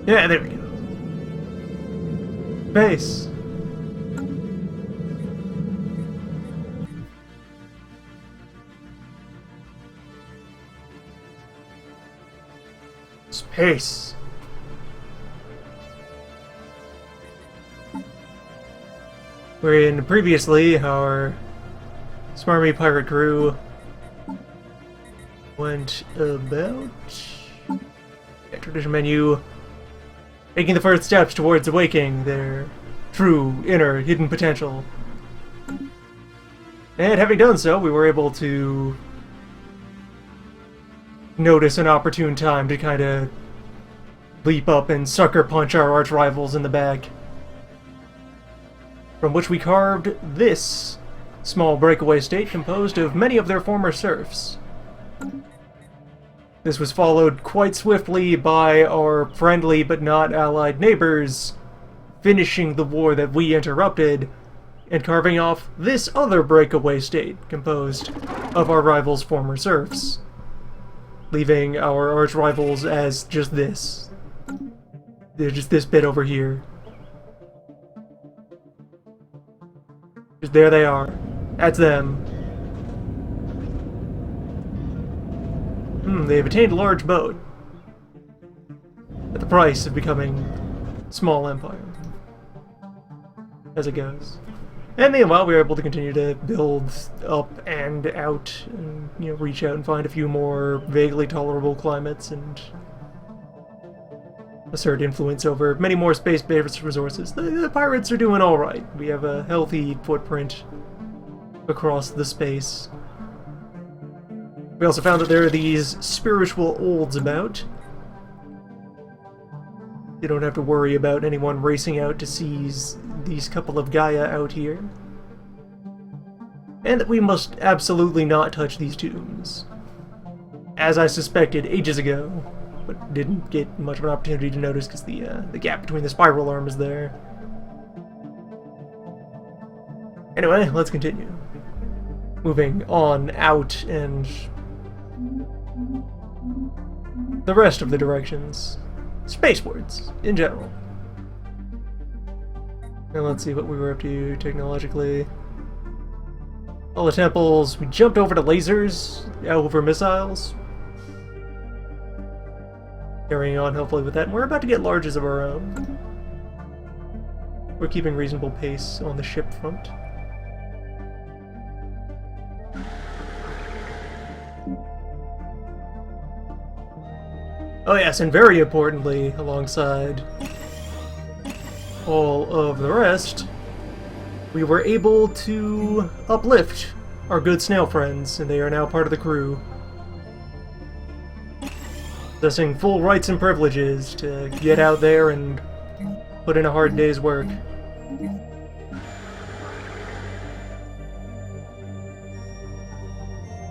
Yeah, there we go. Space. Space. Wherein previously our smarmy pirate crew went about tradition menu, making the first steps towards awakening their true inner hidden potential. And having done so, we were able to notice an opportune time to kind of leap up and sucker punch our arch rivals in the back. From which we carved this small breakaway state composed of many of their former serfs. This was followed quite swiftly by our friendly but not allied neighbors finishing the war that we interrupted and carving off this other breakaway state composed of our rivals' former serfs, leaving our arch rivals as just this. They're just this bit over here. Just there they are. That's them. They have attained a large boat at the price of becoming small empire, as it goes. And meanwhile, we were able to continue to build up and out, and reach out and find a few more vaguely tolerable climates and assert influence over many more space-based resources. The pirates are doing all right. We have a healthy footprint across the space. We also found that there are these spiritual olds about. You don't have to worry about anyone racing out to seize these couple of Gaia out here. And that we must absolutely not touch these tombs. As I suspected ages ago, but didn't get much of an opportunity to notice because the gap between the spiral arm is there. Anyway, let's continue. Moving on out and the rest of the directions. Spacewards, in general. And let's see what we were up to technologically. All the temples. We jumped over to lasers, over missiles. Carrying on hopefully with that. And we're about to get larges of our own. We're keeping reasonable pace on the ship front. Oh yes, and very importantly, alongside all of the rest, we were able to uplift our good snail friends, and they are now part of the crew. Possessing full rights and privileges to get out there and put in a hard day's work.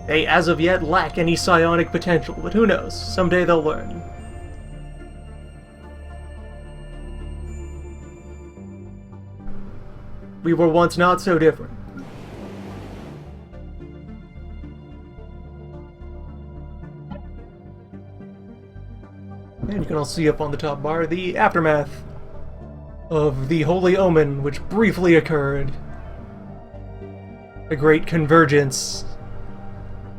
They, as of yet, lack any psionic potential, but who knows? Someday they'll learn. We were once not so different. And you can all see up on the top bar the aftermath of the Holy Omen, which briefly occurred. A great convergence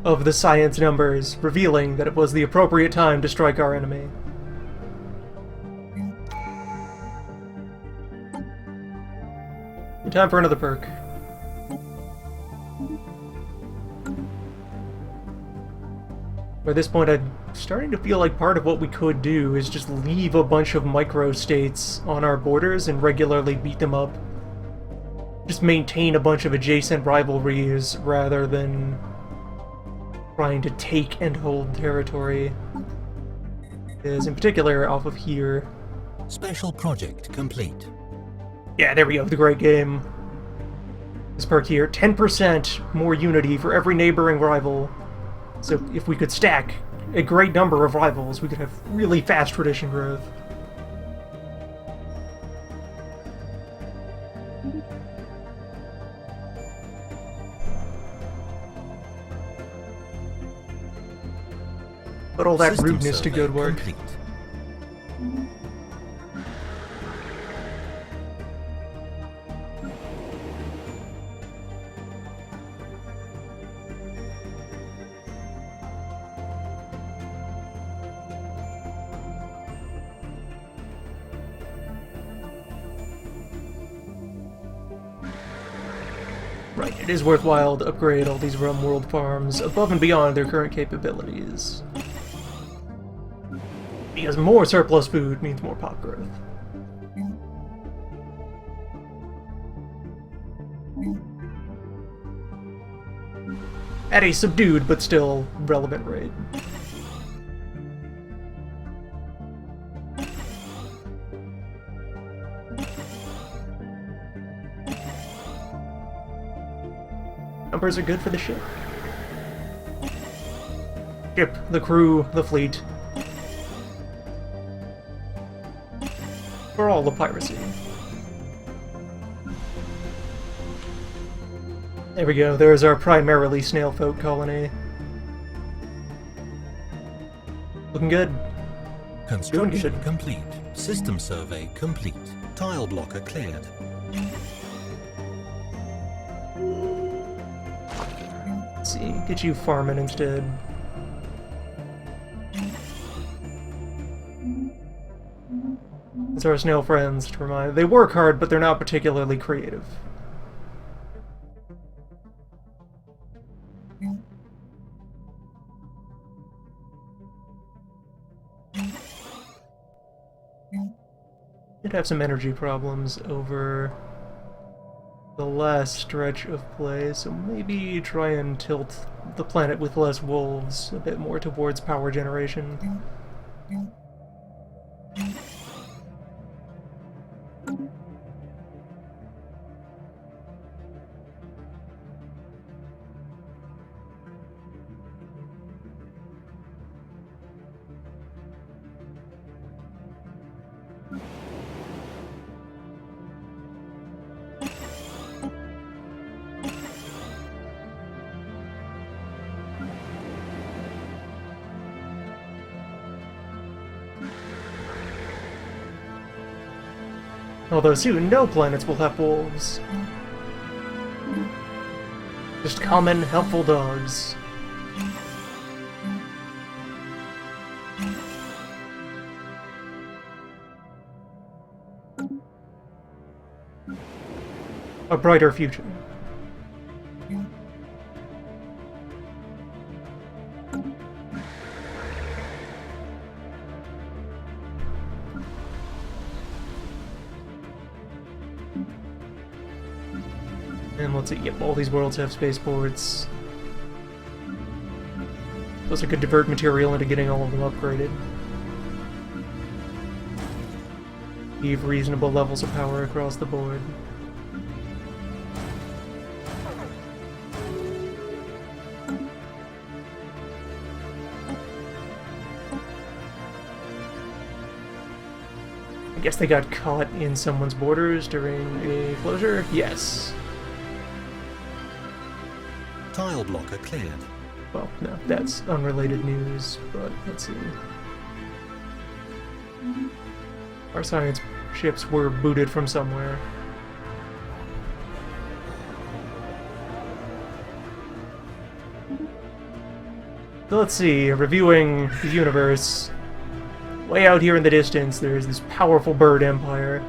of the science numbers, revealing that it was the appropriate time to strike our enemy. Time for another perk. By this point, I'm starting to feel like part of what we could do is just leave a bunch of micro-states on our borders and regularly beat them up. Just maintain a bunch of adjacent rivalries rather than trying to take and hold territory. Is in particular off of here. Special project complete. Yeah, there we go, the great game. This perk here, 10% more unity for every neighboring rival. So if we could stack a great number of rivals, we could have really fast tradition growth. But all that System rudeness to survey good work. complete. Right, it is worthwhile to upgrade all these realm world farms above and beyond their current capabilities. Because more surplus food means more pop growth. At a subdued but still relevant rate. Numbers are good for the ship. Ship, the crew, the fleet. For all the piracy. There we go, there's our primarily snail folk colony. Looking good. Construction complete. System survey complete. Tile blocker cleared. Let's see, get you farming instead. These are our snail friends, to remind. They work hard, but they're not particularly creative. Did have some energy problems over the last stretch of play, so maybe try and tilt the planet with less wolves a bit more towards power generation. Although soon, no planets will have wolves. Just common, helpful dogs. A brighter future. And let's see, yep, all these worlds have spaceports. Those could divert material into getting all of them upgraded. Leave reasonable levels of power across the board. I guess they got caught in someone's borders during a closure? Yes. Tile blocker cleared. Well, no, that's unrelated news, but let's see. Our science ships were booted from somewhere. So let's see, reviewing the universe. Way out here in the distance, there's this powerful bird empire.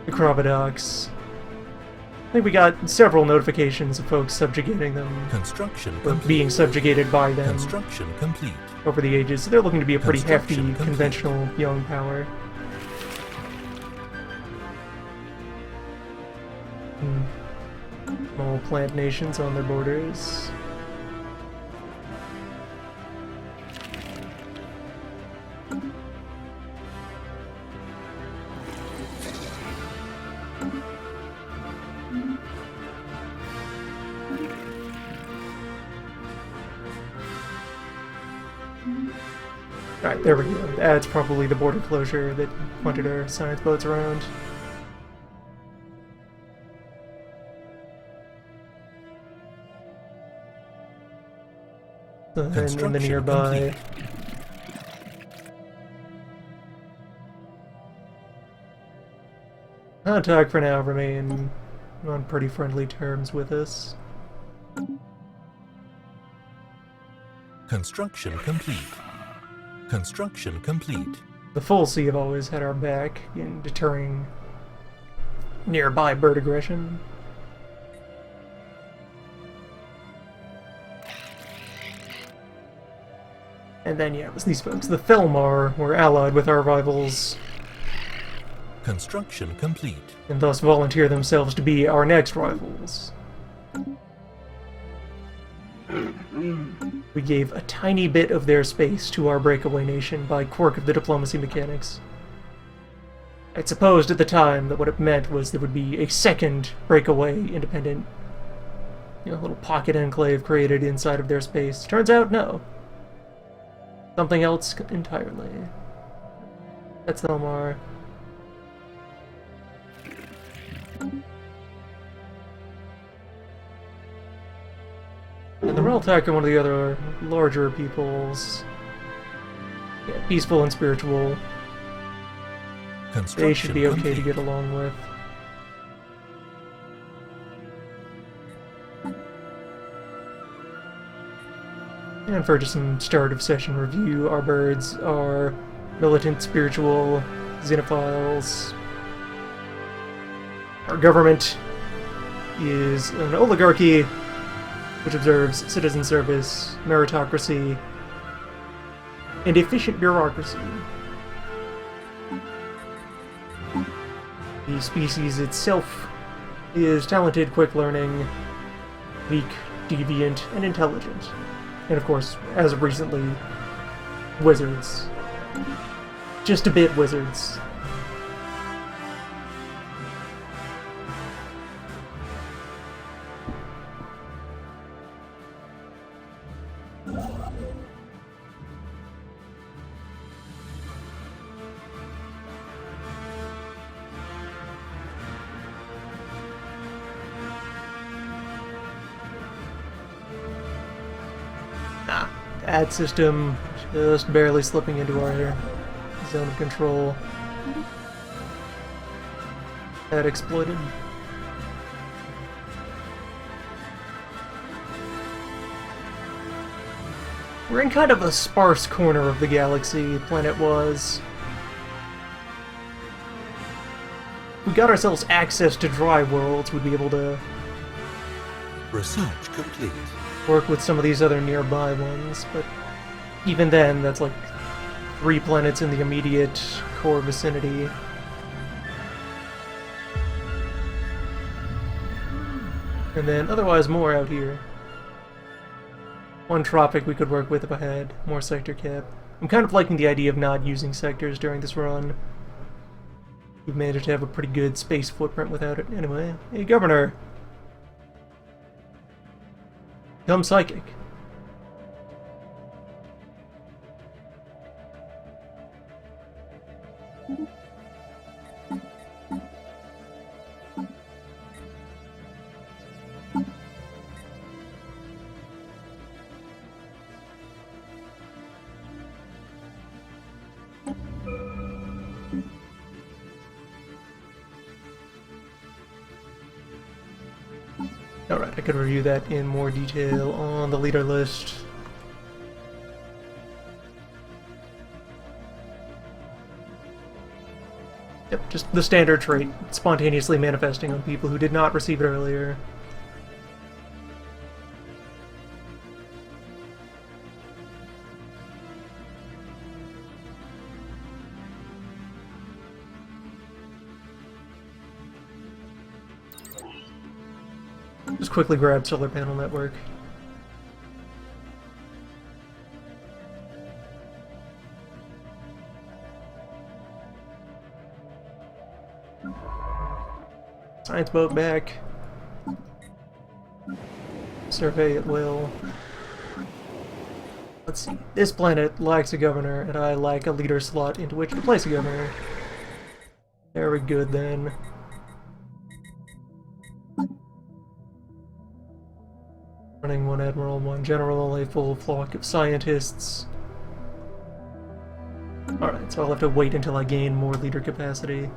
The Crovidox. I think we got several notifications of folks subjugating them. Construction or complete. being subjugated by them. Construction complete. Over the ages, so they're looking to be a pretty hefty, Construction complete. conventional young power. Small plant nations on their borders. Alright, there we go. That's probably the border closure that pointed our science boats around. And in the nearby. Complete. Antag for now remain on pretty friendly terms with us. Construction complete. Construction complete. The Full Sea have always had our back in deterring nearby bird aggression. And then, yeah, it was these folks. The Thelmar were allied with our rivals, Construction complete. and thus volunteer themselves to be our next rivals. We gave a tiny bit of their space to our breakaway nation by quirk of the diplomacy mechanics. I'd supposed at the time that what it meant was there would be a second breakaway independent, little pocket enclave created inside of their space. Turns out, no. Something else entirely. That's Thelmar. And the Reltech are one of the other larger peoples. Yeah, peaceful and spiritual. They should be okay to get along with. And for just some start of session review, our birds are militant, spiritual, xenophiles. Our government is an oligarchy which observes citizen service, meritocracy, and efficient bureaucracy. The species itself is talented, quick learning, weak, deviant, and intelligent. And of course, as of recently, wizards. Just a bit wizards. Ad system just barely slipping into our zone of control. That exploited. We're in kind of a sparse corner of the galaxy, planet was. If we got ourselves access to dry worlds, we'd be able to Research complete. work with some of these other nearby ones, but even then, that's like 3 planets in the immediate core vicinity. And then otherwise more out here. 1 tropic we could work with if I had more sector cap. I'm kind of liking the idea of not using sectors during this run. We've managed to have a pretty good space footprint without it. Anyway, hey Governor! Become psychic. Alright, I could review that in more detail on the leader list. Yep, just the standard trait, spontaneously manifesting on people who did not receive it earlier. Just quickly grab solar panel network. Science boat back. Survey at will. Let's see. This planet lacks a governor, and I lack a leader slot into which to place a governor. Very good then. Running 1 admiral, 1 general, a full flock of scientists. Alright, so I'll have to wait until I gain more leader capacity.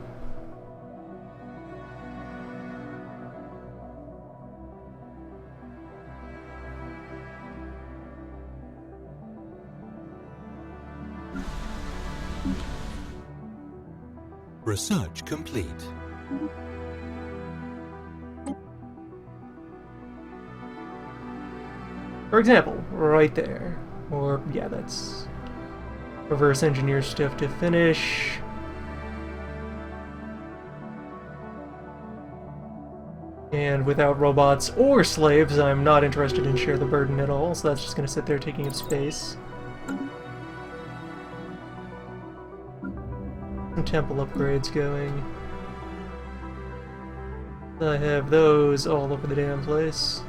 Research complete. For example, right there. Or, yeah, that's reverse engineer stuff to finish. And without robots or slaves, I'm not interested in share the burden at all, so that's just going to sit there taking up space. Some temple upgrades going. I have those all over the damn place.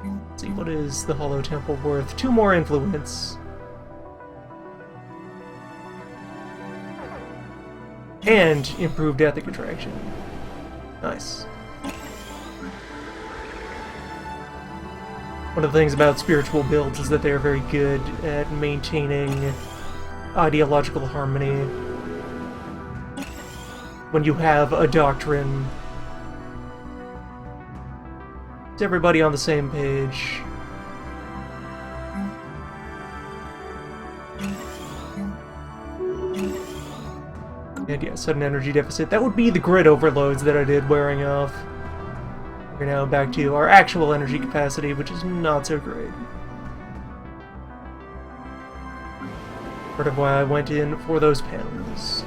Let's see, what is the Hollow Temple worth? 2 more influence. And improved ethic attraction. Nice. One of the things about spiritual builds is that they are very good at maintaining ideological harmony. When you have a doctrine, is everybody on the same page? And yeah, sudden energy deficit. That would be the grid overloads that I did wearing off. We're now back to our actual energy capacity, which is not so great. Part of why I went in for those panels.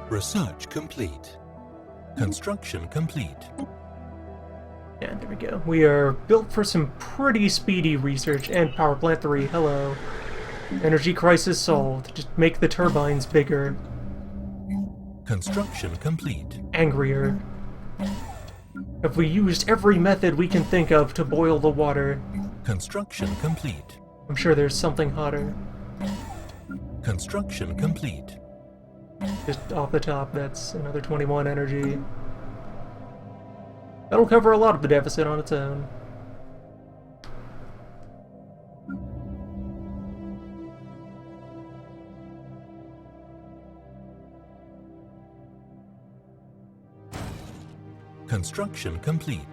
Research complete. Construction complete. Yeah, there we go. We are built for some pretty speedy research, and Power Plant 3, hello. Energy crisis solved. Just make the turbines bigger. Construction complete. Angrier. Have we used every method we can think of to boil the water? Construction complete. I'm sure there's something hotter. Construction complete. Just off the top, that's another 21 energy. That'll cover a lot of the deficit on its own. Construction complete.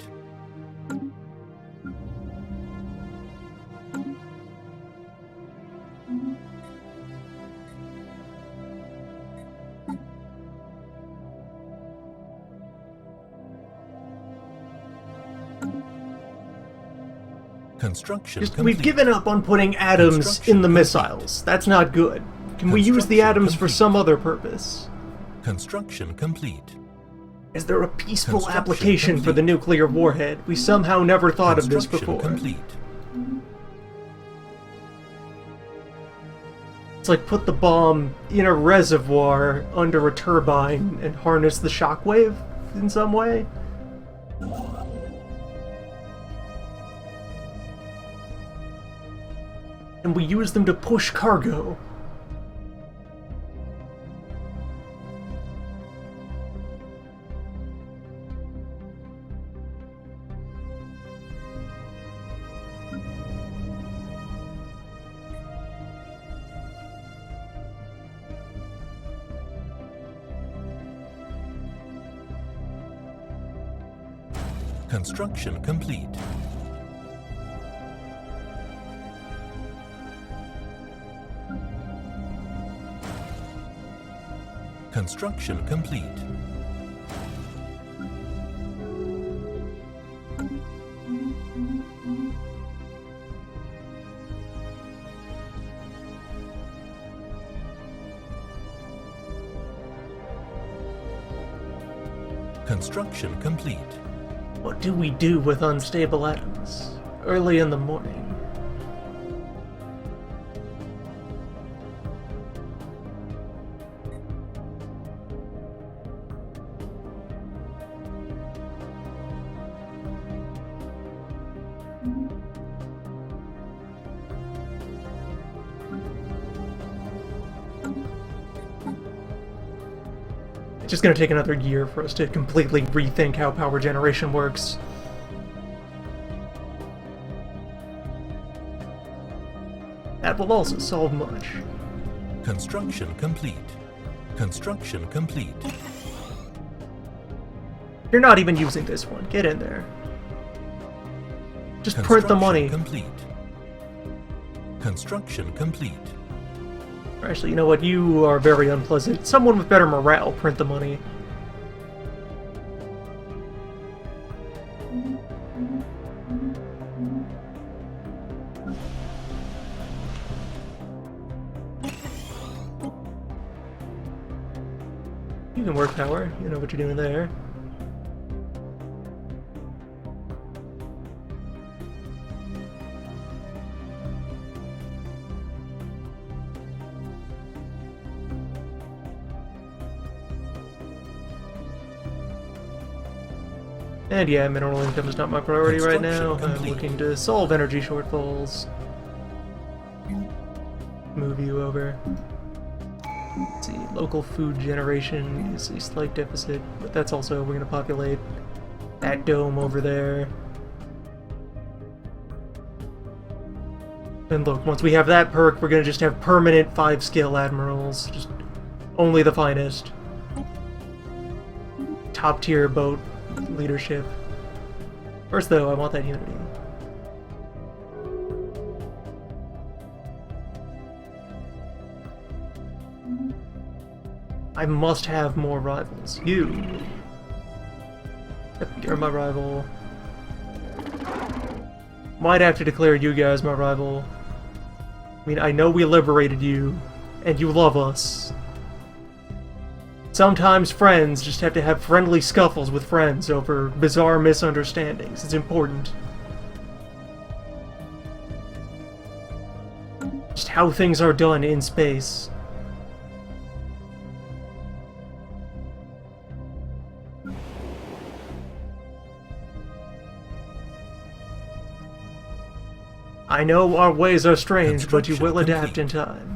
Construction complete. We've given up on putting atoms in the missiles. That's not good. Can we use the atoms for some other purpose? Construction complete. Is there a peaceful application for the nuclear warhead? We somehow never thought of this before. Complete. It's like put the bomb in a reservoir under a turbine and harness the shockwave in some way. And we use them to push cargo. Construction complete. Construction complete. Construction complete. What do we do with unstable atoms? Early in the morning. It's just gonna take another year for us to completely rethink how power generation works. That will also solve much. Construction complete. Construction complete. You're not even using this one. Get in there. Just print the money. Complete. Construction complete. Actually, you know what? You are very unpleasant. Someone with better morale, print the money. You can work power. You know what you're doing there. And yeah, mineral income is not my priority right now. I'm looking to solve energy shortfalls. Move you over. Let's see, local food generation is a slight deficit, but that's also, we're gonna populate that dome over there. And look, once we have that perk, we're gonna just have permanent 5-skill admirals. Just only the finest. Top tier boat leadership. First though, I want that unity. I must have more rivals. You. Yep, you're my rival. Might have to declare you guys my rival. I mean, I know we liberated you, and you love us. Sometimes friends just have to have friendly scuffles with friends over bizarre misunderstandings. It's important. Just how things are done in space. I know our ways are strange, but you will adapt in time.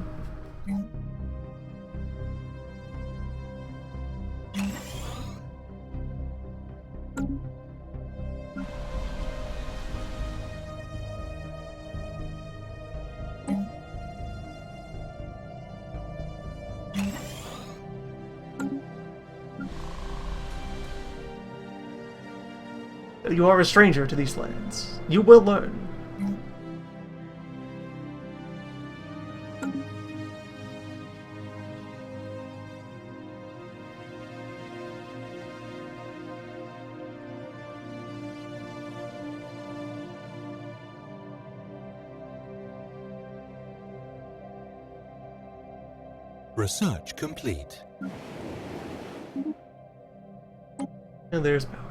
You are a stranger to these lands. You will learn. Research complete. And there's power.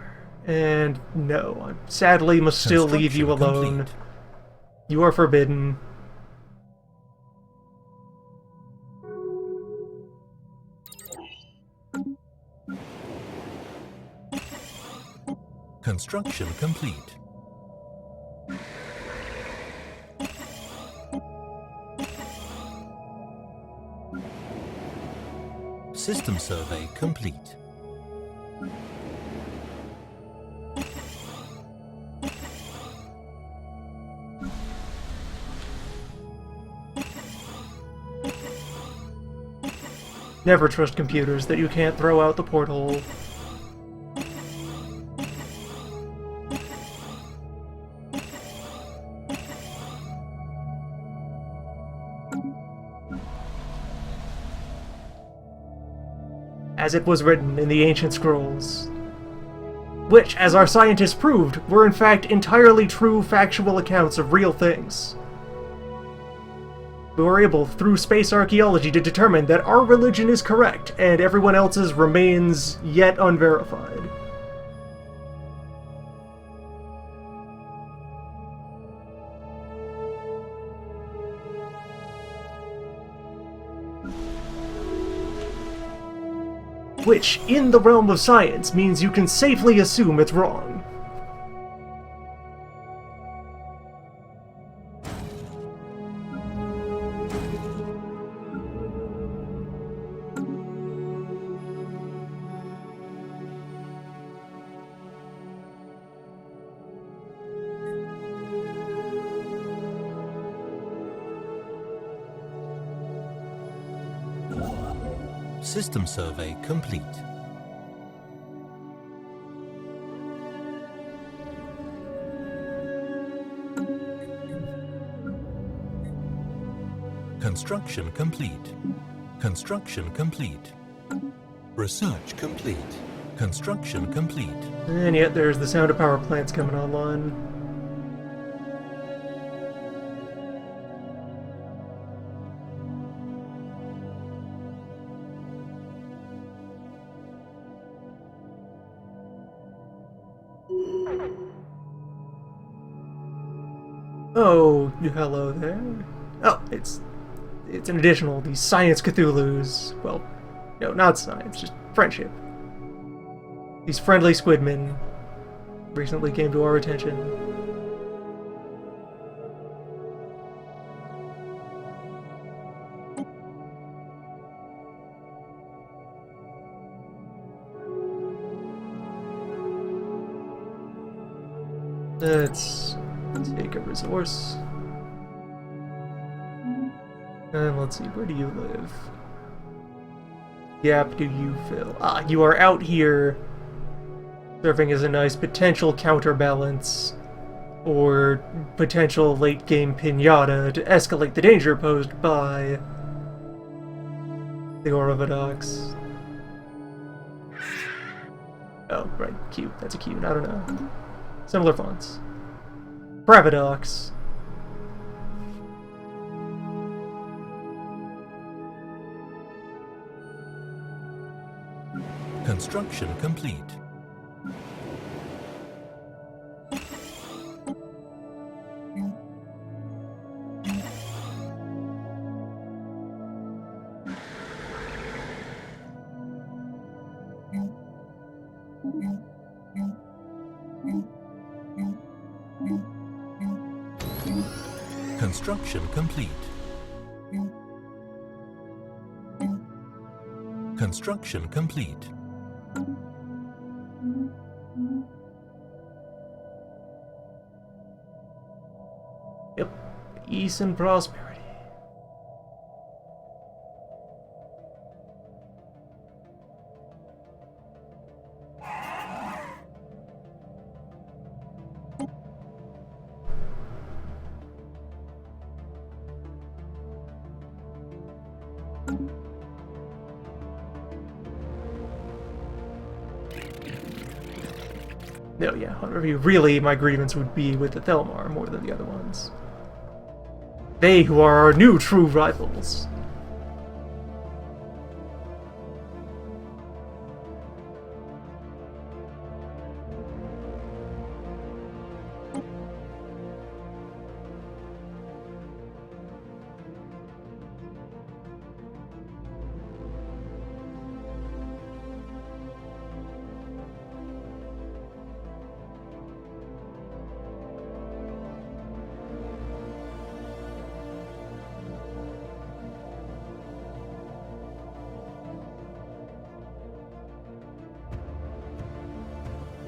And no, I sadly must still leave you alone. Complete. You are forbidden. Construction complete. System survey complete. Never trust computers that you can't throw out the porthole. As it was written in the ancient scrolls, which, as our scientists proved, were in fact entirely true factual accounts of real things. We were able, through space archaeology, to determine that our religion is correct, and everyone else's remains yet unverified. Which, in the realm of science, means you can safely assume it's wrong. System survey complete. Construction complete. Construction complete. Research complete. Construction complete. And yet there's the sound of power plants coming online. Oh, hello there. Oh, it's an additional, these Science Cthulhu's. Well, no, not science, just friendship. These friendly squidmen recently came to our attention. Let's take a resource. And let's see, where do you live? Gap do you fill? Ah, you are out here serving as a nice potential counterbalance or potential late game pinata to escalate the danger posed by the Orovadox. Oh, right, Q. That's a Q. I don't know. Similar fonts. Bravadox. Construction complete. Construction complete. Construction complete. Yep, peace and prosperity. No, yeah, really my grievance would be with the Thelmar more than the other ones. They who are our new true rivals.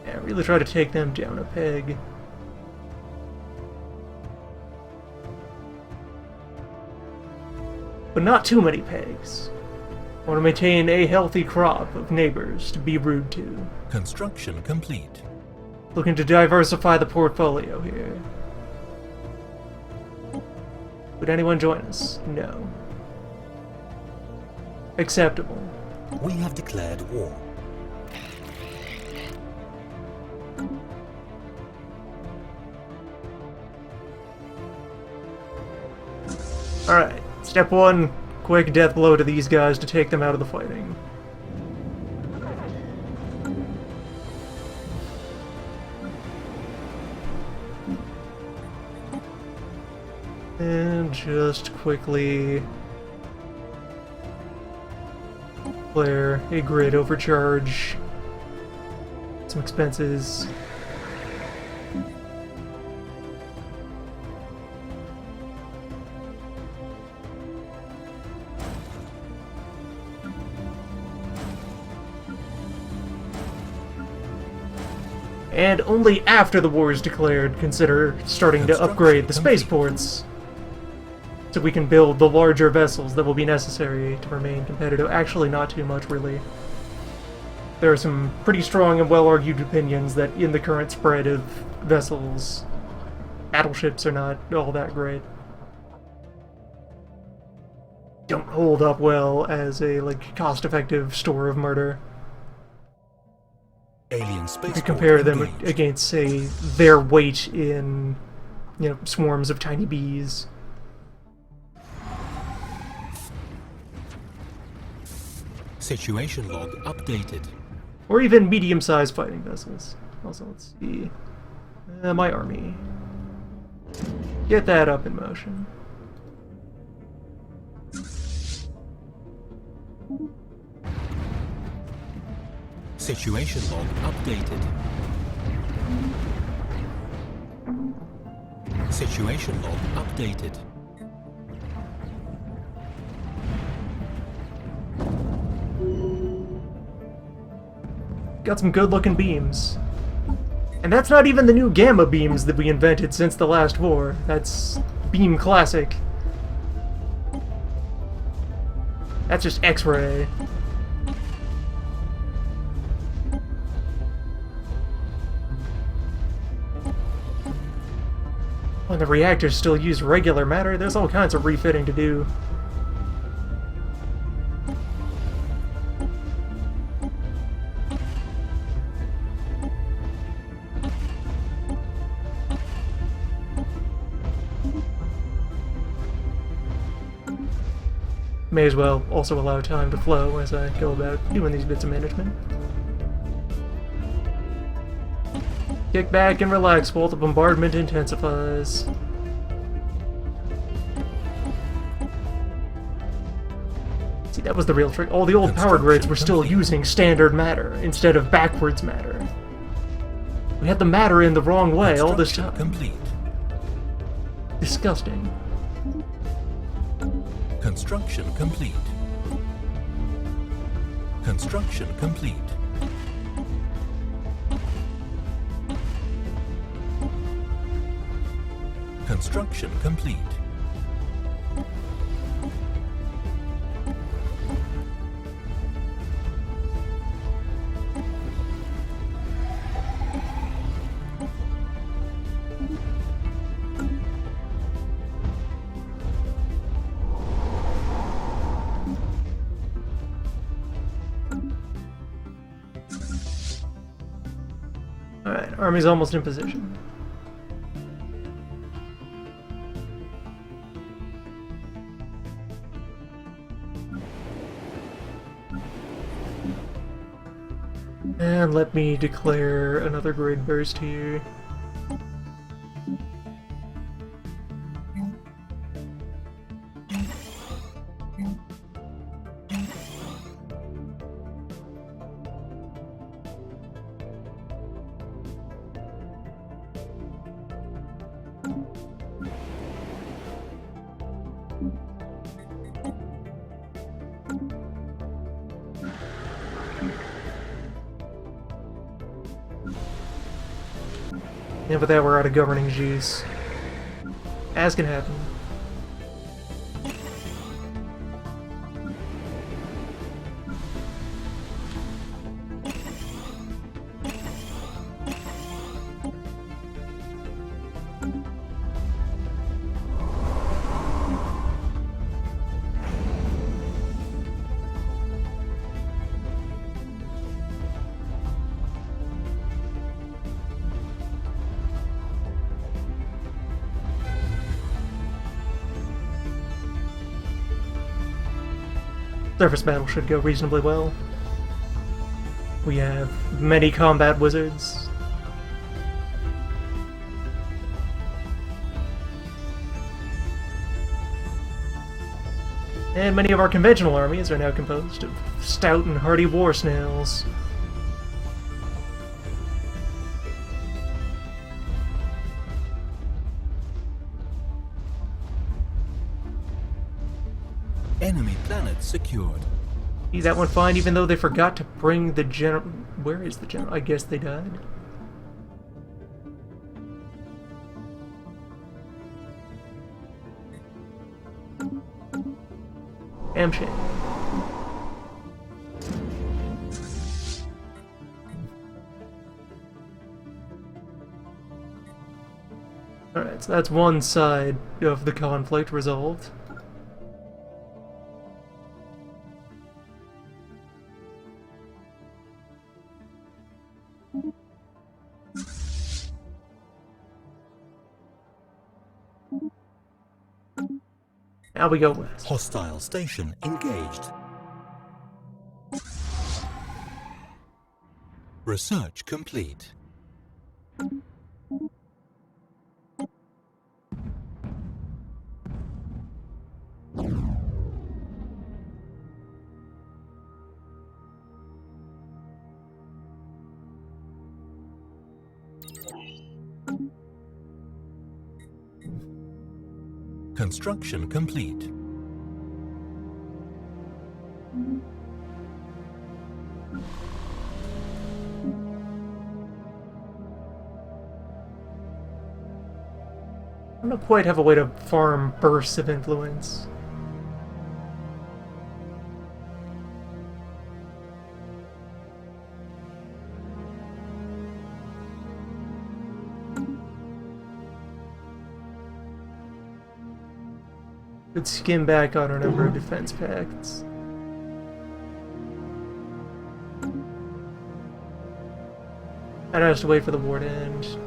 Yeah, really try to take them down a peg. But not too many pegs. I want to maintain a healthy crop of neighbors to be rude to. Construction complete. Looking to diversify the portfolio here. Would anyone join us? No. Acceptable. We have declared war. Alright, step one, quick death blow to these guys to take them out of the fighting. And just quickly declare a grid overcharge. Some expenses. And only after the war is declared, consider starting to upgrade the spaceports. So we can build the larger vessels that will be necessary to remain competitive. Actually, not too much, really. There are some pretty strong and well-argued opinions that in the current spread of vessels, battleships are not all that great. Don't hold up well as a, like, cost-effective store of murder. Alien If you spaceport compare them engaged. against, say, their weight in, you know, swarms of tiny bees. Situation log updated. Or even medium-sized fighting vessels. Also, let's see. My army. Get that up in motion. Situation log updated. Situation log updated. Got some good-looking beams. And that's not even the new gamma beams that we invented since the last war. That's beam classic. That's just X-ray. When the reactors still use regular matter, there's all kinds of refitting to do. May as well also allow time to flow as I go about doing these bits of management. Kick back and relax while the bombardment intensifies. See, that was the real trick. All the old power grids were still using standard matter instead of backwards matter. We had the matter in the wrong way all this time. Complete. Disgusting. Construction complete. Construction complete. Construction complete. Alright, army's almost in position. And let me declare another grid burst here. And with that, we're out of governing juice. As can happen. Surface battle should go reasonably well. We have many combat wizards. And many of our conventional armies are now composed of stout and hardy war snails. Enemy planet secured. See, that went fine, even though they forgot to bring the general. Where is the general? I guess they died. Damn shame. Alright, so that's one side of the conflict resolved. Now we go west. Hostile station engaged. Research complete. Construction complete. I don't quite have a way to farm bursts of influence. Could skim back on our number of defense pacts. I'd have to wait for the war to end.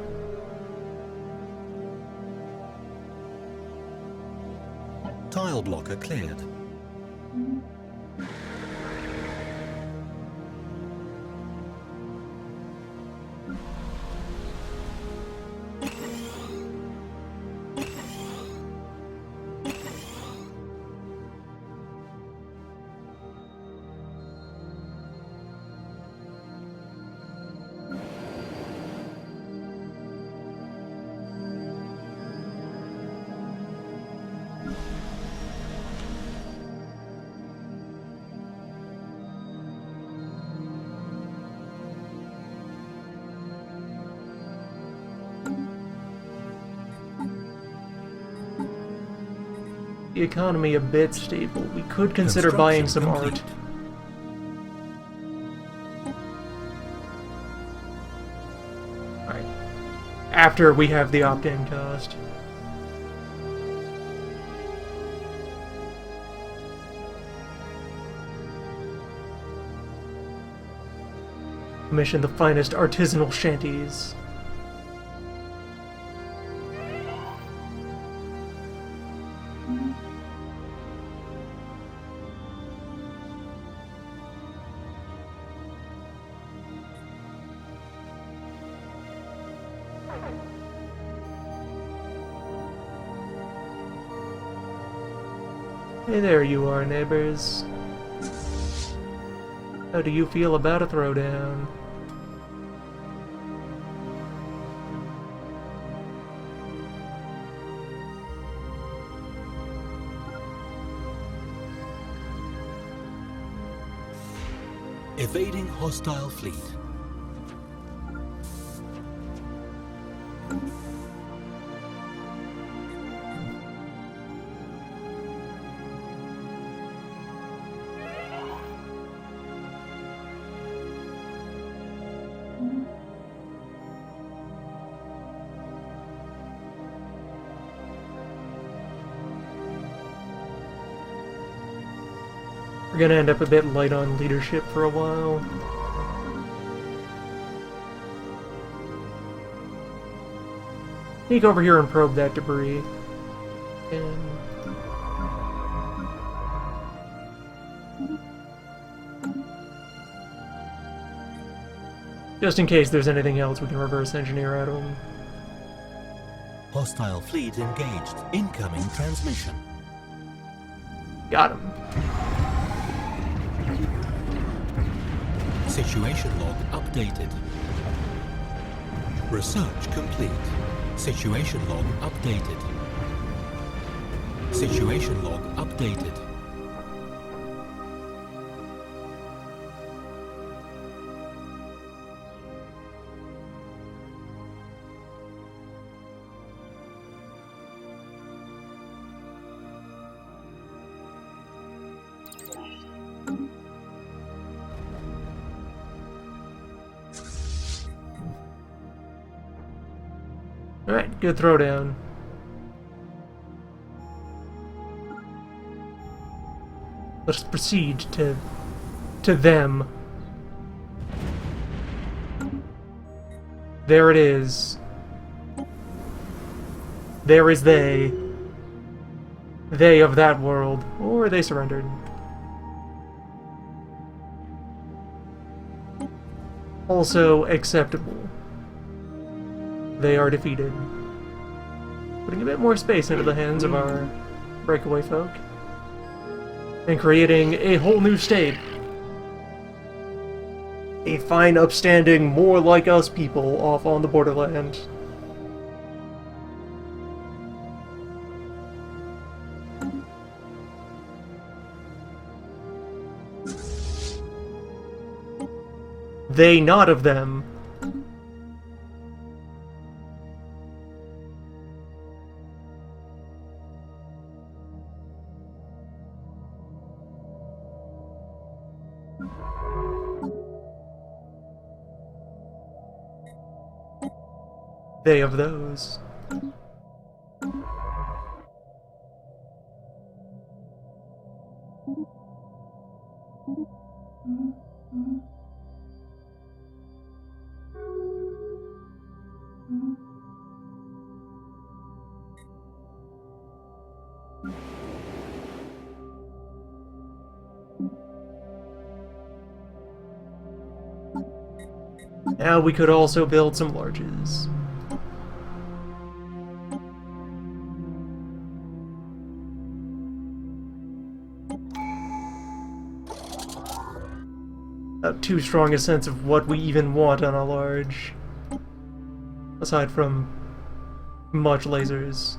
Tile blocker cleared. The economy a bit stable. We could consider buying some art. Alright. After we have the opt-in cost. Commission the finest artisanal shanties. Hey there you are, neighbors. How do you feel about a throwdown? Evading hostile fleet. We're gonna end up a bit light on leadership for a while. Sneak over here and probe that debris. And... just in case there's anything else we can reverse engineer out of them. Hostile fleet engaged. Incoming transmission. Got him. Situation log updated. Research complete. Situation log updated. Situation log updated. Good throwdown. Let's proceed to them. There it is. There is they. They of that world. Or they surrendered. Also acceptable. They are defeated. Putting a bit more space into the hands of our breakaway folk. And creating a whole new state. A fine, upstanding, more like us people off on the borderland. They not of them. They of those. Now we could also build some larges. Not too strong a sense of what we even want on a large. Aside from much lasers.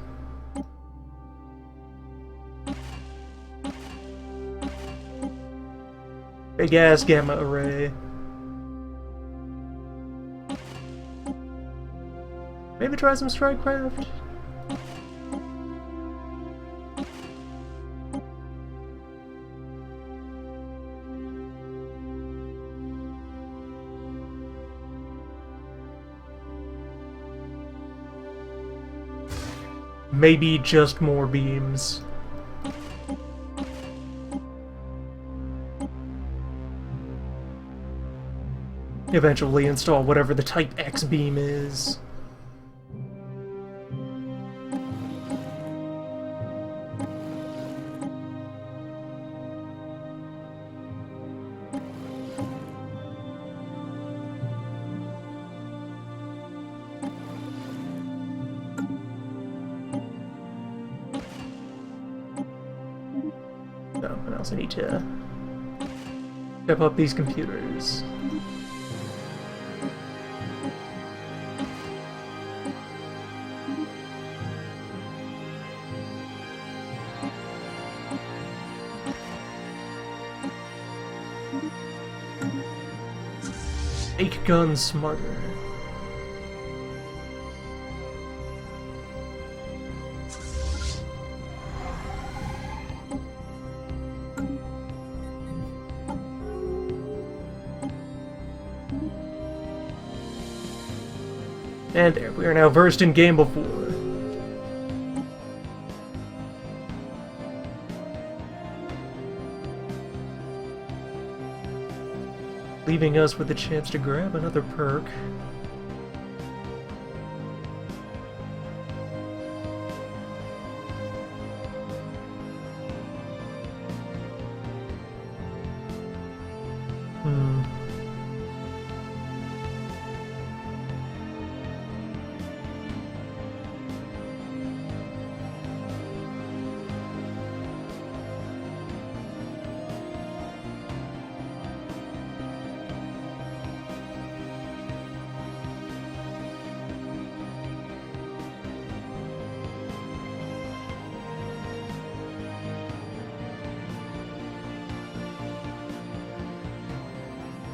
Big ass gamma array. Maybe try some strikecraft? Maybe just more beams. Eventually install whatever the Type X beam is. I also need to step up these computers. Make guns smarter. And there, we are now versed in Game of War. Leaving us with a chance to grab another perk.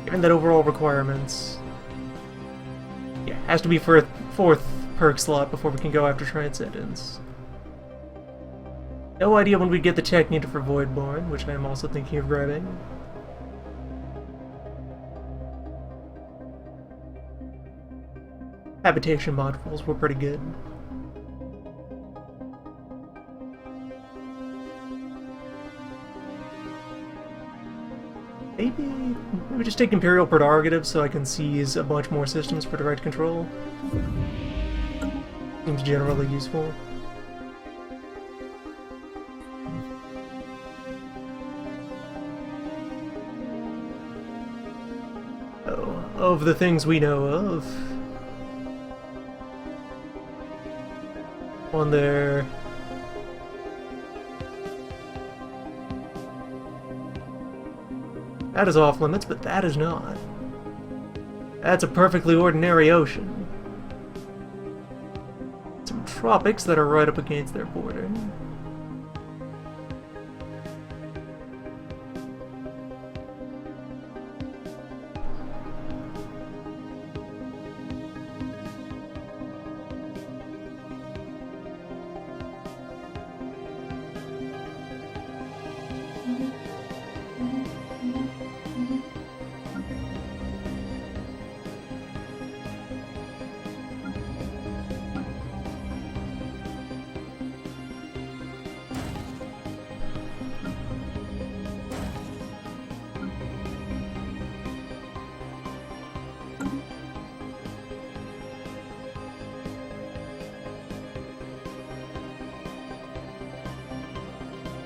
Given that overall requirements, yeah, has to be for a 4th perk slot before we can go after Transcendence. No idea when we get the tech needed for Voidborn, which I am also thinking of grabbing. Habitation modules were pretty good. Maybe just take Imperial Prerogative so I can seize a bunch more systems for direct control. Seems generally useful. Oh, of the things we know of. On there. That is off limits, but that is not. That's a perfectly ordinary ocean. Some tropics that are right up against their border.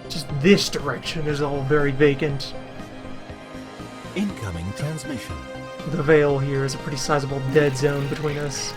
Just this direction is all very vacant. Incoming transmission. The Veil here is a pretty sizable dead zone between us.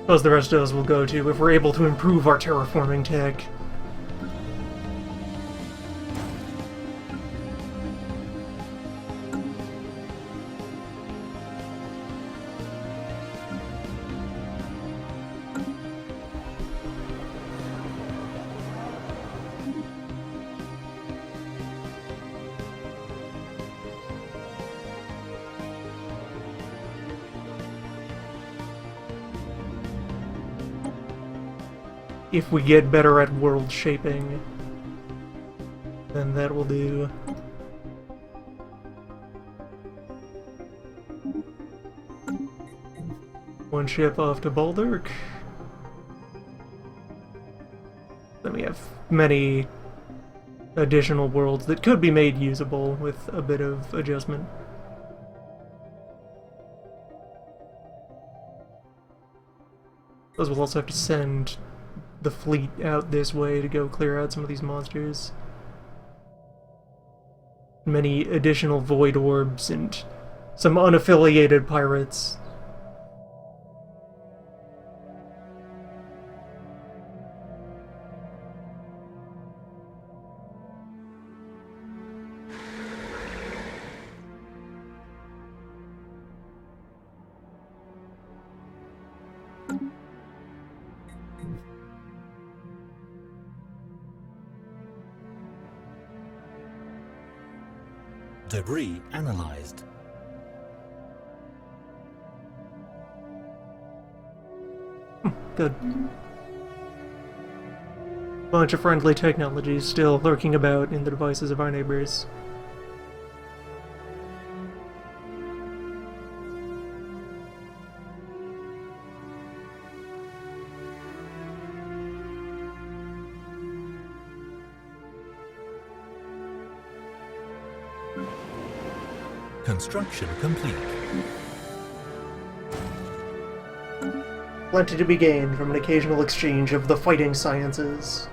Suppose the rest of us will go to if we're able to improve our terraforming tech. If we get better at world shaping, then that will do. One ship off to Baldirk. Then we have many additional worlds that could be made usable with a bit of adjustment. Suppose we'll also have to send the fleet out this way to go clear out some of these monsters. Many additional void orbs and some unaffiliated pirates. Debris analyzed. Good. Bunch of friendly technologies still lurking about in the devices of our neighbors. Construction complete. Plenty to be gained from an occasional exchange of the fighting sciences.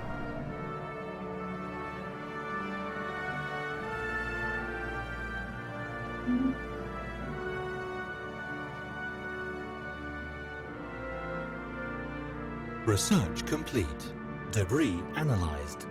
Research complete. Debris analyzed.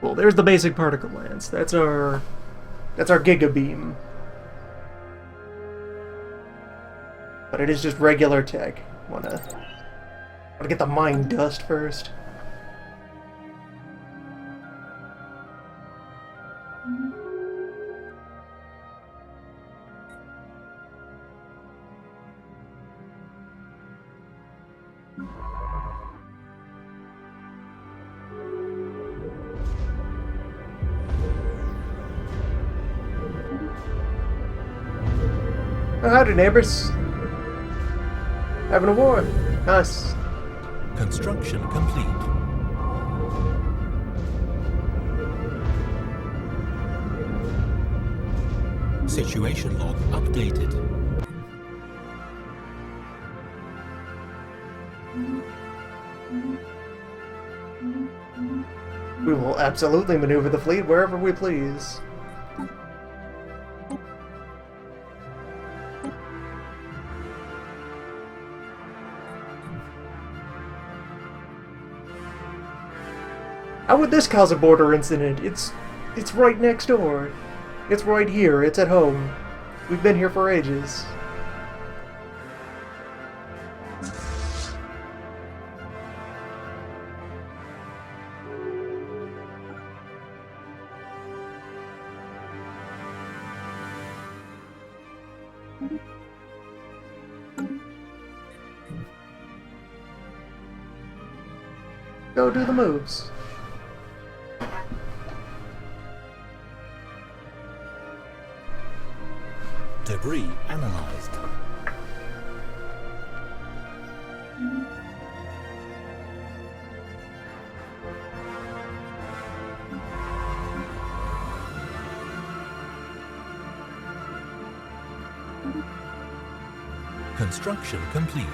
Well, there's the basic particle lance. That's our Giga Beam. But it is just regular tech. Wanna get the mine dust first. Oh, howdy, neighbors. Having a war. Nice. Construction complete. Situation log updated. We will absolutely maneuver the fleet wherever we please. How would this cause a border incident? It's right next door. It's right here. It's at home. We've been here for ages. Go do the moves. Debris analyzed. Construction complete.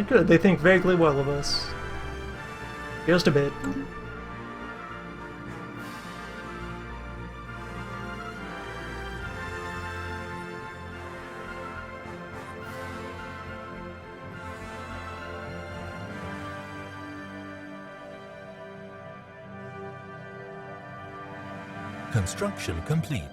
Good, they think vaguely well of us. Just a bit. Construction complete.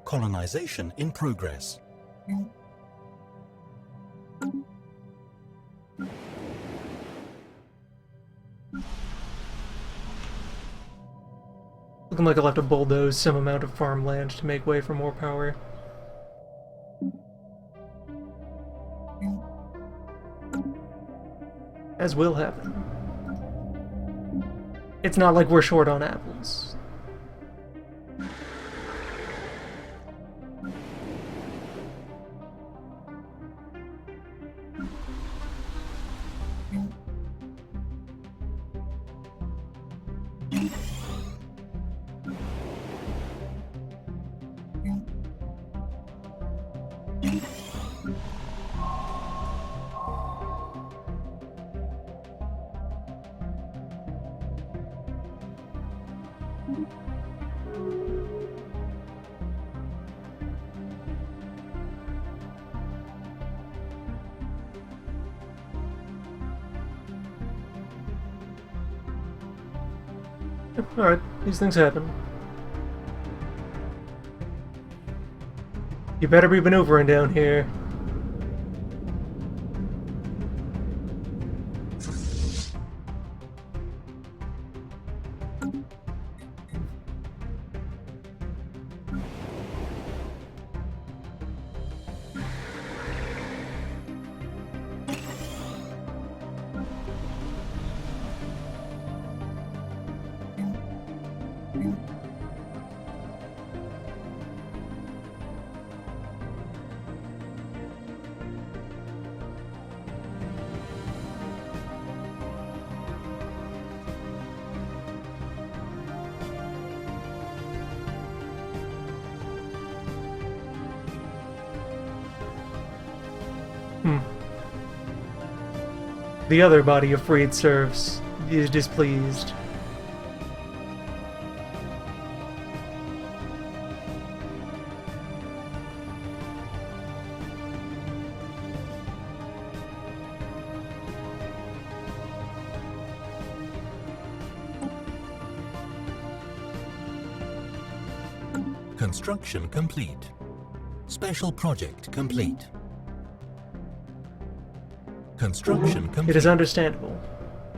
Colonization in progress. Looking like I'll have to bulldoze some amount of farmland to make way for more power. As will happen. It's not like we're short on apples. Alright, these things happen. You better be maneuvering down here. The other body of freed serfs is displeased. Construction complete. Special project complete. Construction complete. It is understandable.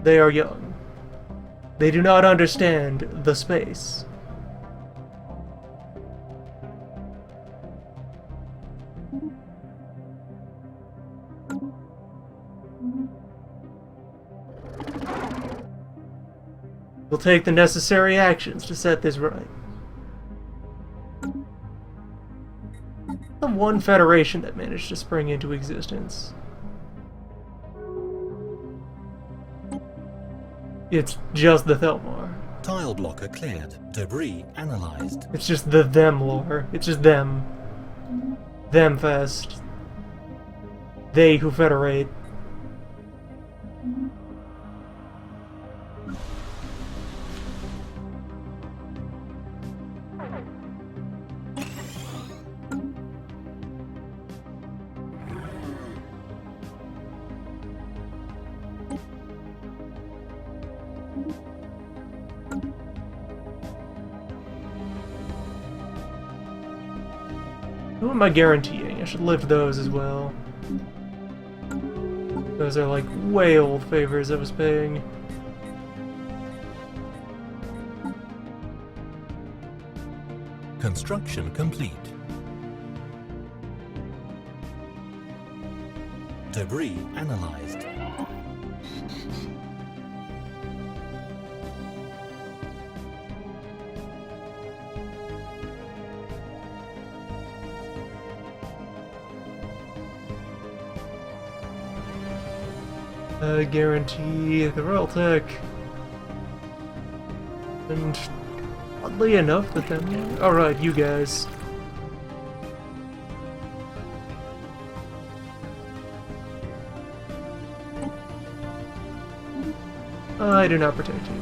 They are young. They do not understand the space. We'll take the necessary actions to set this right. The one federation that managed to spring into existence. It's just the Thelmar. Tile blocker cleared. Debris analyzed. It's just the them lore. It's just them. Them fest. They who federate. Who am I guaranteeing? I should lift those as well. Those are like way old favors I was paying. Construction complete. Debris analyzed. I guarantee the Royal Tech. And oddly enough, the them. Alright, you guys. I do not protect you.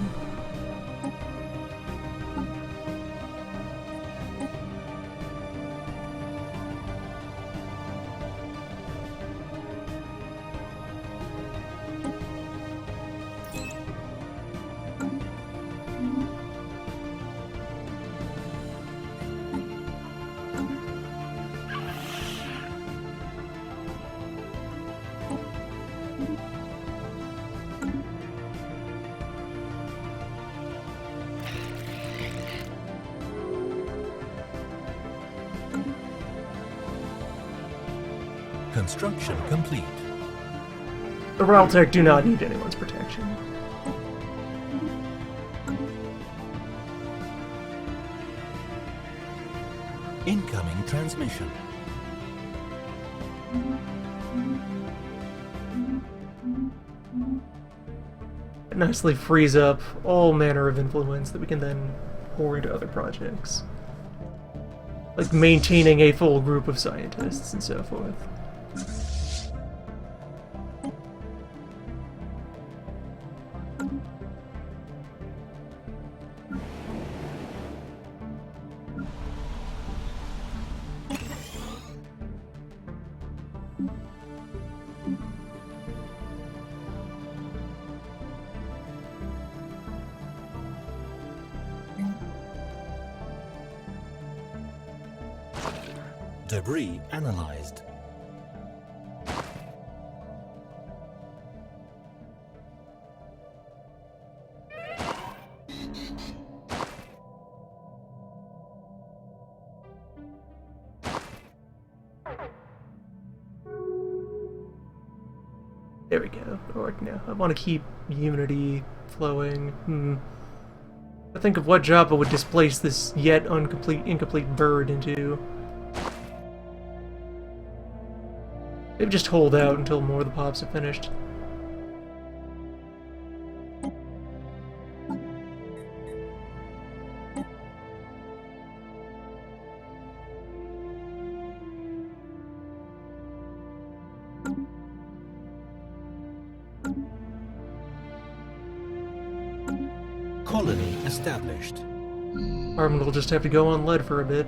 Construction complete. The Realtech do not need anyone's protection. Incoming transmission. It nicely frees up all manner of influence that we can then pour into other projects. Like maintaining a full group of scientists and so forth. Debris analyzed. There we go. Or no, I want to keep Unity flowing. I think of what job I would displace this yet incomplete bird into. Maybe just hold out until more of the pops are finished. Colony established. Armand will just have to go on lead for a bit.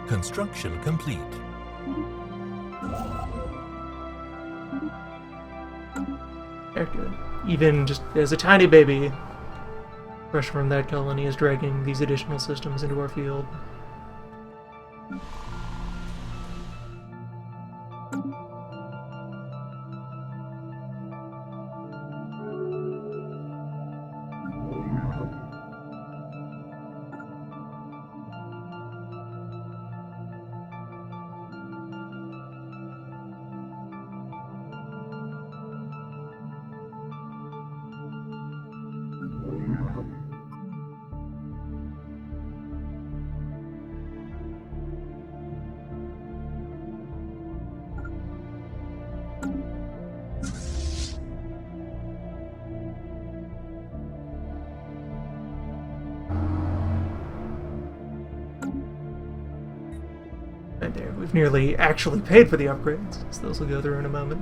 Construction complete. Very good. Even just as a tiny baby, pressure from that colony is dragging these additional systems into our field. And there, we've nearly actually paid for the upgrades, so those will go through in a moment.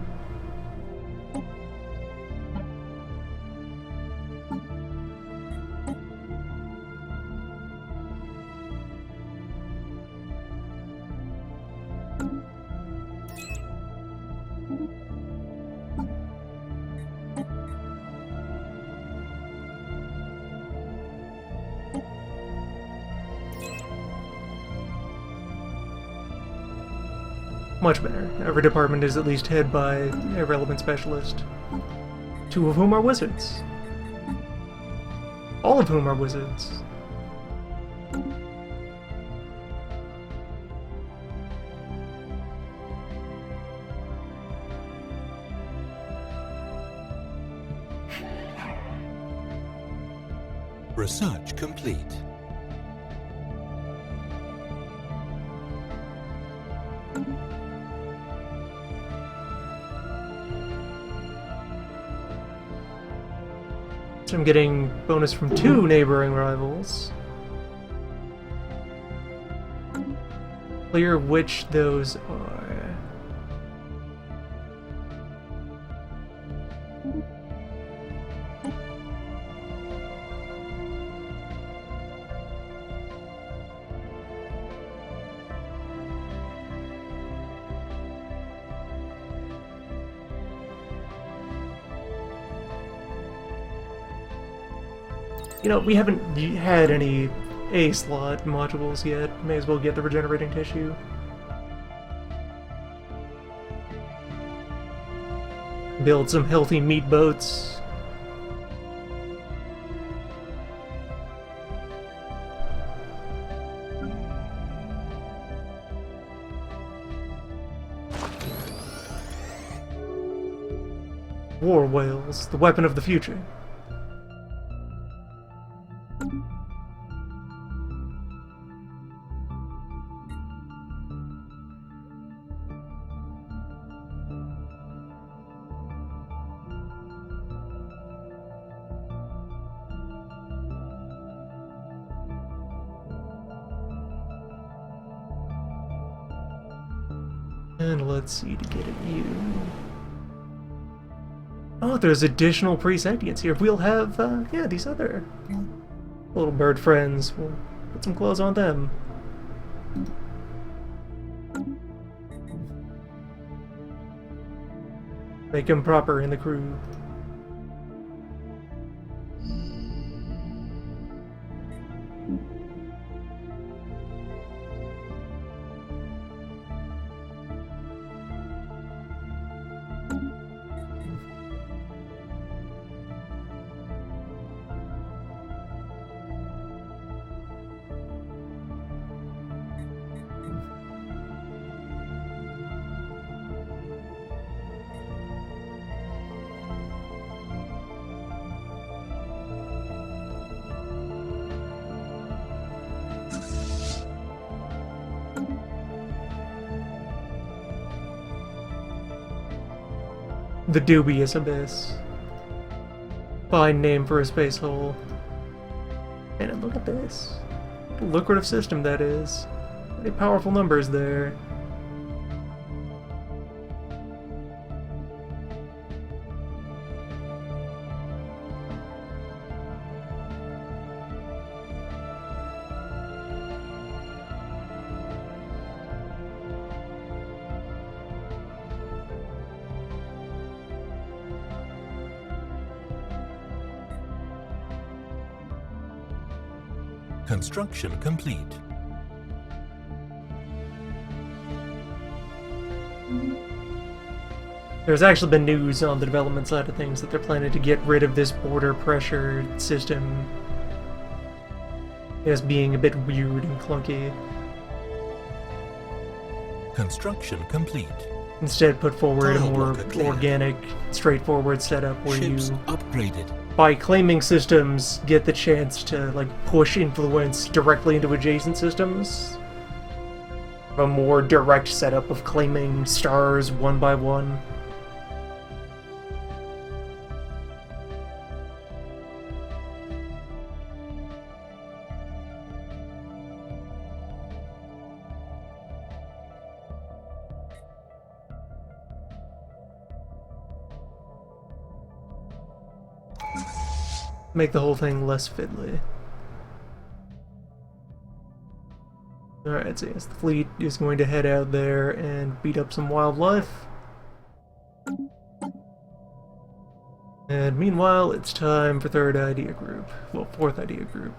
Much better. Every department is at least head by a relevant specialist. 2 of whom are wizards. All of whom are wizards. Research complete. So I'm getting bonus from 2 neighboring rivals. Clear which those are. You know, we haven't had any A-slot modules yet. May as well get the regenerating tissue. Build some healthy meat boats. War whales, the weapon of the future. And let's see to get at you. Oh, there's additional pre-sentience here. We'll have, yeah, these other little bird friends. We'll put some clothes on them. Make them proper in the crew. The Dubious Abyss. Fine name for a space hole. And look at this. What a lucrative system that is. Very powerful numbers there. Construction complete. There's actually been news on the development side of things that they're planning to get rid of this border pressure system as being a bit weird and clunky. Construction complete. Instead, put forward a Tile more blocker cleared. organic, straightforward setup where Ships you, upgraded. by claiming systems, get the chance to like push influence directly into adjacent systems. A more direct setup of claiming stars one by one. Make the whole thing less fiddly. Alright, so yes, the fleet is going to head out there and beat up some wildlife. And meanwhile, it's time for third idea group. Well, fourth idea group.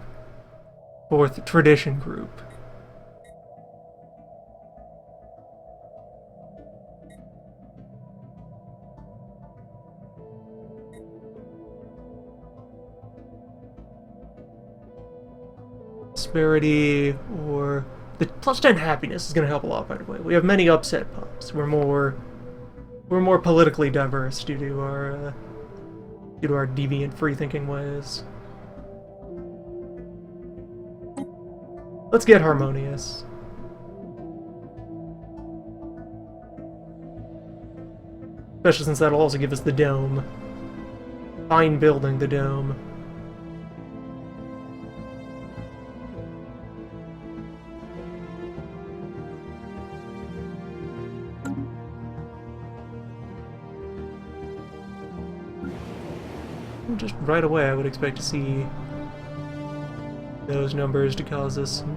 Fourth tradition group. Prosperity, or the +10 happiness is going to help a lot, by the way. We have many upset pups. We're more politically diverse due to our deviant, free-thinking ways. Let's get harmonious. Especially since that'll also give us the dome. Fine building, the dome. Just right away, I would expect to see those numbers to cause us some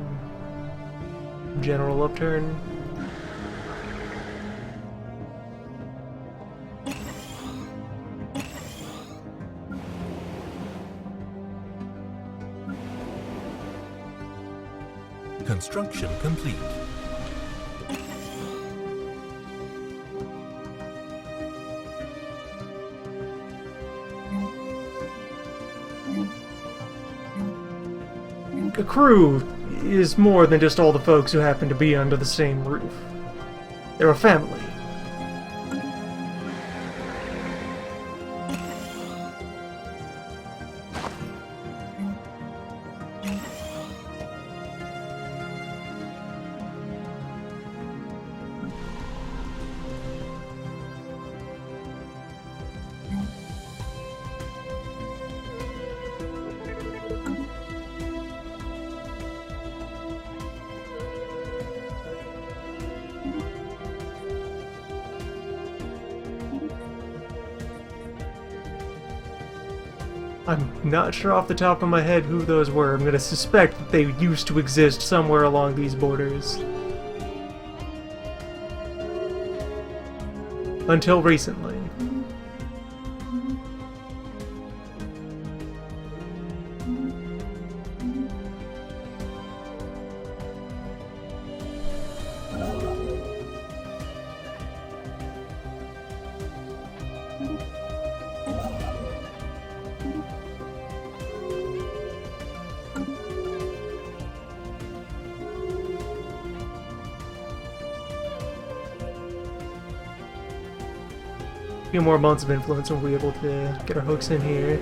general upturn. Construction complete. A crew is more than just all the folks who happen to be under the same roof. They're a family. I'm not sure off the top of my head who those were. I'm gonna suspect that they used to exist somewhere along these borders. Until recently. A few more months of influence and we'll be able to get our hooks in here.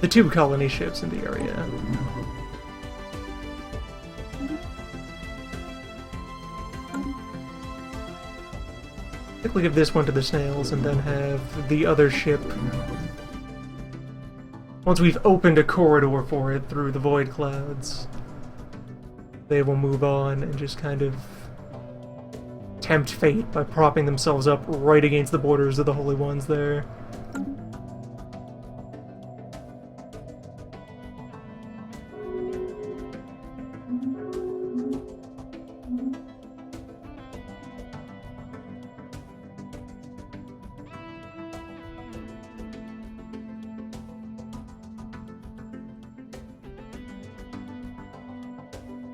The 2 colony ships in the area. I think we'll give this one to the snails and then have the other ship. Once we've opened a corridor for it through the void clouds, they will move on and just kind of tempt fate by propping themselves up right against the borders of the Holy Ones there.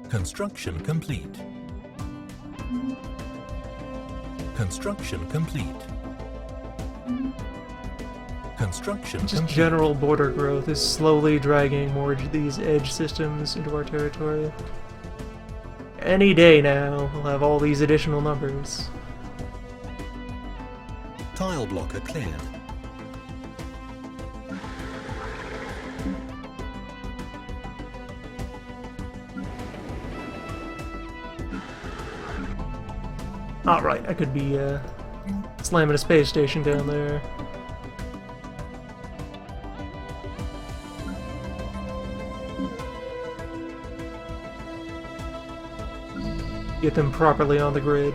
Construction complete. Construction complete. Construction Just complete. general border growth is slowly dragging more of these edge systems into our territory. Any day now, we'll have all these additional numbers. Tile blocker cleared. Alright, I could be slamming a space station down there. Get them properly on the grid.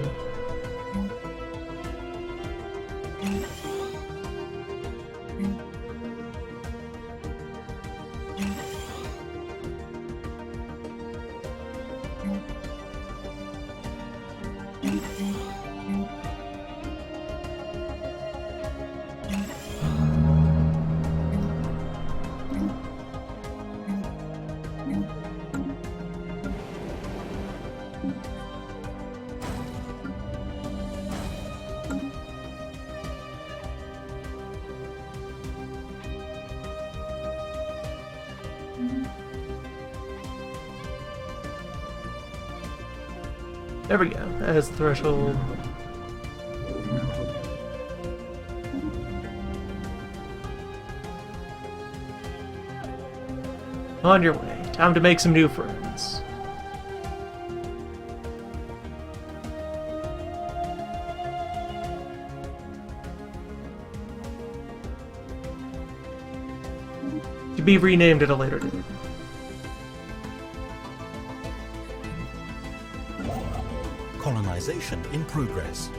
There we go. As the threshold. On your way. Time to make some new friends. To be renamed at a later date. Colonization in progress.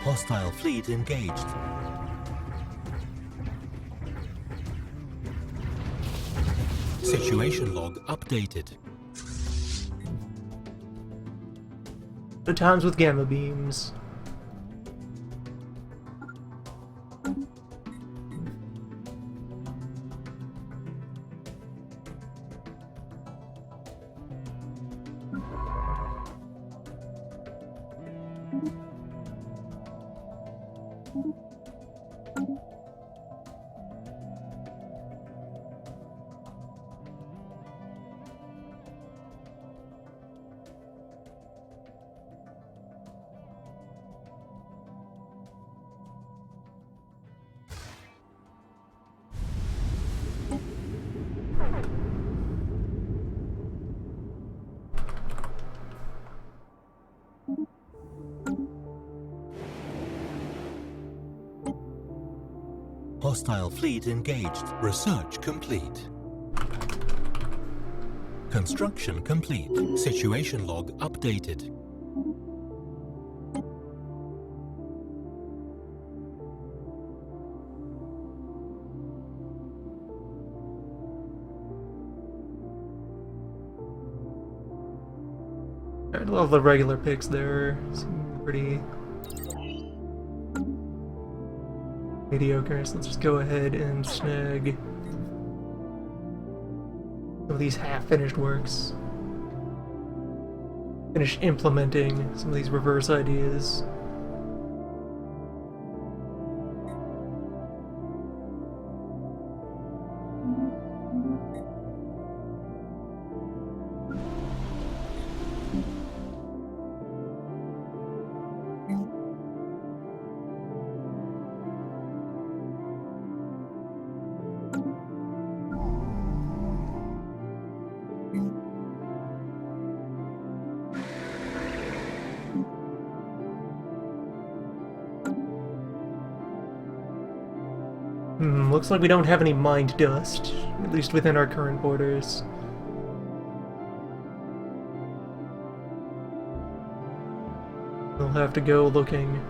Hostile fleet engaged. Situation log updated. The times with gamma beams. Hostile fleet engaged. Research complete. Construction complete. Situation log updated. I love the regular picks there. Seem pretty mediocre, so let's just go ahead and snag some of these half-finished works. Finish implementing some of these reverse ideas. Looks like we don't have any mind dust, at least within our current borders. We'll have to go looking.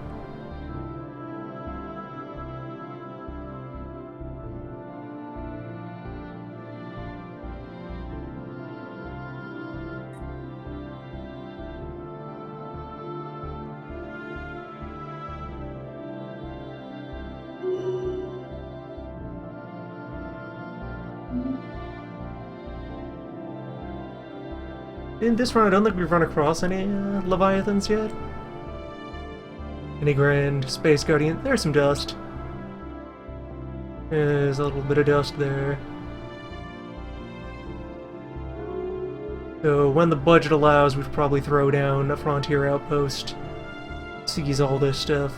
In this run, I don't think we've run across any Leviathans yet. Any Grand Space Guardian. There's some dust. There's a little bit of dust there. So when the budget allows, we'd probably throw down a frontier outpost, seize all this stuff.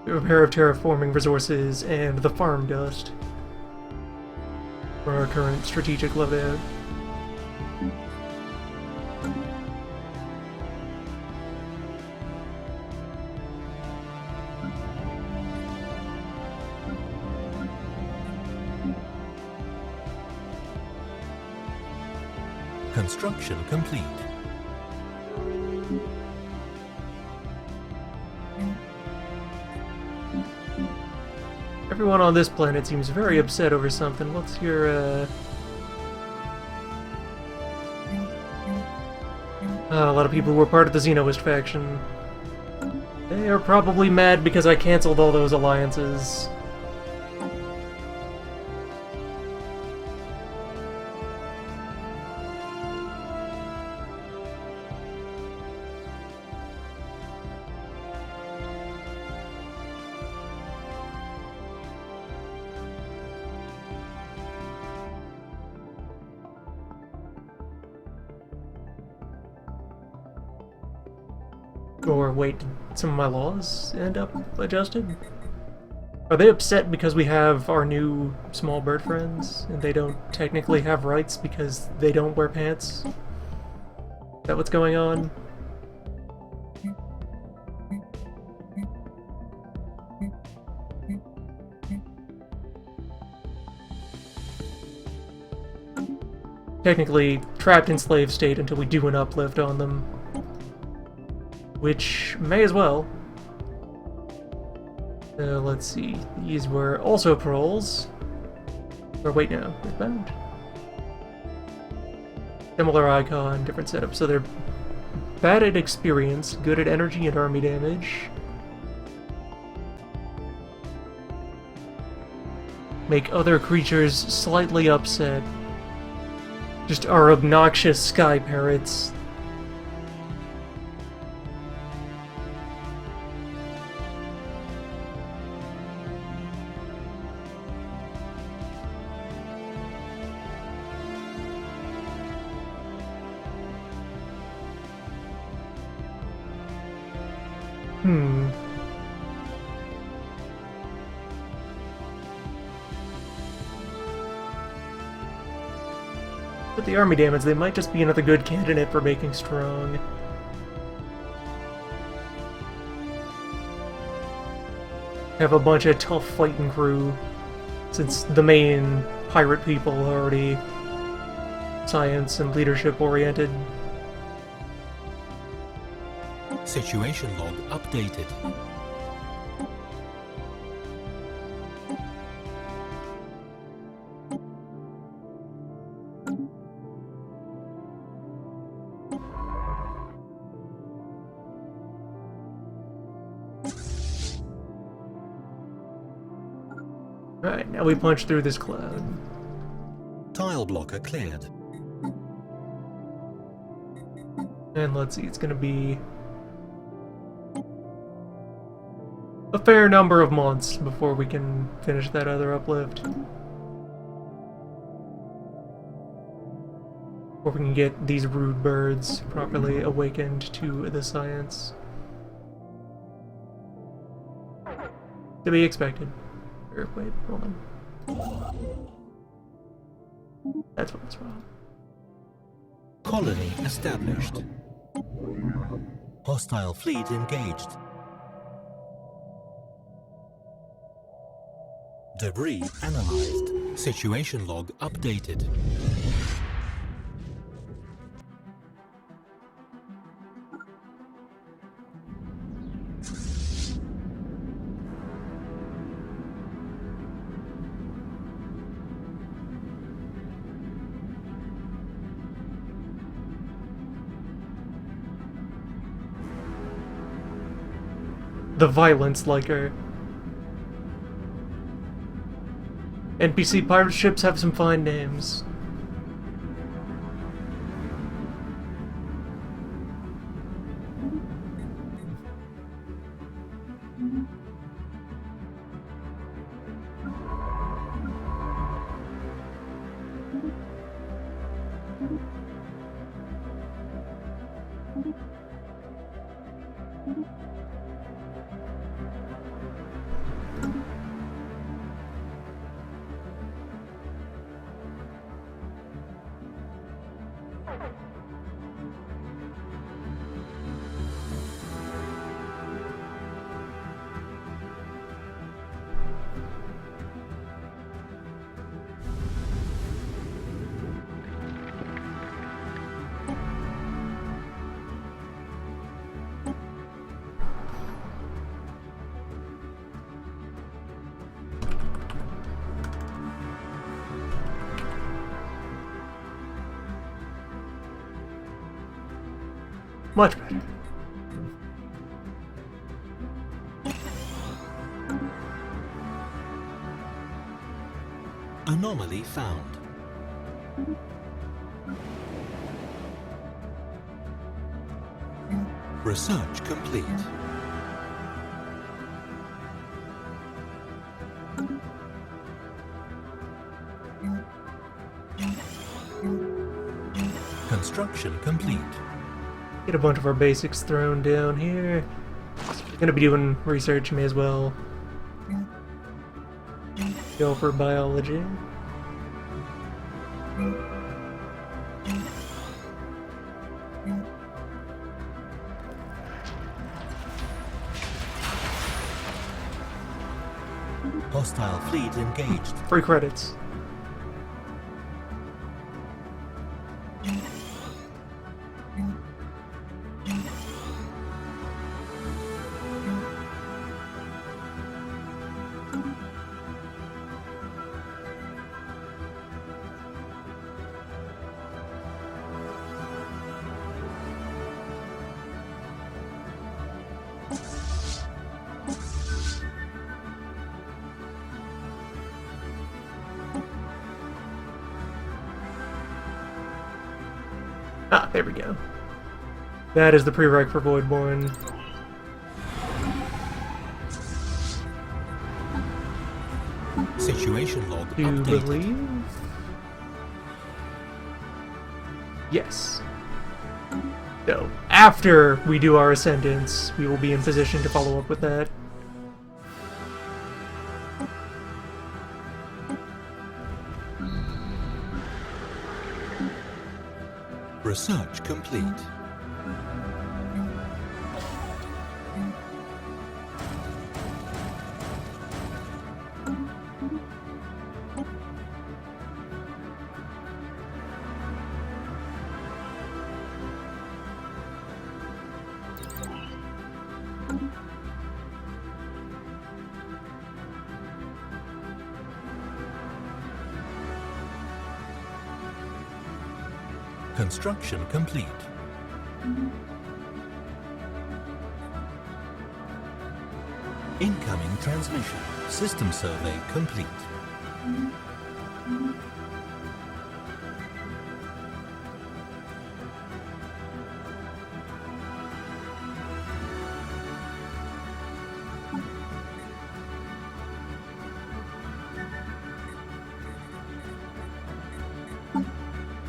A pair of terraforming resources and the farm dust for our current strategic loadout. Construction complete. Everyone on this planet seems very upset over something. What's your, a lot of people who were part of the Xenoist faction. They are probably mad because I canceled all those alliances. Or wait, did some of my laws end up adjusted? Are they upset because we have our new small bird friends, and they don't technically have rights because they don't wear pants? Is that what's going on? technically trapped in slave state until we do an uplift on them. Which may as well. Let's see. These were also paroles. Or wait, no. They're bound. Similar icon, different setup. So they're bad at experience, good at energy and army damage. Make other creatures slightly upset. Just are obnoxious sky parrots. With the army damage, they might just be another good candidate for making strong. Have a bunch of tough fighting crew, since the main pirate people are already science and leadership oriented. Situation log updated. Alright, now we punch through this cloud. Tile blocker cleared. And let's see, it's gonna be a fair number of months before we can finish that other uplift. Or we can get these rude birds properly awakened to the science. To be expected. Or wait, hold on. That's what's wrong. Colony established. Hostile fleet engaged. Debris analyzed. Situation log updated. The violence liker. NPC pirate ships have some fine names. Much better. Anomaly found. Research complete. Construction complete. Get a bunch of our basics thrown down here. We're gonna be doing research, may as well go for biology. Hostile fleet engaged. Free credits. Ah, there we go. That is the prereq for Voidborn. Situation log Do you updated. believe? Yes. So, after we do our ascendance, we will be in position to follow up with that. Research complete. Construction complete. Incoming transmission. System survey complete.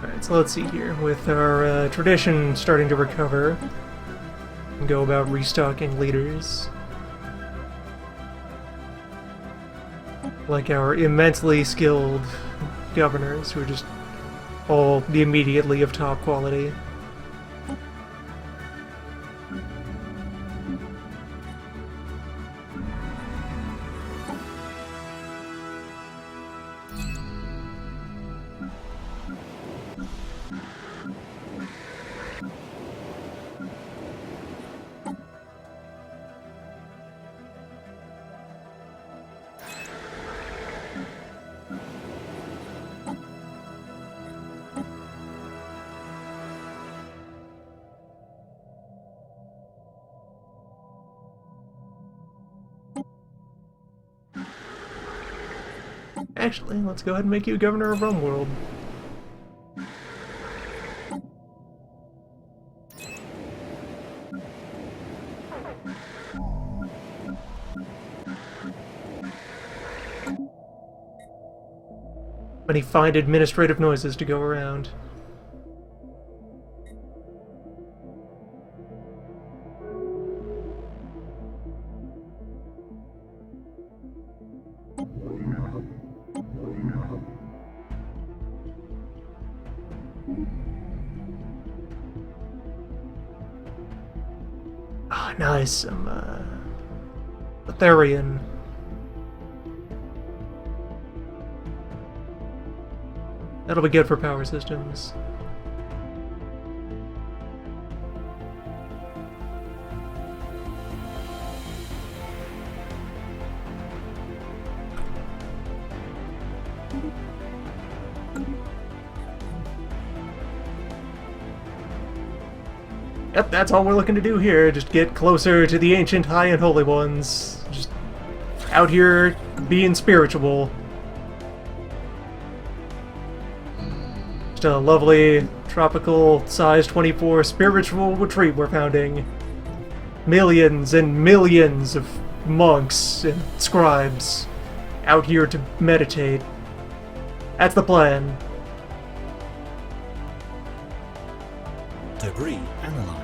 Alright, so let's see here. With our tradition starting to recover, and go about restocking leaders. Like our immensely skilled governors, who are just all immediately of top quality. Actually, let's go ahead and make you governor of Realmworld. Many fine administrative noises to go around. Ah, nice, some, Etherian. That'll be good for power systems. Yep, that's all we're looking to do here. Just get closer to the ancient high and holy ones. Just out here being spiritual. Just a lovely tropical size 24 spiritual retreat we're founding. Millions and millions of monks and scribes out here to meditate. That's the plan. Debris analyzed.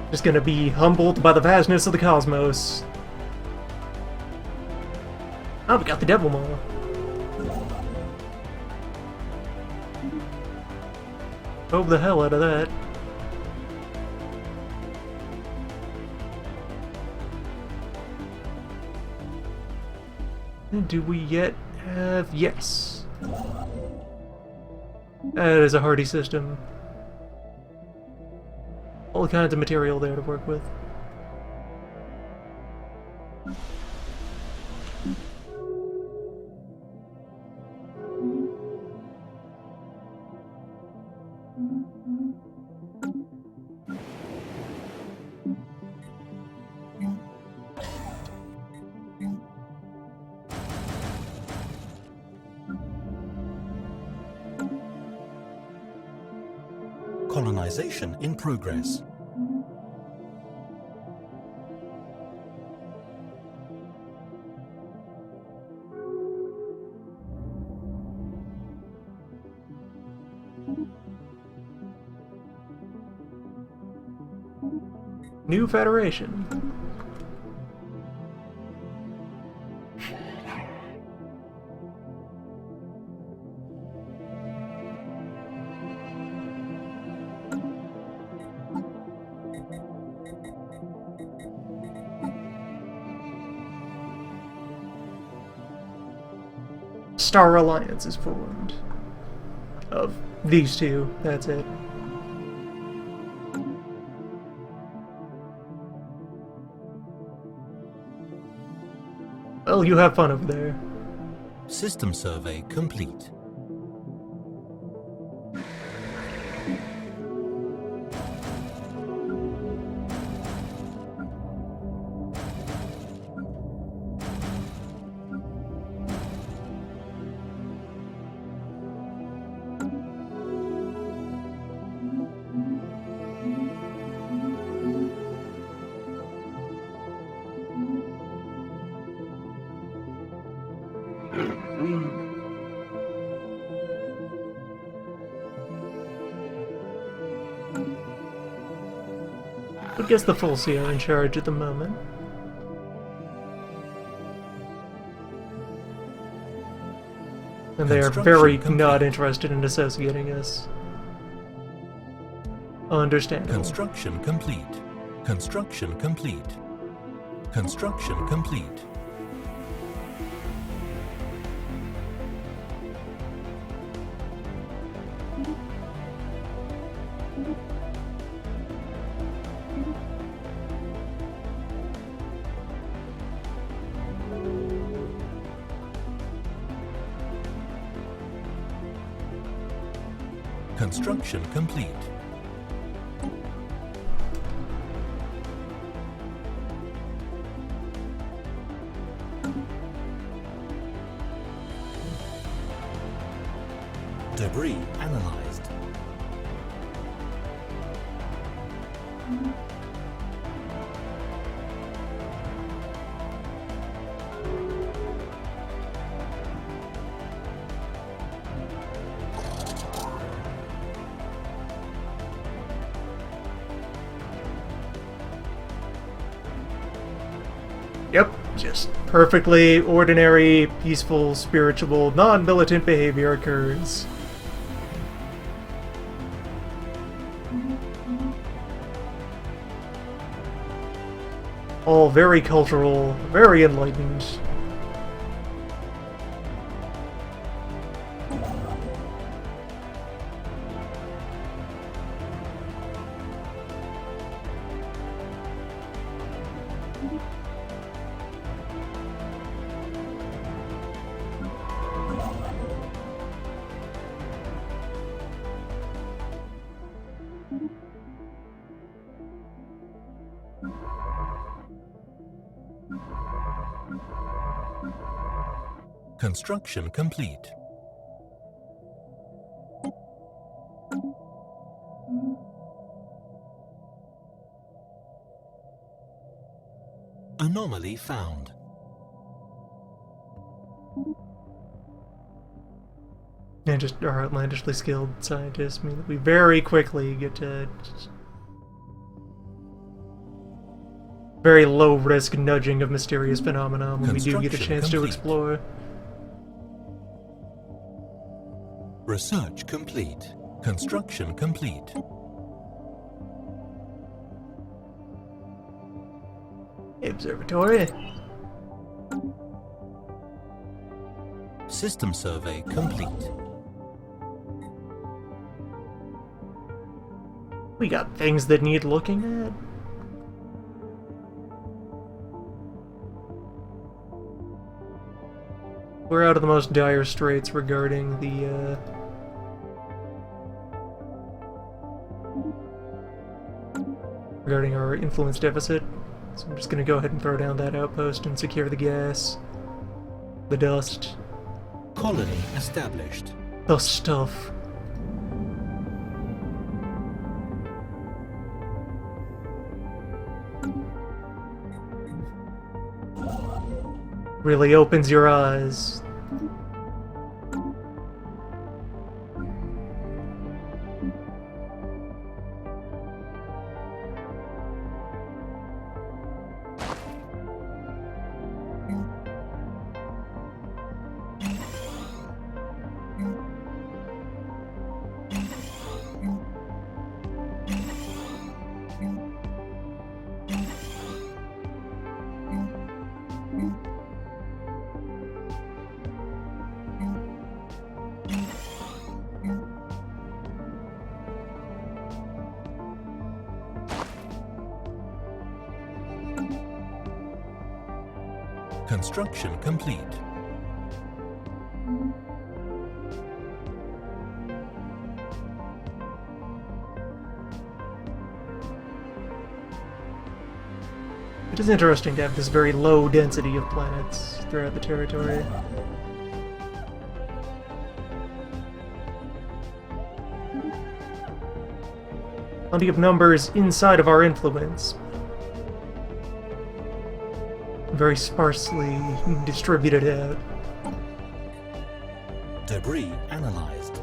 Just gonna be humbled by the vastness of the cosmos. Oh, we got the Devil Maw. Hope the hell out of that. And do we yet have... Yes. That is a hardy system. All kinds of material there to work with. Colonization in progress. New Federation. Star Alliance is formed. Of these two, that's it. Well, you have fun over there. System survey complete. I guess the Fulci are in charge at the moment. And they are very not interested in associating us. Understandable. Construction complete. Construction complete. Construction complete. Construction complete. Debris analyzed. Yep, just perfectly ordinary, peaceful, spiritual, non-militant behavior occurs. All very cultural, very enlightened. Construction complete. Anomaly found. And just our outlandishly skilled scientists mean that we very quickly get to very low risk nudging of mysterious phenomena when we do get a chance to explore. Research complete. Construction complete. Observatory. System survey complete. We got things that need looking at. We're out of the most dire straits regarding the, regarding our influence deficit. So I'm just gonna go ahead and throw down that outpost and secure the gas. The dust. Colony established. The stuff. Really opens your eyes. Construction complete. It is interesting to have this very low density of planets throughout the territory. Plenty of numbers inside of our influence. Very sparsely distributed out. Debris analyzed.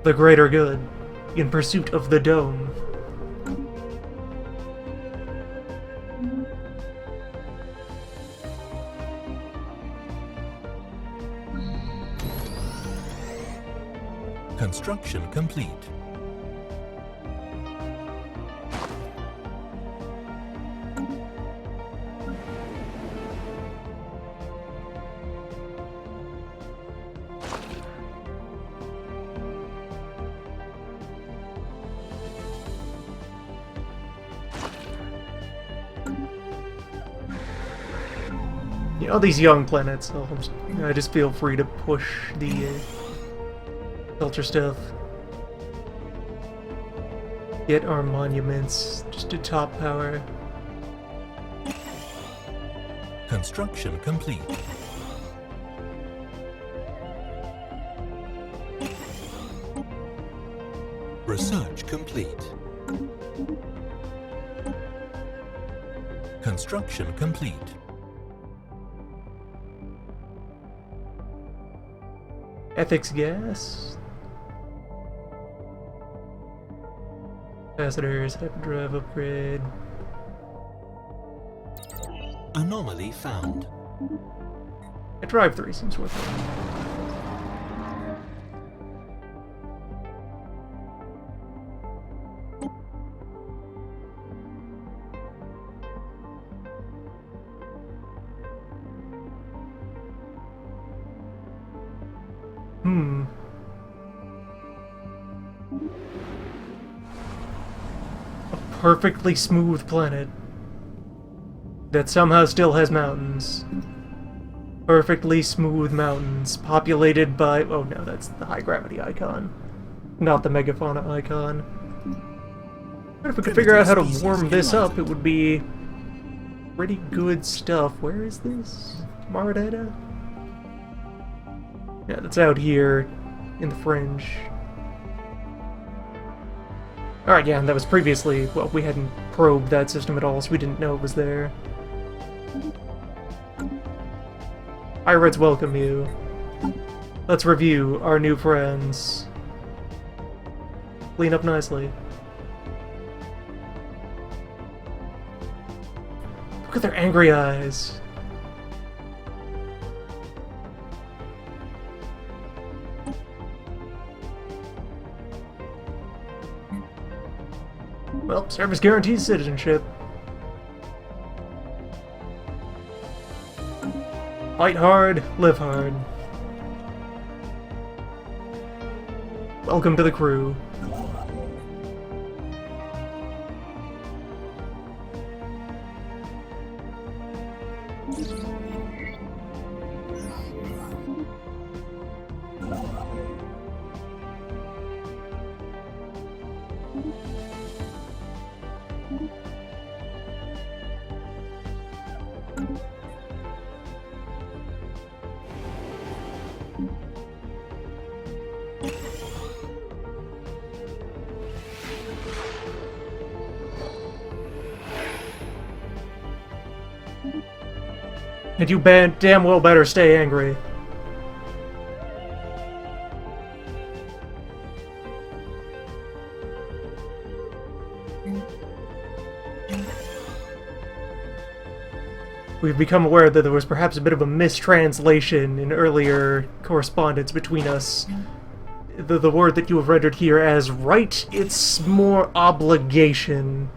The greater good, in pursuit of the dome. Construction complete. You know, these young planets, I just feel free to push the culture stuff. Get our monuments just to top power. Construction complete. Research complete. Construction complete. Ethics gas. Capacitors, hyperdrive upgrade. Anomaly found. A drive 3 seems worth it. A perfectly smooth planet that somehow still has mountains. Perfectly smooth mountains, populated by... Oh no, that's the high gravity icon, not the megafauna icon. But if we could figure out how to warm this up, it would be pretty good stuff. Where is this? Maradata? Yeah, that's out here in the fringe. Alright, yeah, and that was previously... Well, we hadn't probed that system at all, so we didn't know it was there. Pirates welcome you. Let's review our new friends. Clean up nicely. Look at their angry eyes. Well, service guarantees citizenship. Fight hard, live hard. Welcome to the crew. And you damn well better stay angry. We've become aware that there was perhaps a bit of a mistranslation in earlier correspondence between us. The word that you have rendered here as right, it's more obligation.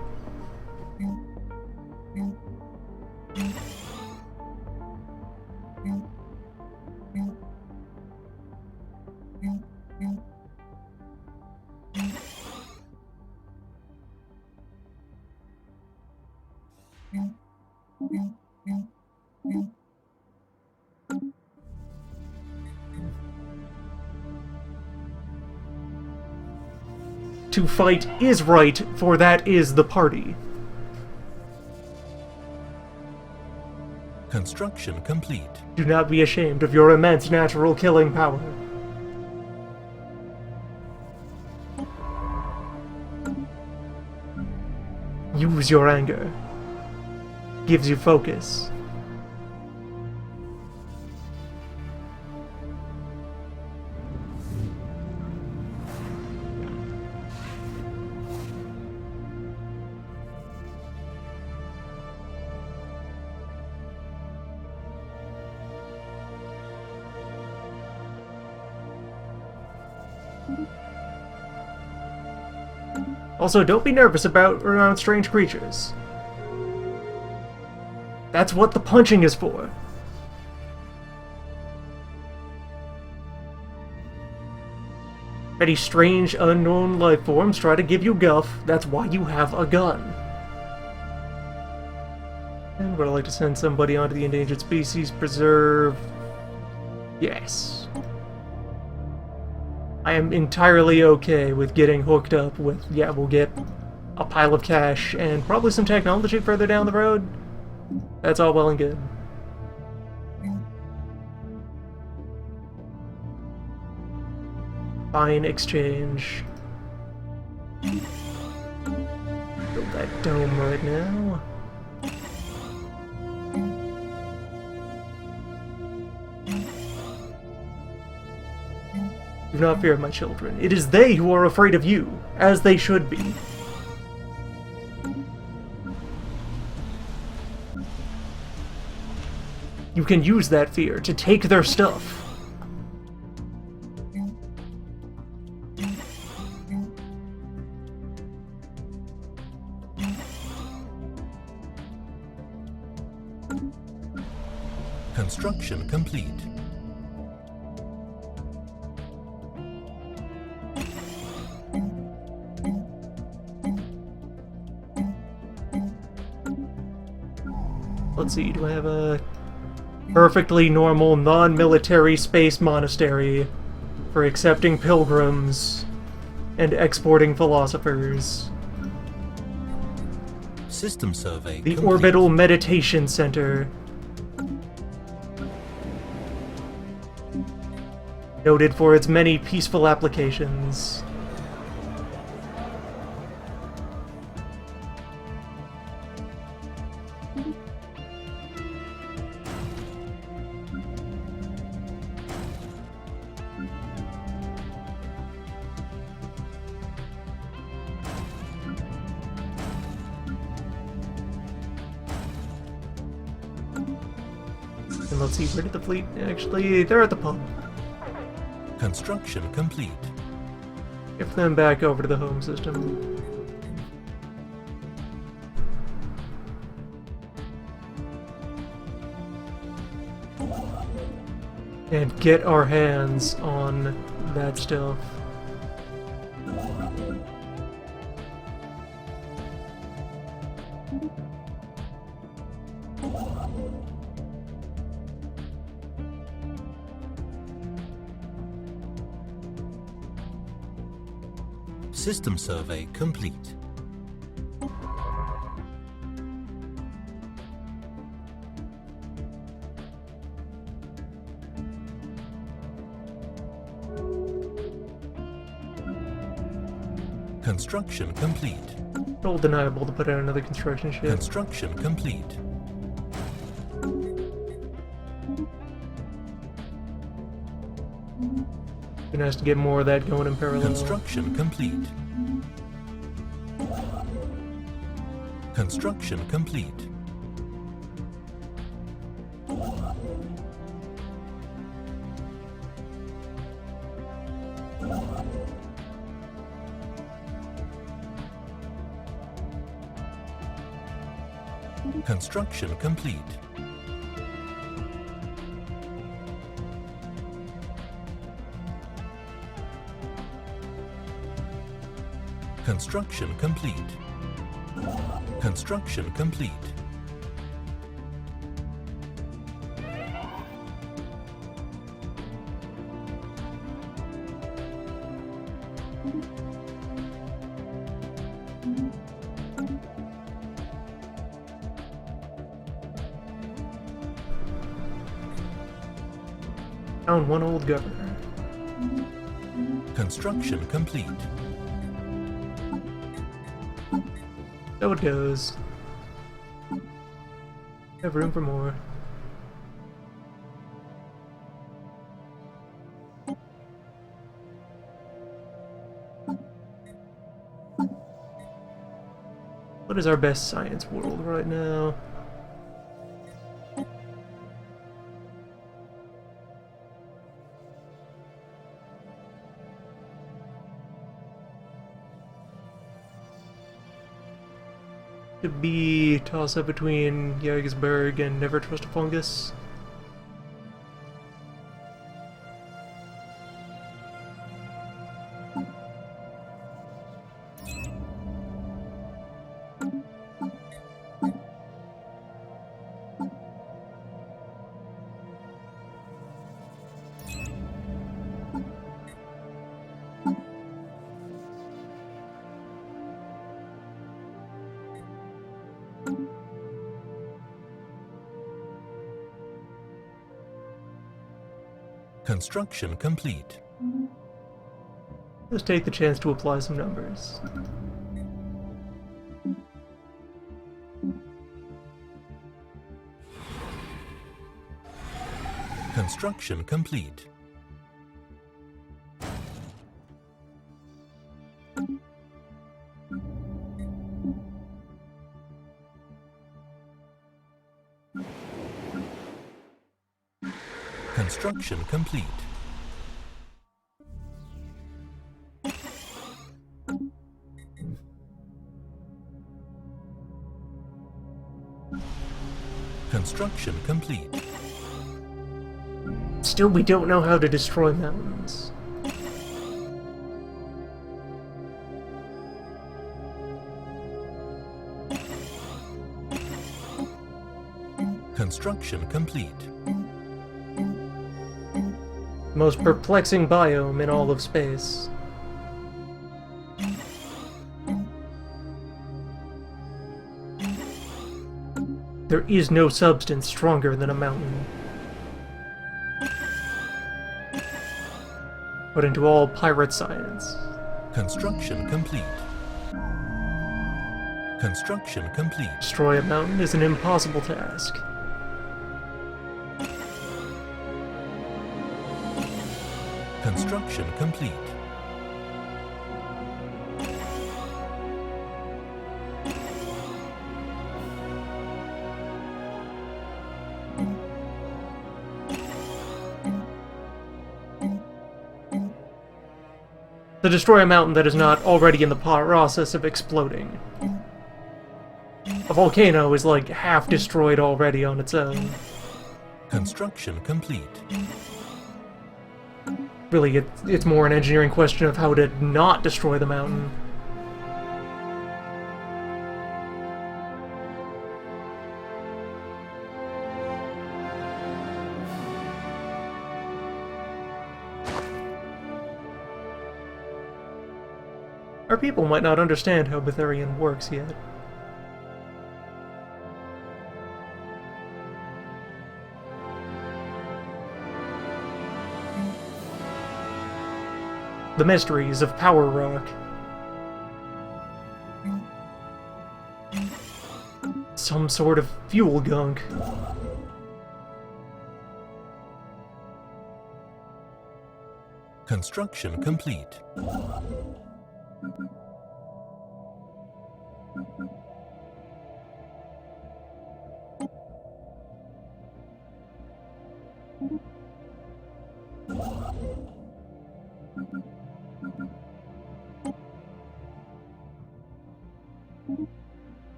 To fight is right, for that is the party. Construction complete. Do not be ashamed of your immense natural killing power. Use your anger. Gives you focus. Also, don't be nervous around strange creatures. That's what the punching is for. Any strange, unknown life forms try to give you guff, that's why you have a gun. And would I like to send somebody onto the Endangered Species Preserve? Yes. I am entirely okay with getting hooked up with, yeah, we'll get a pile of cash and probably some technology further down the road. That's all well and good. Fine exchange. Build that dome right now. Do not fear, my children. It is they who are afraid of you, as they should be. You can use that fear to take their stuff. Construction complete. Let's see, do I have a perfectly normal non-military space monastery for accepting pilgrims and exporting philosophers? System survey The complete. Orbital Meditation Center. Noted for its many peaceful applications. And let's see, where did the fleet actually... They're at the pub. Construction complete. Give them back over to the home system. And get our hands on that stuff. System survey complete. Construction complete. All deniable to put out another construction ship. Construction complete. Gonna have to get more of that going in parallel. Construction complete. Construction complete. Construction complete. Construction complete. Construction complete. Found one old governor. Construction complete. So it goes. Have room for more. What is our best science world right now? To be toss-up between Jagersburg and Never Trust a Fungus. Construction complete. Let's take the chance to apply some numbers. Construction complete. Construction complete. Construction complete. Still, we don't know how to destroy mountains. Construction complete. Most perplexing biome in all of space. There is no substance stronger than a mountain. But into all pirate science. Construction complete. Construction complete. Destroy a mountain is an impossible task. Construction complete. To destroy a mountain that is not already in the process of exploding. A volcano is like half destroyed already on its own. Construction complete. Really, it's more an engineering question of how to not destroy the mountain. Our people might not understand how Betharian works yet. The mysteries of Power Rock. Some sort of fuel gunk. Construction complete.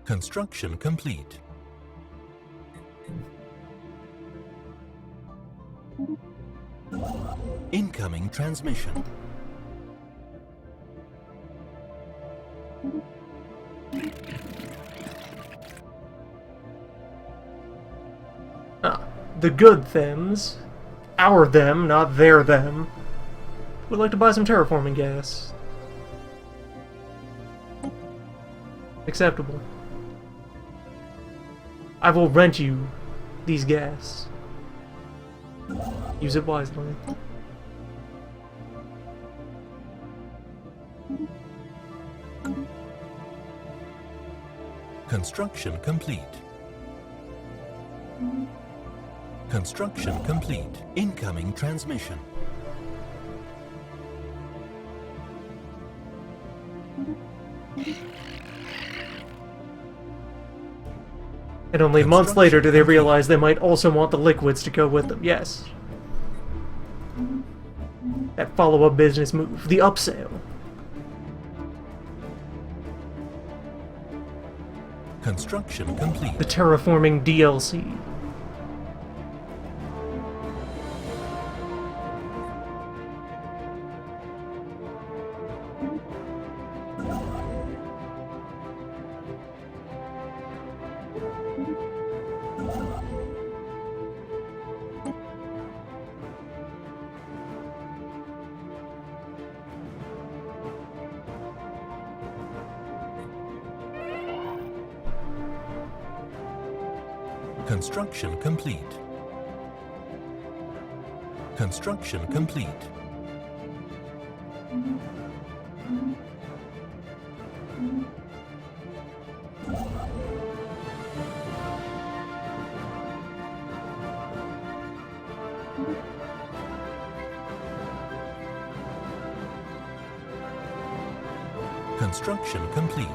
Construction complete. Incoming transmission. The good thems, our them, not their them, would like to buy some terraforming gas. Acceptable. I will rent you these gas. Use it wisely. Construction complete. Construction complete. Incoming transmission. And only months later do they realize they might also want the liquids to go with them. Yes. That follow-up business move. The upsell. Construction complete. The terraforming DLC. Construction complete. Construction complete. Construction complete.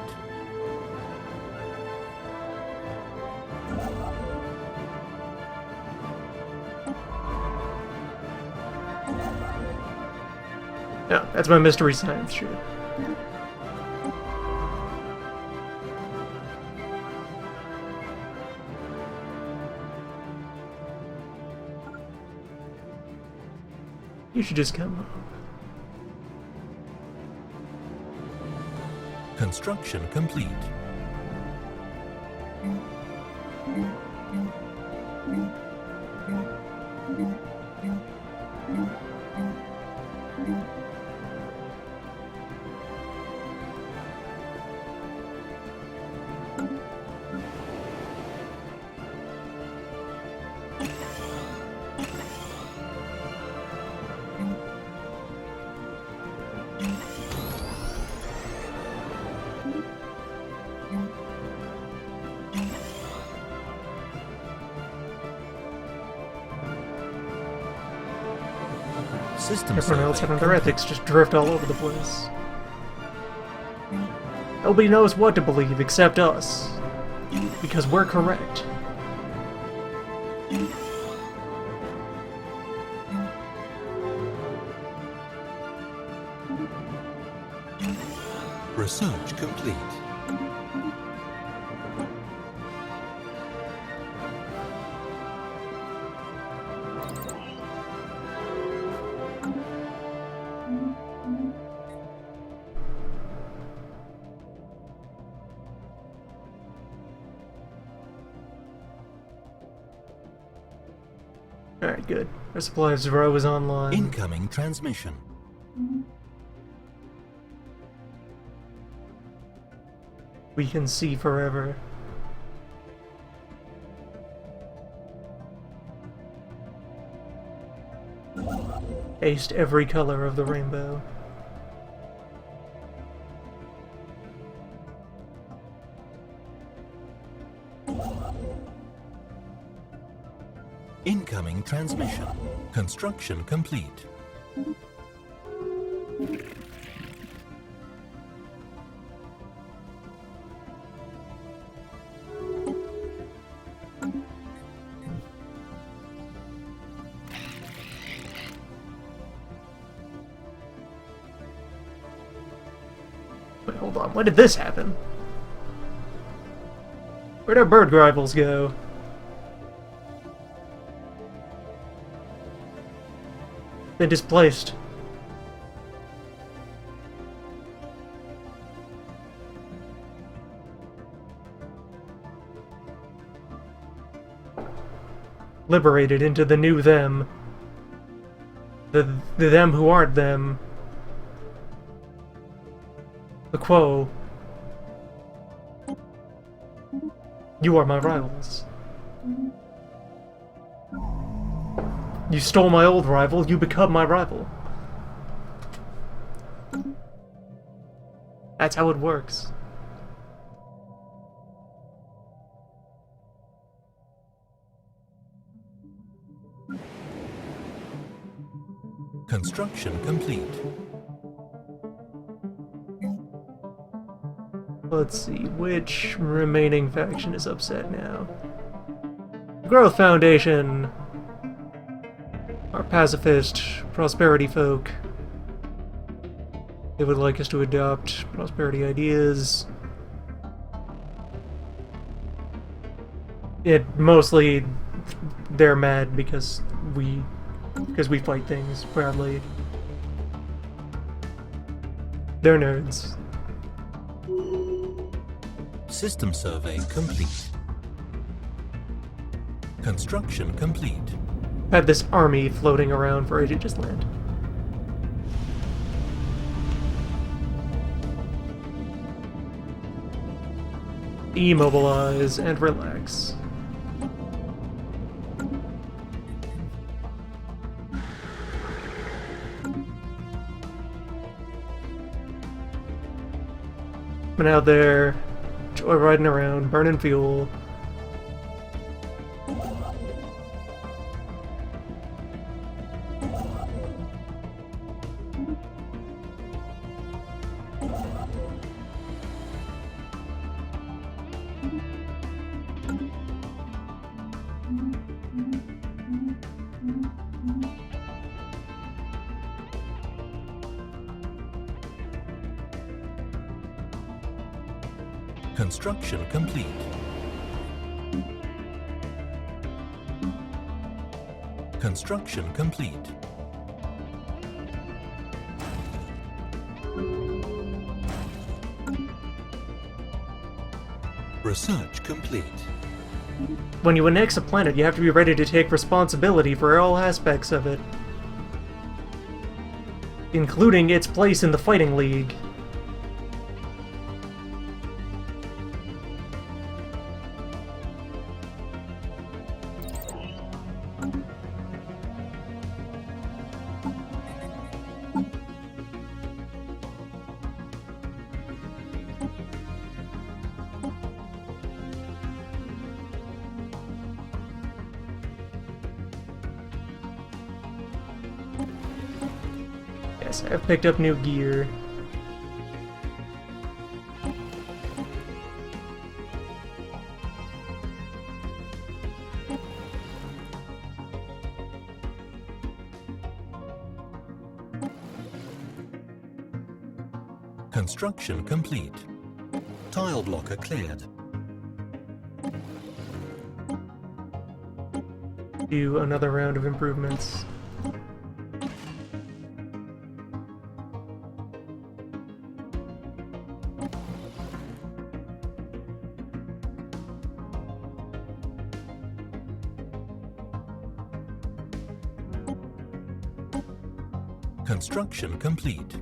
Yeah, that's my mystery science shit. You should just come home. Construction complete. System Everyone else survey and their ethics just drift all over the place. Nobody knows what to believe except us. Because we're correct. Research complete. Alright, good. Our supply of Zero is online. Incoming transmission. We can see forever. Taste every color of the rainbow. Incoming transmission. Construction complete. Wait, hold on. When did this happen? Where'd our bird rivals go? Been displaced. Liberated into the new them. The them who aren't them. The Quo. You are my rivals. You stole my old rival, you become my rival. That's how it works. Construction complete. Let's see, which remaining faction is upset now? Growth Foundation! Our pacifist prosperity folk. They would like us to adopt prosperity ideas. Mostly they're mad because we fight things proudly. They're nerds. System survey complete. Construction complete. Had this army floating around for Aegis Land. Immobilize and relax. Been out there, joyriding around, burning fuel. Construction complete. Construction complete. Research complete. When you annex a planet, you have to be ready to take responsibility for all aspects of it, including its place in the Fighting League. Yes, I've picked up new gear. Construction complete. Tile blocker cleared. Do another round of improvements. Construction complete.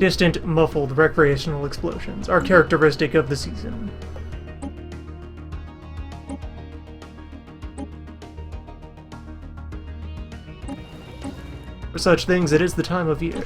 Distant, muffled recreational explosions are characteristic of the season. For such things, it is the time of year.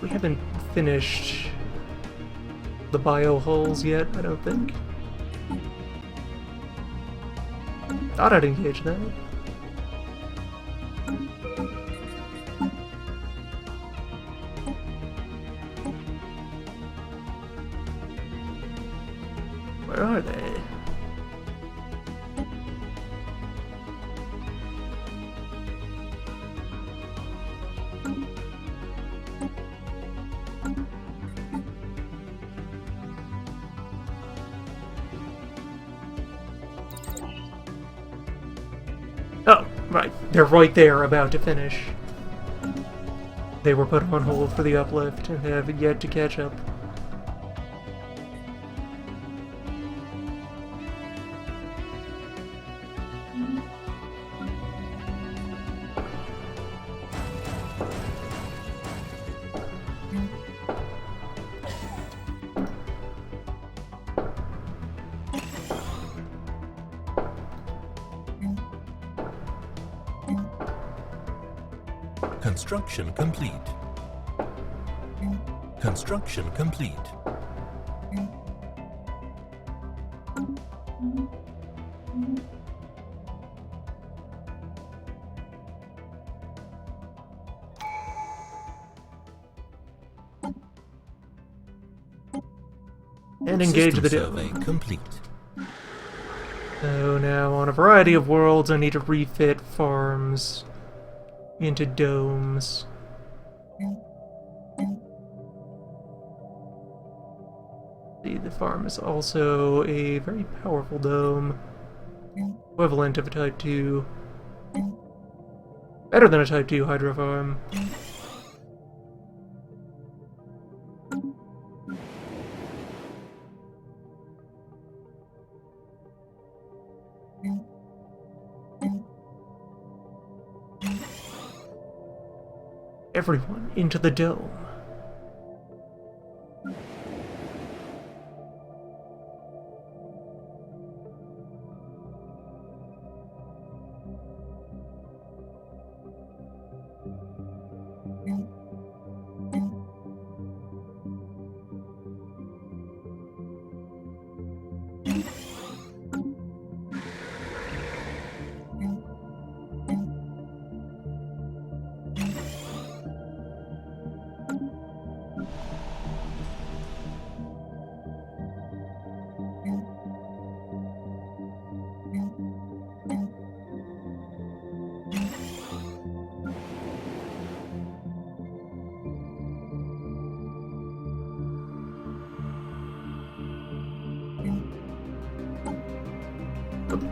We haven't finished the bio hulls yet, I don't think. Thought I'd engage that. Where are they? Oh, right. They're right there, about to finish. They were put on hold for the uplift and have yet to catch up. Construction complete. Construction complete. And engage the System survey dome. complete. So now, on a variety of worlds, I need to refit farms into domes. See, the farm is also a very powerful dome, equivalent of a Type 2. Better than a Type 2 Hydro farm. Everyone into the dome.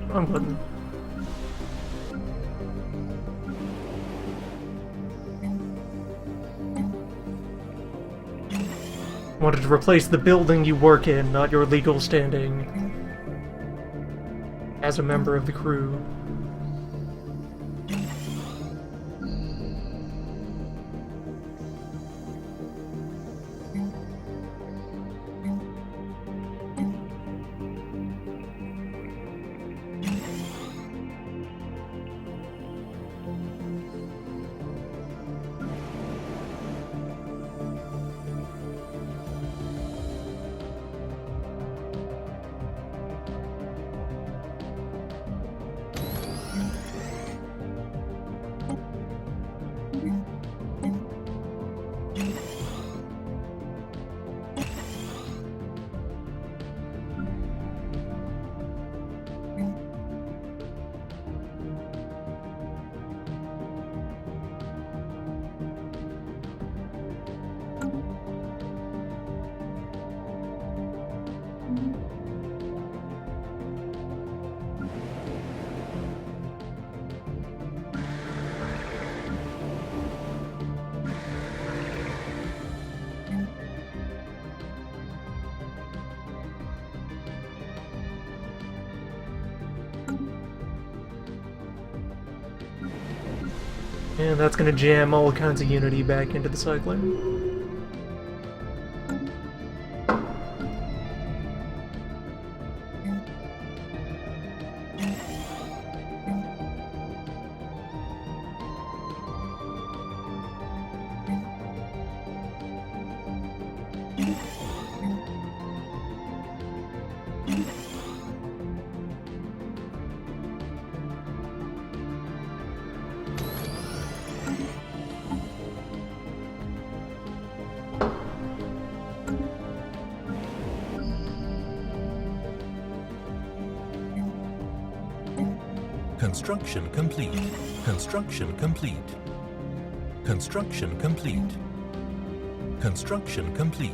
Wrong button. Wanted to replace the building you work in, not your legal standing as a member of the crew. And that's gonna jam all kinds of Unity back into the cycler. Construction complete. Construction complete. Construction complete. Construction complete.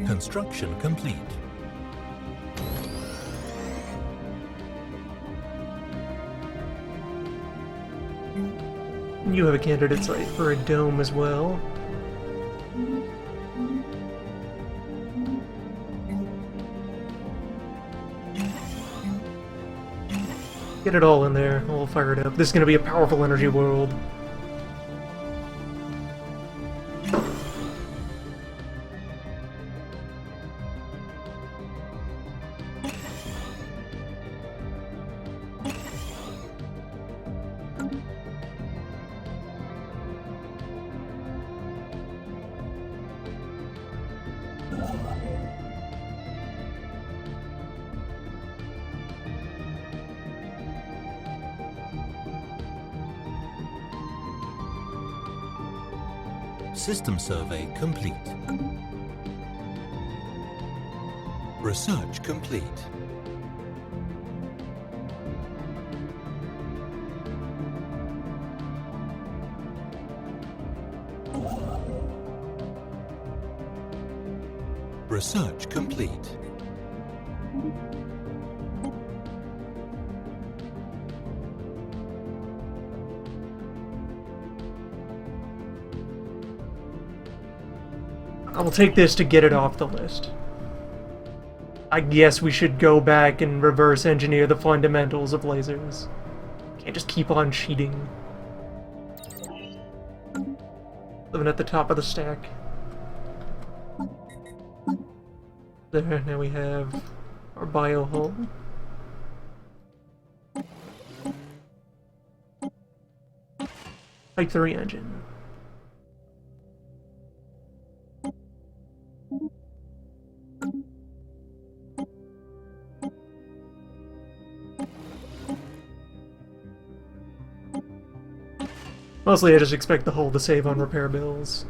Construction complete. You have a candidate site for a dome as well. Get it all in there. We'll fire it up. This is going to be a powerful energy world. System survey complete. Research complete. Research complete. I will take this to get it off the list. I guess we should go back and reverse engineer the fundamentals of lasers. Can't just keep on cheating. Living at the top of the stack. There, now we have our bio hull. Type 3 engine. Mostly I just expect the hull to save on repair bills.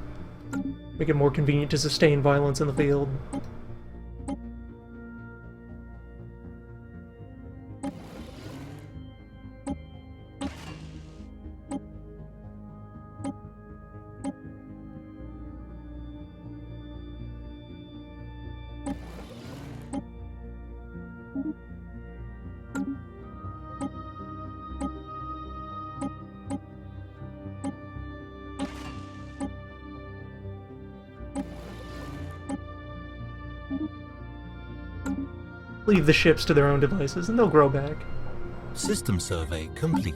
Make it more convenient to sustain violence in the field. Leave the ships to their own devices, and they'll grow back. System survey complete.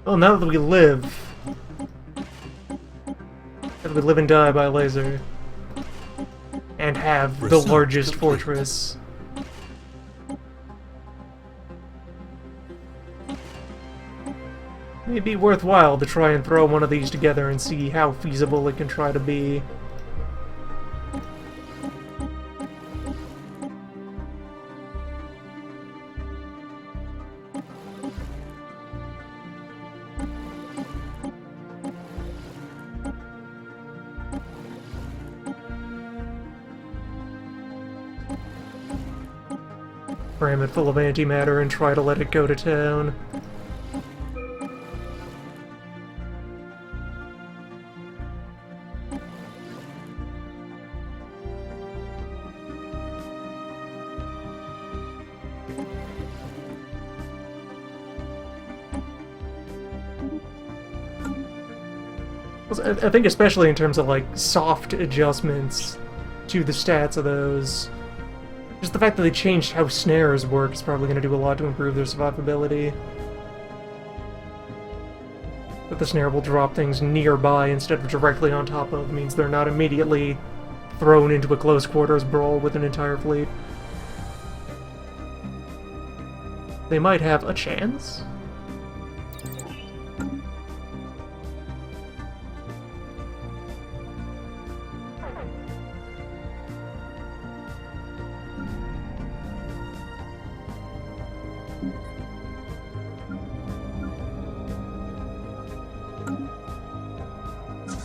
Well, now that we live and die by laser, and have the Research largest complete. fortress. It'd be worthwhile to try and throw one of these together and see how feasible it can try to be. Ram it full of antimatter and try to let it go to town. I think especially in terms of, like, soft adjustments to the stats of those, just the fact that they changed how snares work is probably going to do a lot to improve their survivability. That the snare will drop things nearby instead of directly on top of means they're not immediately thrown into a close quarters brawl with an entire fleet. They might have a chance.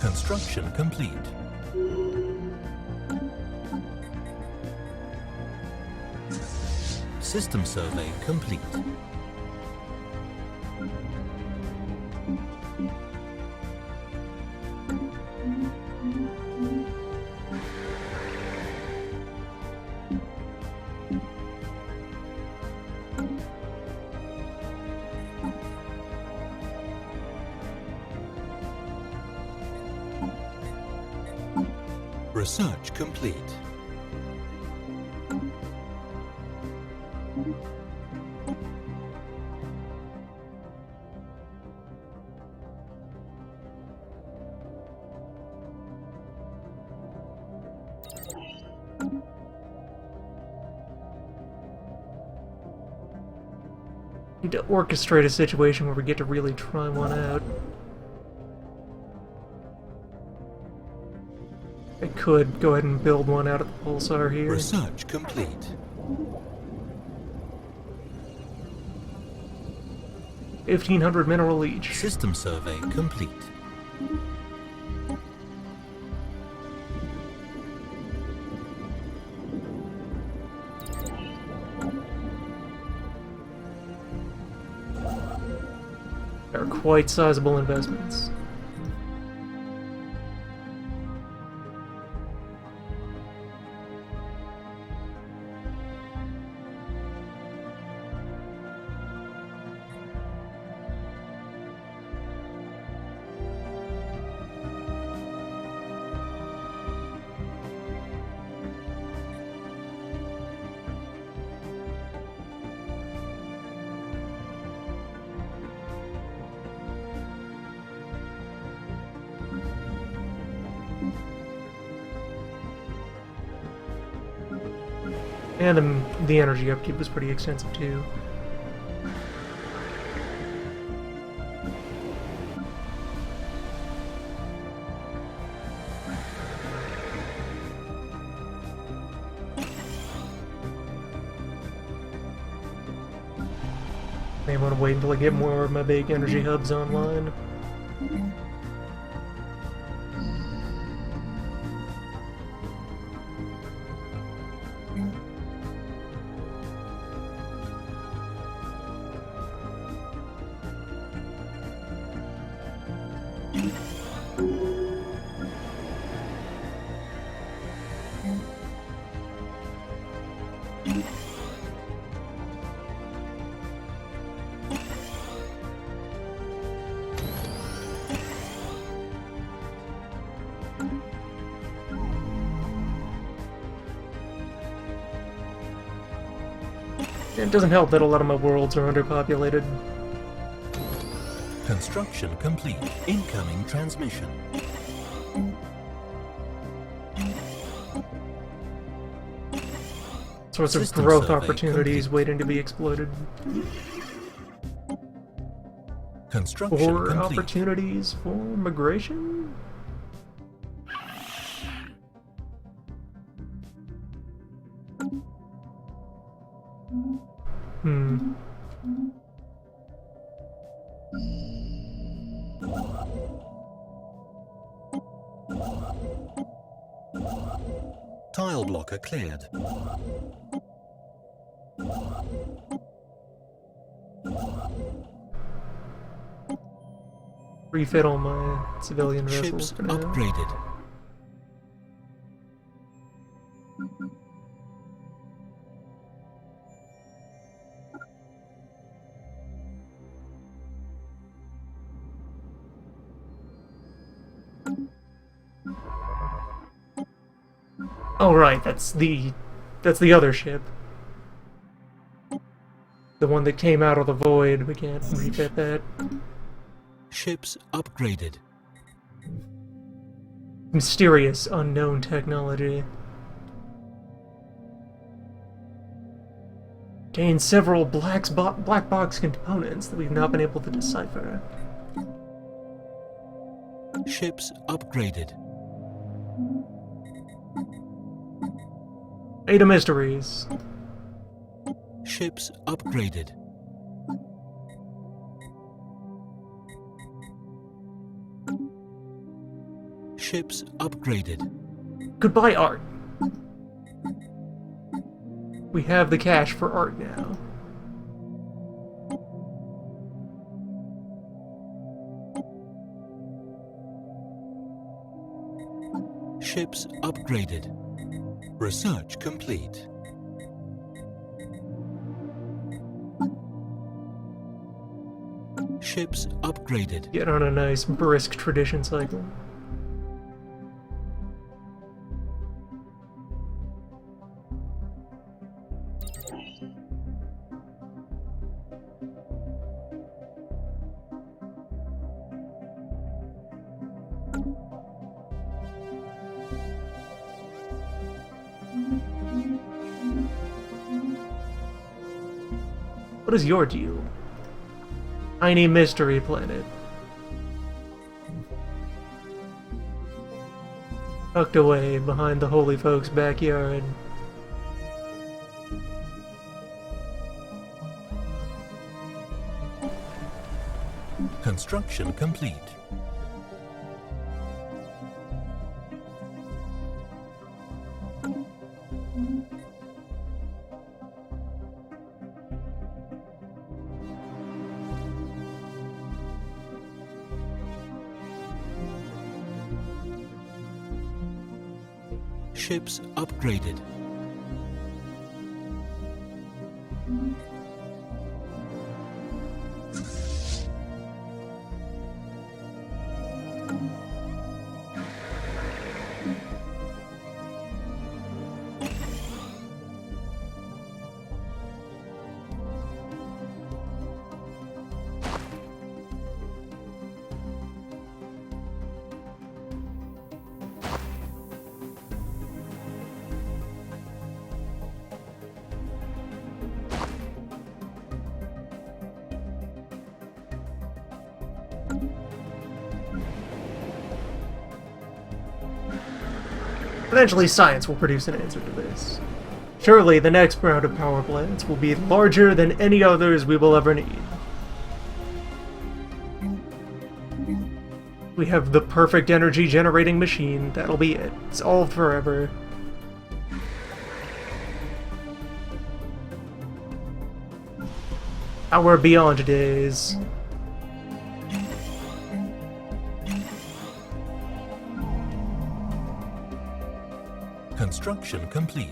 Construction complete. System survey complete. Research complete. Need to orchestrate a situation where we get to really try one out. I could go ahead and build one out at the pulsar here. Research complete. $1,500 mineral each. System survey complete. They're quite sizable investments. And the energy upkeep was pretty extensive too. May want to wait until I get more of my big energy hubs online. It doesn't help that a lot of my worlds are underpopulated. Construction complete. Incoming transmission. sorts of System growth survey opportunities complete. waiting to be exploited. Construction Or complete. opportunities for migration? Hmm. Tile blocker cleared. Refit all my civilian vessels Ships for now. upgraded. Oh right, that's the other ship. The one that came out of the void. We can't refit that. Ships upgraded. Mysterious, unknown technology. Contains several black box components that we've not been able to decipher. Ships upgraded. Ada mysteries. Ships upgraded. Ships upgraded. Goodbye, art. We have the cash for art now. Ships upgraded. Research complete. Ships upgraded. Get on a nice brisk tradition cycle. What is your deal? Tiny mystery planet. Tucked away behind the holy folks' backyard. Construction complete. Ships upgraded. Eventually, science will produce an answer to this. Surely, the next round of power plants will be larger than any others we will ever need. We have the perfect energy generating machine, that'll be it. Solved forever. Our beyond days. Construction complete.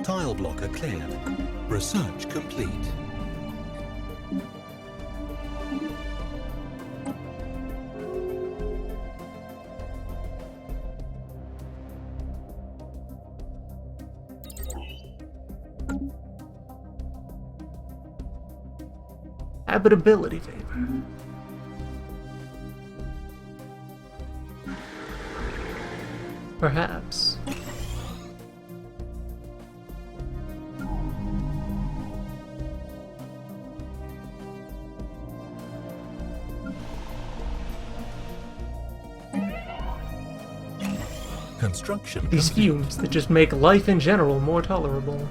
Tile blocker cleared. Research complete. Habitability favor. Perhaps. Construction These complete. fumes that just make life in general more tolerable.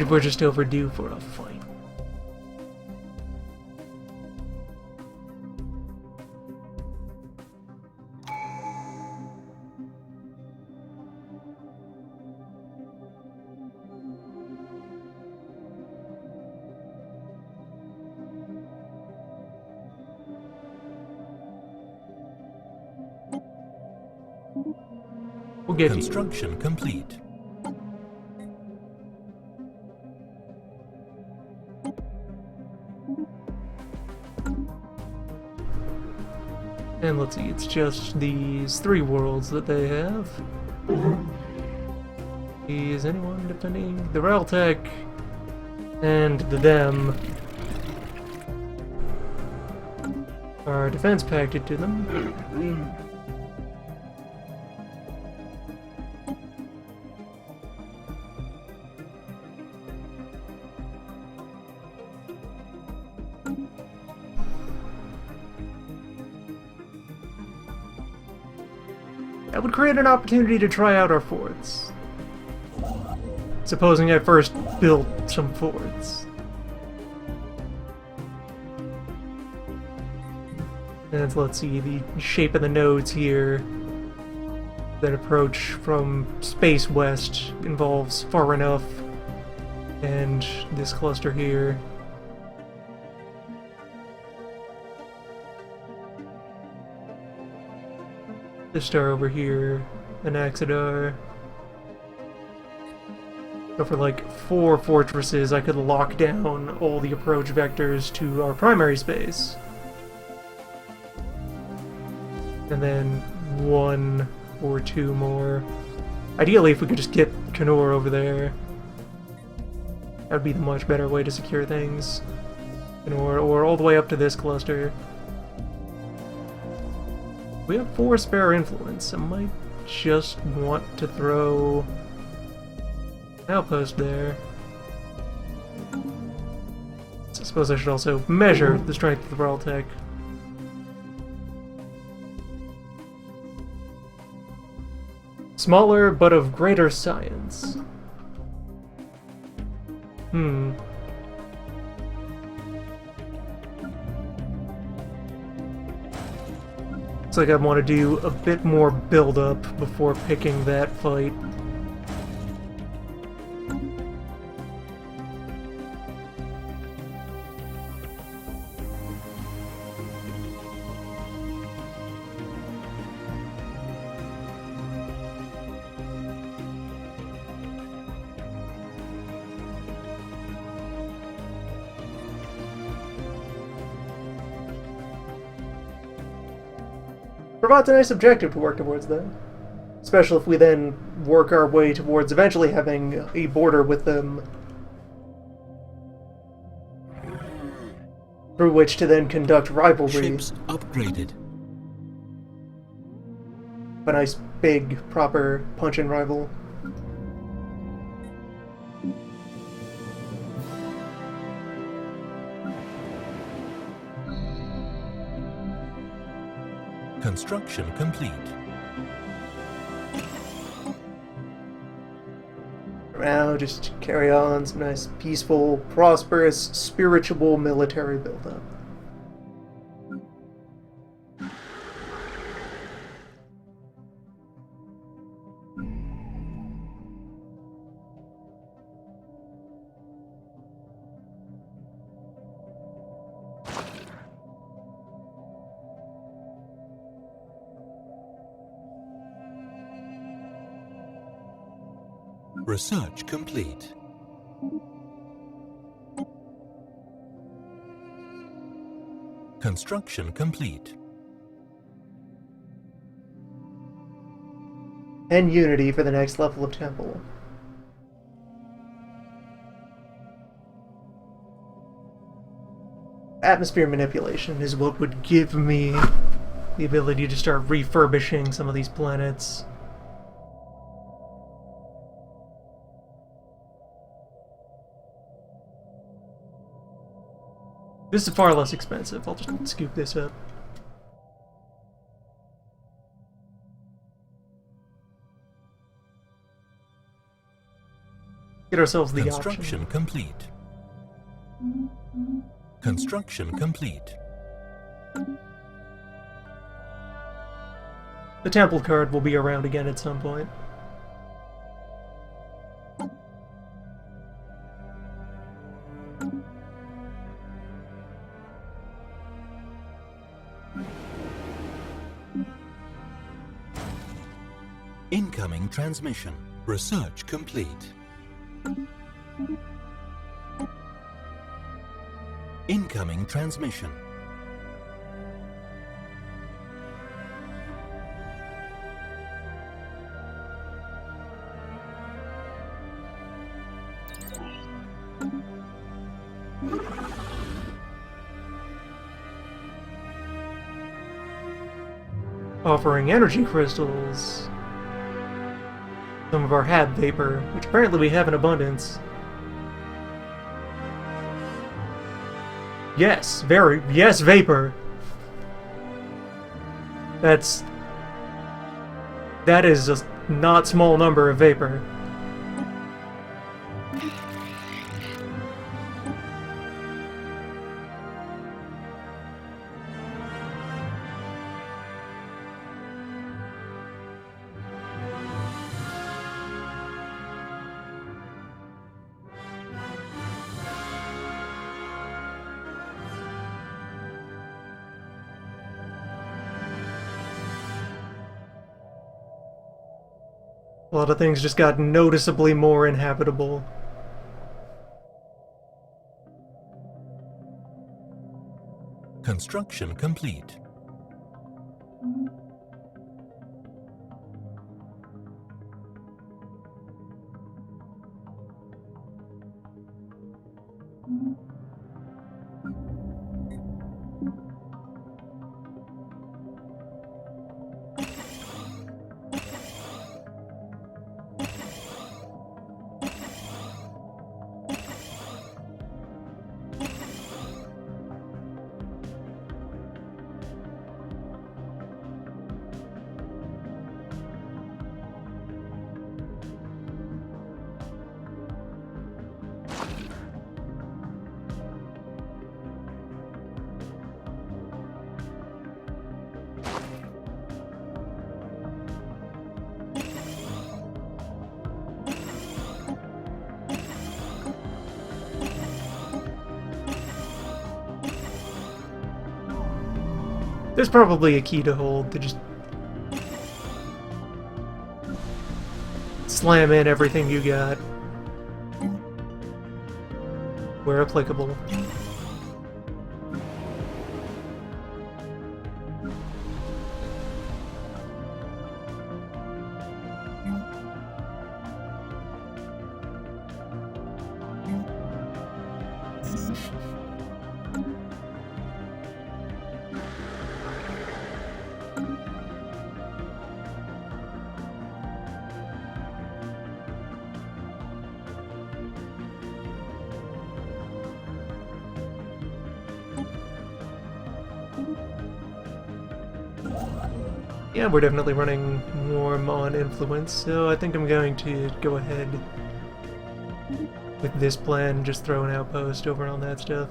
We're just overdue for a fight. We'll get to you. Construction complete. And let's see, it's just these 3 worlds that they have. Is anyone defending the Realtech and the them are defense pacted to them. That would create an opportunity to try out our forts. Supposing I first built some forts. And let's see, the shape of the nodes here that approach from space west involves far enough, and this cluster here. This star over here, an Axidar. So for like 4 fortresses, I could lock down all the approach vectors to our primary space. And then 1 or 2 more. Ideally, if we could just get Kanur over there, that would be the much better way to secure things. Kanur, or all the way up to this cluster. We have 4 spare influence. I might just want to throw an outpost there. So I suppose I should also measure the strength of the Realtech. Smaller, but of greater science. Looks like I want to do a bit more build-up before picking that fight. Provides a nice objective to work towards, though. Especially if we then work our way towards eventually having a border with them, through which to then conduct rivalry. Ships upgraded. A nice, big, proper punch-in rival. Construction complete. Now just carry on some nice, peaceful, prosperous, spiritual military buildup. Research complete. Construction complete. And unity for the next level of temple. Atmosphere manipulation is what would give me the ability to start refurbishing some of these planets. This is far less expensive. I'll just scoop this up. Get ourselves the Construction option. complete. Construction complete. The temple card will be around again at some point. Incoming transmission. Research complete. Incoming transmission. Offering energy crystals. Some of our hab vapor, which apparently we have in abundance. Yes, yes, vapor. That is a not small number of vapor. A lot of things just got noticeably more inhabitable. Construction complete. There's probably a key to hold to just slam in everything you got where applicable. Yeah, we're definitely running warm on influence, so I think I'm going to go ahead with this plan, just throw an outpost over on that stuff.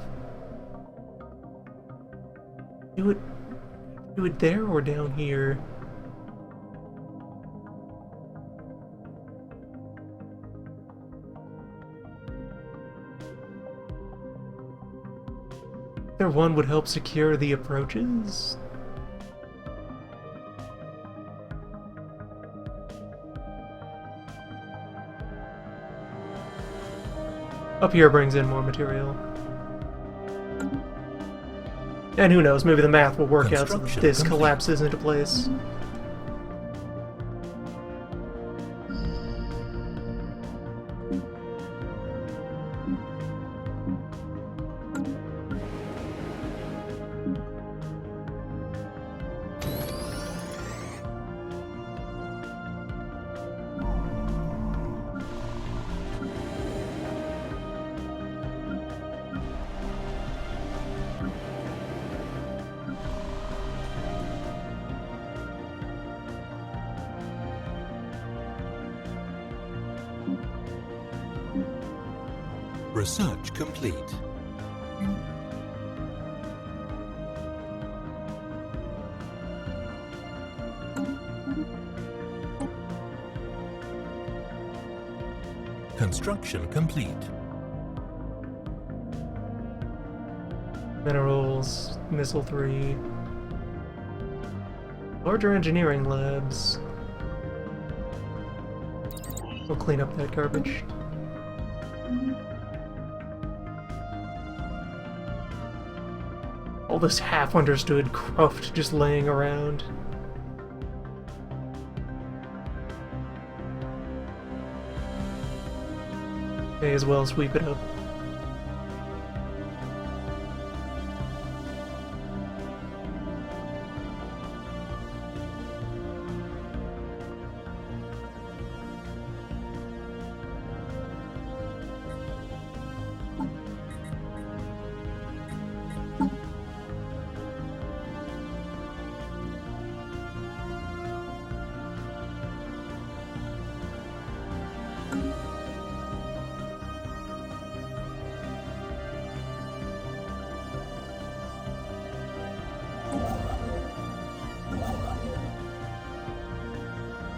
Do it there or down here? Either one would help secure the approaches? Up here brings in more material. And who knows, maybe the math will work out so that this complete. collapses into place. Research complete. Construction complete. Minerals, Missile 3. Larger engineering labs. We'll clean up that garbage. All this half-understood cruft just laying around. May as well sweep it up.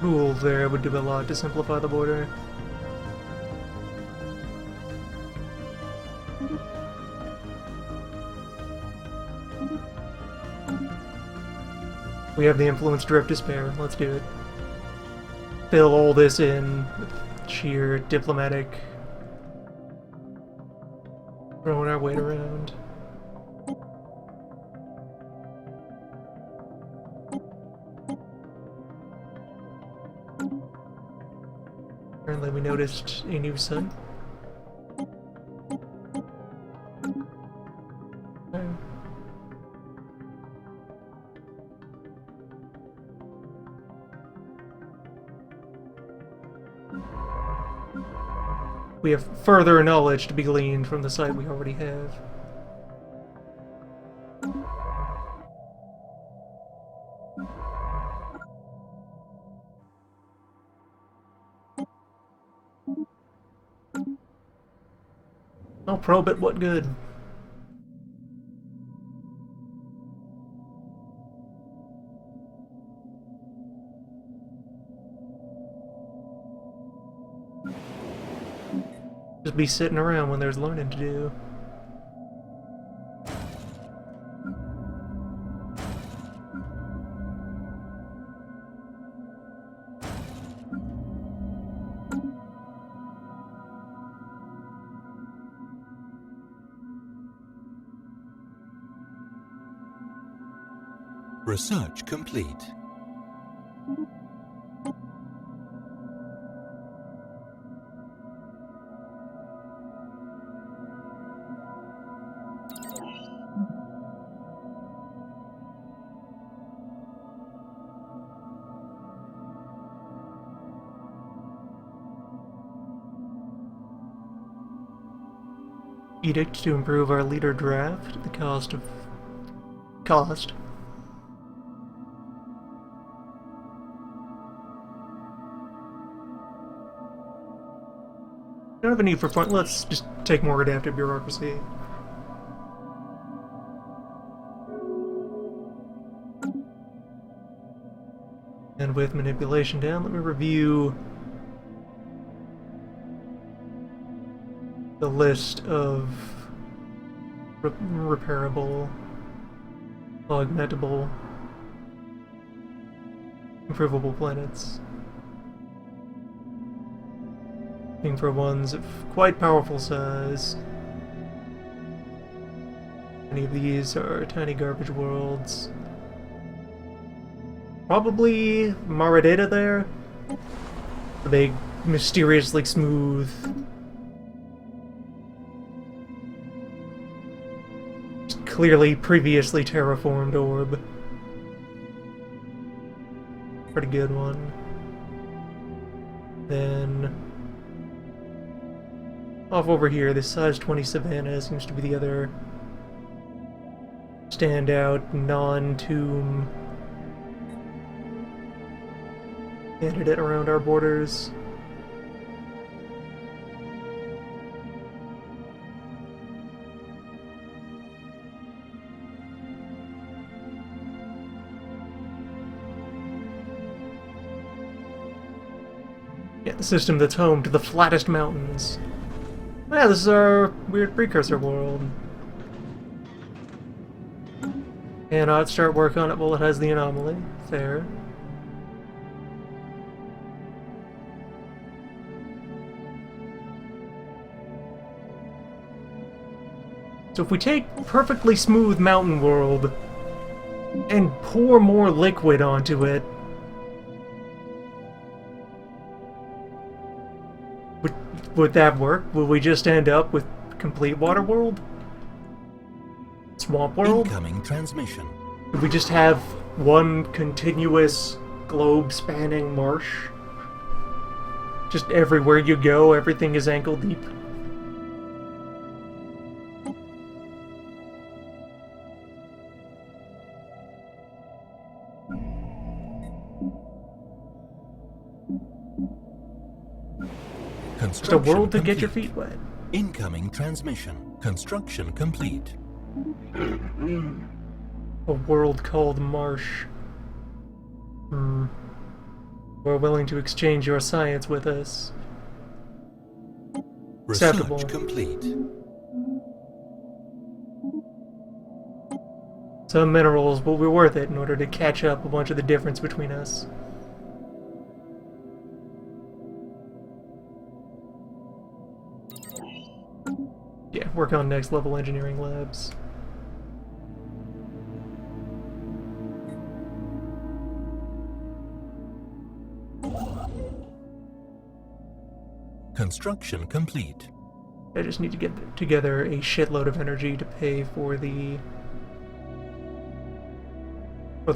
Rule there would do a lot to simplify the border. We have the influence drift to spare. Let's do it. Fill all this in with sheer diplomatic throwing our weight around. Apparently we noticed a new sun. Okay. We have further knowledge to be gleaned from the site we already have. I'll probe it, what good? Just be sitting around when there's learning to do. Research complete. Edict to improve our leader draft at the cost of... cost. Don't have a need for fun. Let's just take more adaptive bureaucracy. And with manipulation down, let me review the list of repairable, augmentable, improvable planets. Looking for ones of quite powerful size. Many of these are tiny garbage worlds. Probably Maradata there. The big, mysteriously smooth, clearly previously terraformed orb. Pretty good one. Then off over here, this size 20 Savannah seems to be the other standout non-tomb candidate around our borders. Yeah, the system that's home to the flattest mountains. Yeah, this is our weird precursor world. Cannot start work on it while it has the anomaly. Fair. So if we take perfectly smooth mountain world and pour more liquid onto it, would that work? Will we just end up with complete water world? Swamp world? Incoming transmission. Would we just have one continuous globe-spanning marsh? Just everywhere you go, everything is ankle deep? Just a world to get your feet wet. Incoming transmission. Construction complete. A world called Marsh. We're willing to exchange your science with us. Acceptable. Research complete. Some minerals will be worth it in order to catch up a bunch of the difference between us. Yeah, work on next level engineering labs. Construction complete. I just need to get together a shitload of energy to pay for the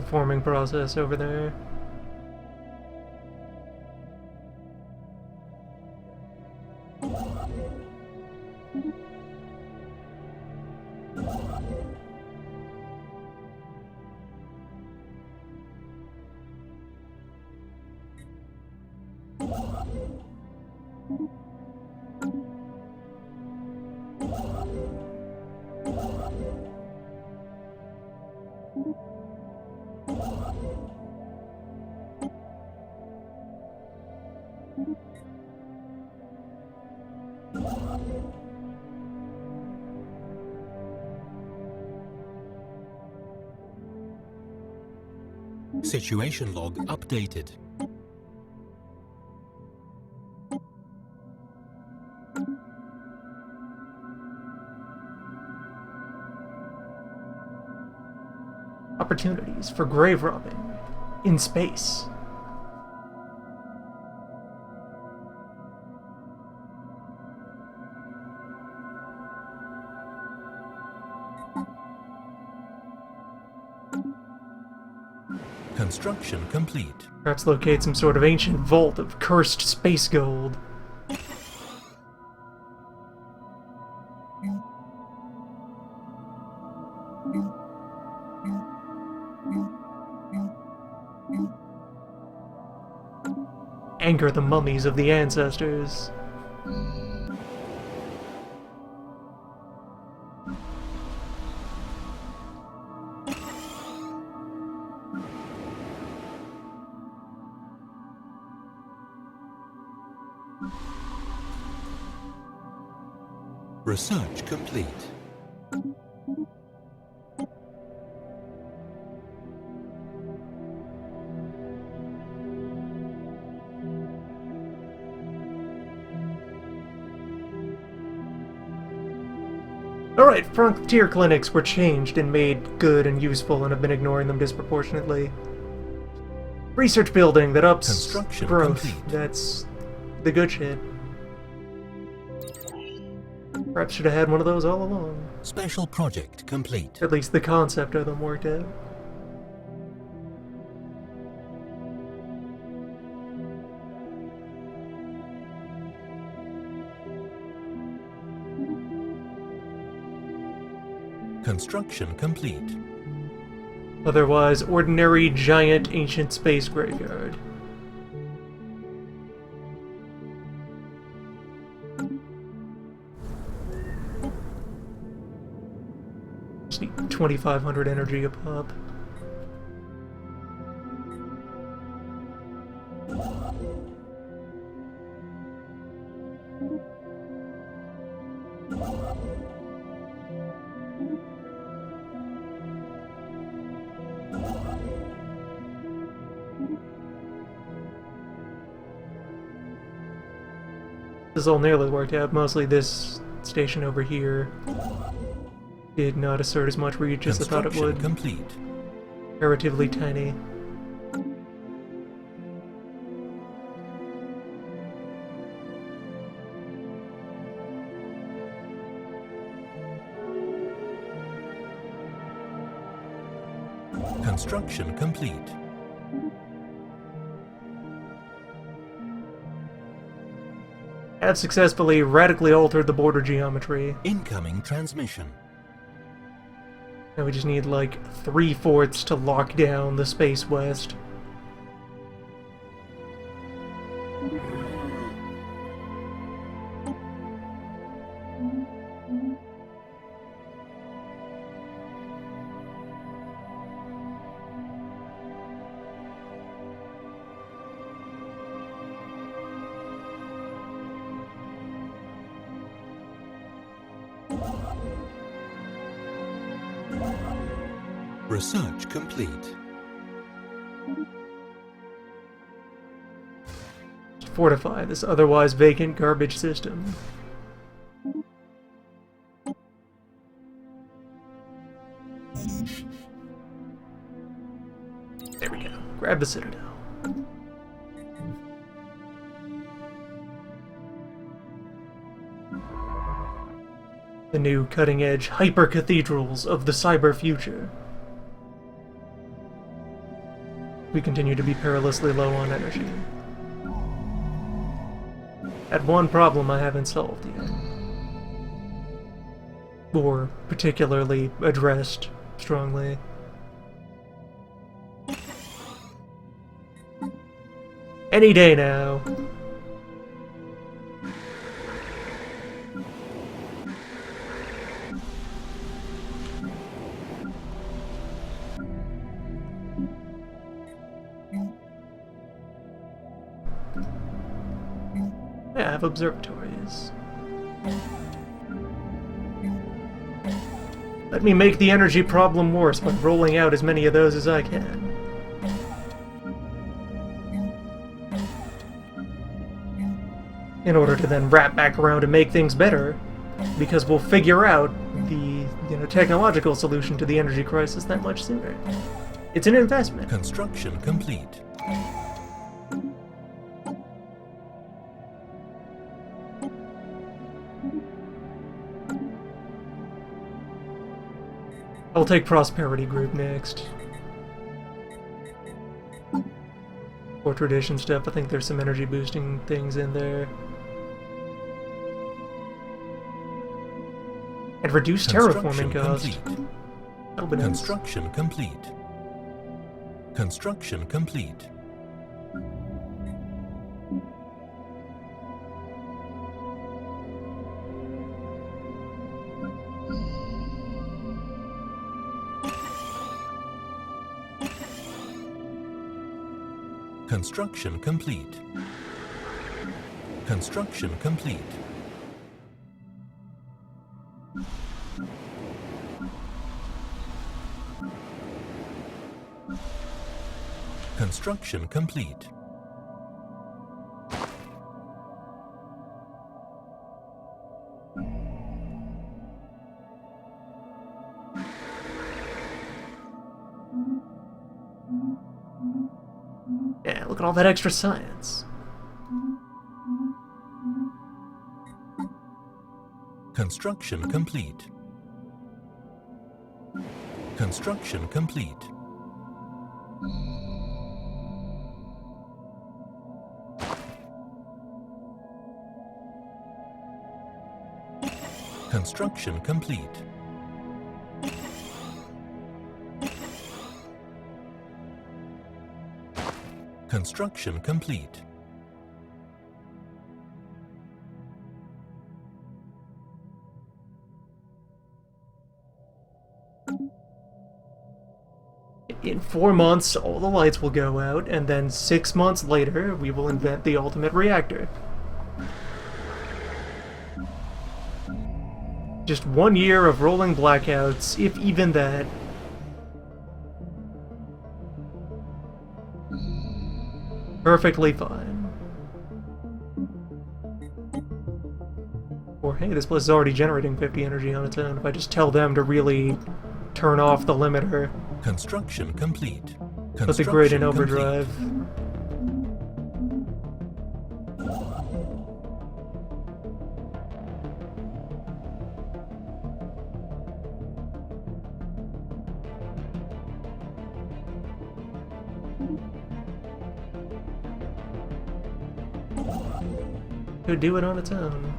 forming process over there. Situation log updated. Opportunities for grave robbing in space. Construction complete. Perhaps locate some sort of ancient vault of cursed space gold. Anchor the mummies of the ancestors. Research complete. Alright, frontier clinics were changed and made good and useful and have been ignoring them disproportionately. Research building that ups Construction growth. complete. That's the good shit. Perhaps should have had one of those all along. Special project complete. At least the concept of them worked out. Construction complete. Otherwise, ordinary giant ancient space graveyard. Just need 2,500 energy a pop. This all nearly worked out. Mostly this station over here did not assert as much reach as I thought it would. Complete. Comparatively tiny. Construction complete. Have successfully radically altered the border geometry. Incoming transmission. Now we just need like 3/4 to lock down the Space West. Research complete. Fortify this otherwise vacant garbage system. There we go. Grab the Citadel. The new cutting-edge hyper-cathedrals of the cyber future. We continue to be perilously low on energy. Had one problem I haven't solved yet. Or particularly addressed strongly. Any day now. I have observatories. Let me make the energy problem worse by rolling out as many of those as I can. In order to then wrap back around and make things better, because we'll figure out the technological solution to the energy crisis that much sooner. It's an investment. Construction complete. I'll take Prosperity Group next. For tradition stuff, I think there's some energy boosting things in there. And reduce terraforming cost. That'll be nice. Construction complete. Construction complete. Construction complete. Construction complete. Construction complete. Yeah, look at all that extra science. Construction complete. Construction complete. Construction complete. Construction complete. In 4 months, all the lights will go out, and then 6 months later, we will invent the ultimate reactor. Just 1 year of rolling blackouts, if even that. Perfectly fine. Or hey, this place is already generating 50 energy on its own. If I just tell them to really turn off the limiter, Construction complete. put the grid in Construction overdrive. Could do it on its own.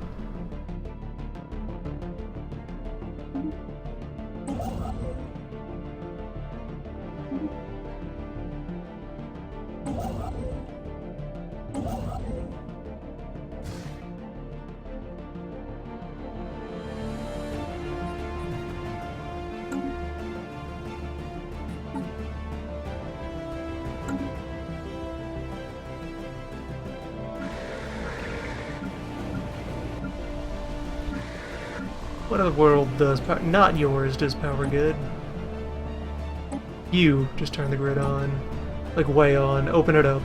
What other world does power? Not yours does power good. You just turn the grid on. Like way on. Open it up.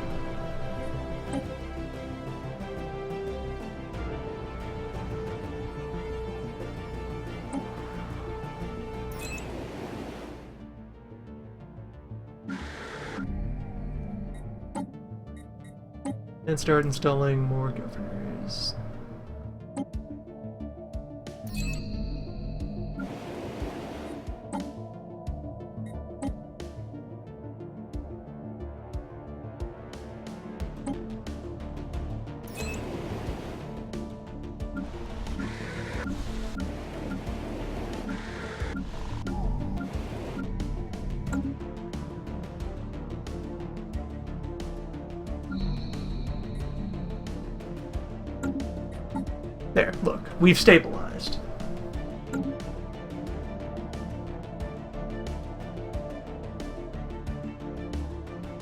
And start installing more governors. There, look, we've stabilized.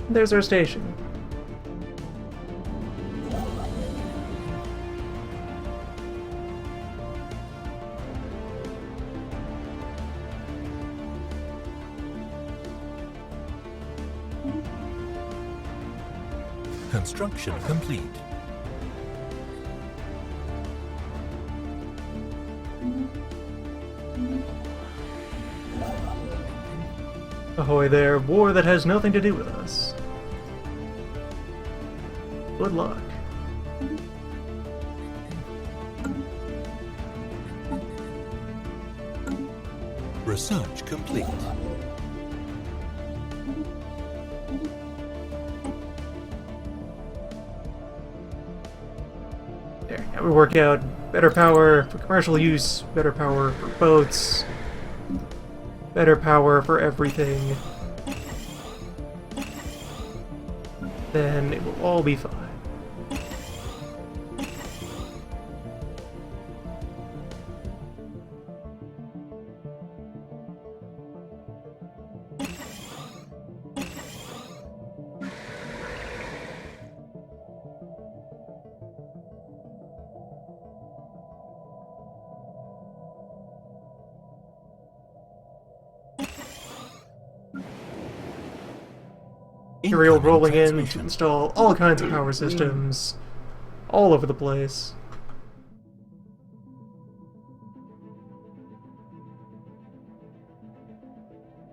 There's our station. Construction complete. Ahoy there, war that has nothing to do with us. Good luck. Research complete. There, now we work out better power for commercial use, better power for boats, better power for everything. Then it will all be fine. material Incoming rolling in to transmission. install all kinds of power systems all over the place.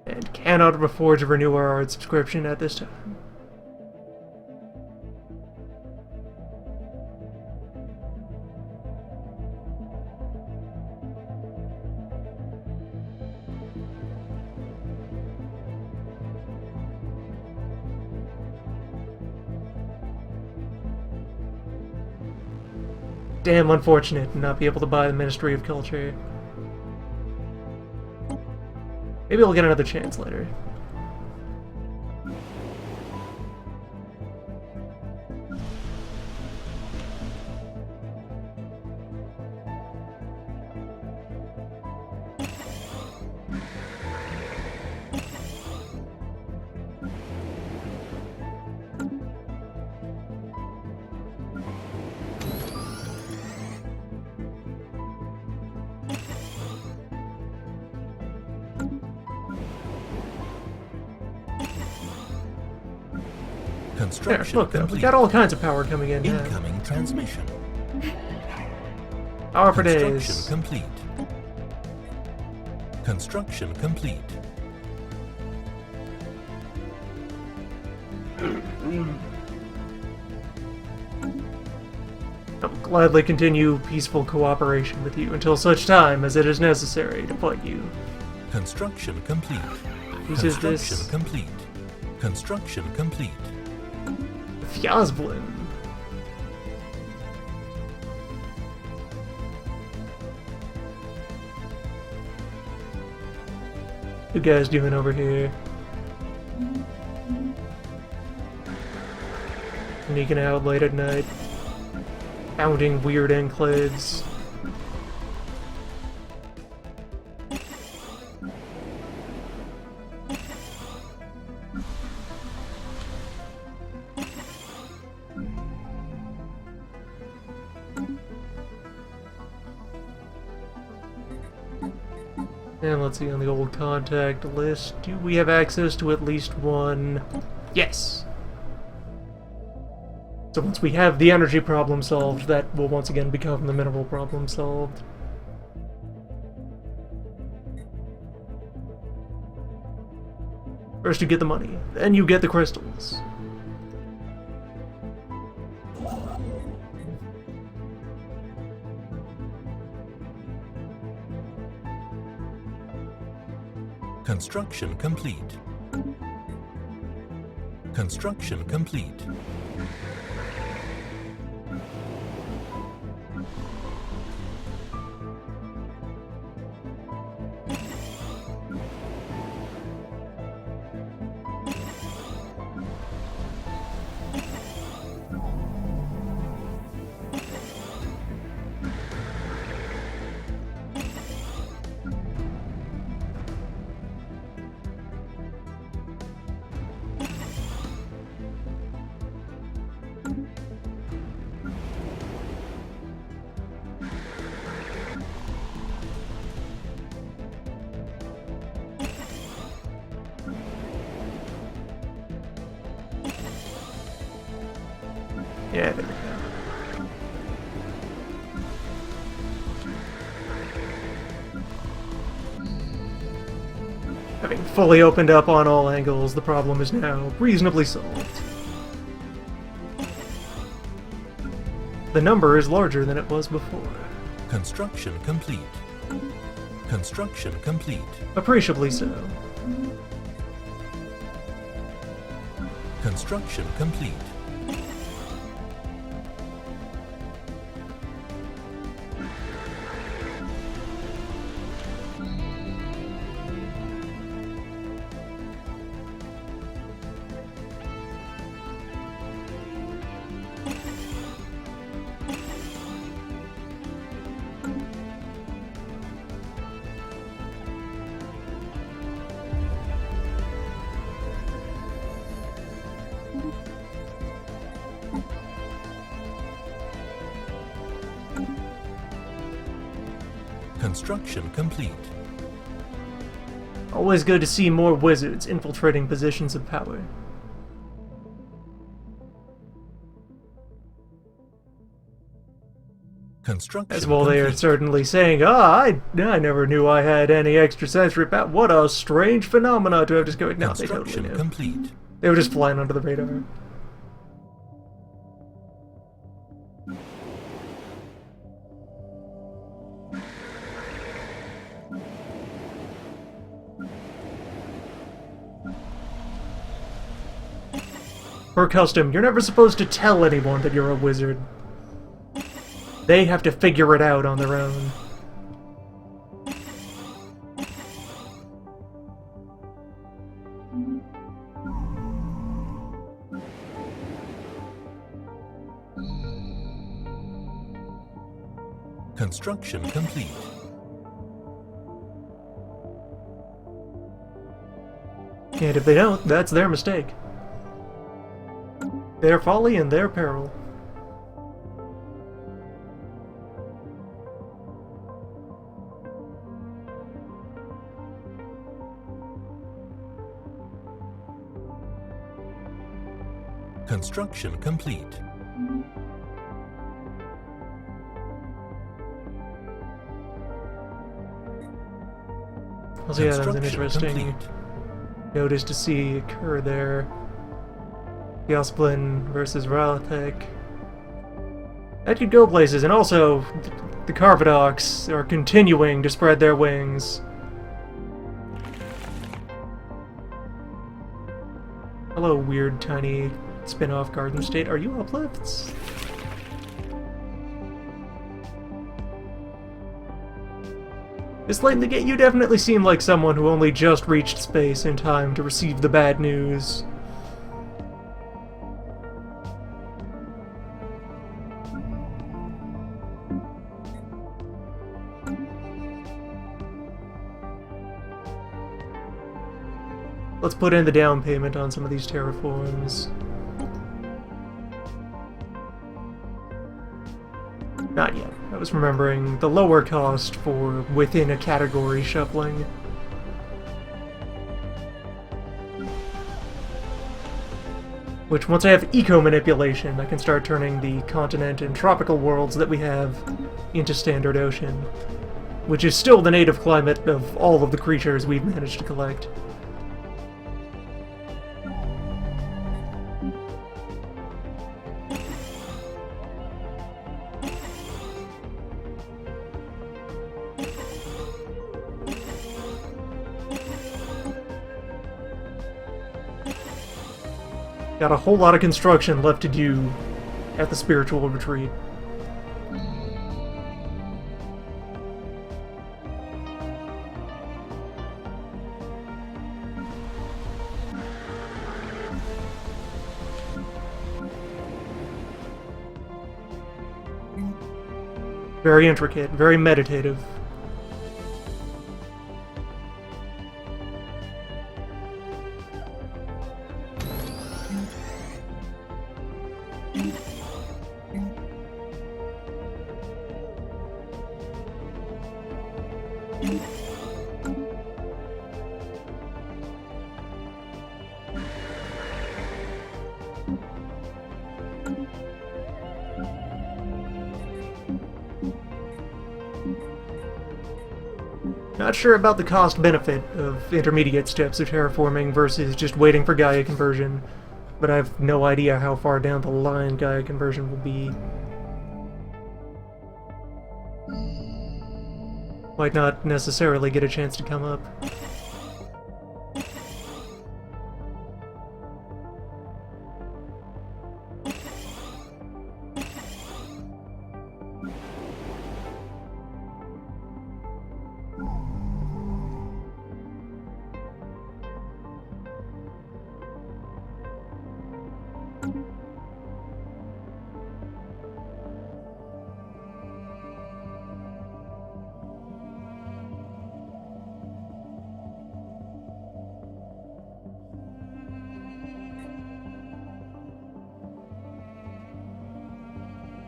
And cannot afford to renew our art subscription at this time. Damn unfortunate to not be able to buy the Ministry of Culture. Maybe I'll get another chance later. There, Construction look, we complete. got all kinds of power coming in now. Incoming transmission. Power for Construction days. complete. Construction complete. I will gladly continue peaceful cooperation with you until such time as it is necessary to fight you. Construction complete. Whose is Construction this? complete. Construction complete. Fjazblin. What you guys doing over here? Sneaking out late at night. Founding weird enclaves. And let's see on the old contact list. Do we have access to at least one? Yes! So once we have the energy problem solved, that will once again become the mineral problem solved. First you get the money, then you get the crystals. Construction complete. Construction complete. Yeah, there we go. Having fully opened up on all angles, the problem is now reasonably solved. The number is larger than it was before. Construction complete. Construction complete. Appreciably so. Construction complete. Construction complete. Always good to see more wizards infiltrating positions of power. Construction As well, they are complete. certainly saying, I never knew I had any extrasensory power. What a strange phenomena to have discovered. No, they totally Construction knew. complete. They were just flying under the radar. Per custom, you're never supposed to tell anyone that you're a wizard. They have to figure it out on their own. Construction complete. And if they don't, that's their mistake. Their folly and their peril. Construction complete. Also, yeah, that was an Construction interesting complete. notice to see occur there. Yosplan versus Ralthek. That could go places, and also, the Carvadox are continuing to spread their wings. Hello, weird, tiny, spin-off garden state. Are you uplifts? This lately, you definitely seem like someone who only just reached space in time to receive the bad news. Let's put in the down payment on some of these terraforms. Not yet. I was remembering the lower cost for within a category shuffling. Which, once I have eco-manipulation, I can start turning the continent and tropical worlds that we have into standard ocean. Which is still the native climate of all of the creatures we've managed to collect. Got a whole lot of construction left to do at the spiritual retreat. Very intricate, very meditative. Not sure about the cost-benefit of intermediate steps of terraforming versus just waiting for Gaia conversion, but I have no idea how far down the line Gaia conversion will be. Might not necessarily get a chance to come up.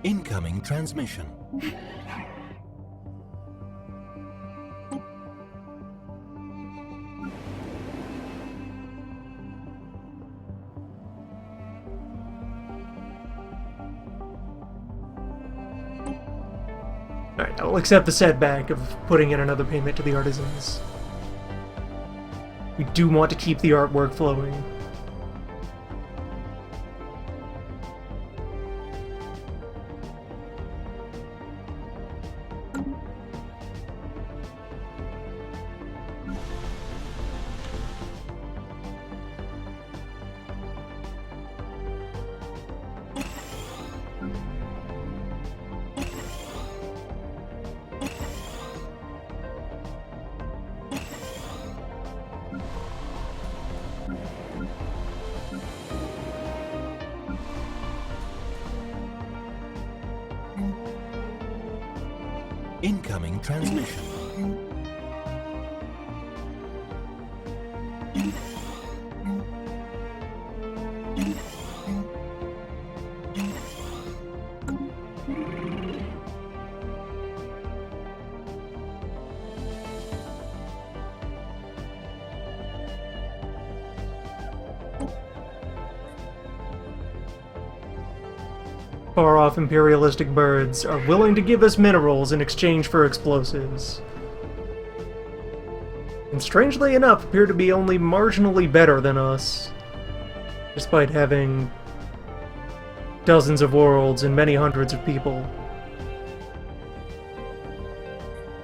Incoming transmission. Alright, I'll accept the setback of putting in another payment to the artisans. We do want to keep the artwork flowing. Incoming transmission. Far-off imperialistic birds are willing to give us minerals in exchange for explosives. And strangely enough, appear to be only marginally better than us, despite having dozens of worlds and many hundreds of people.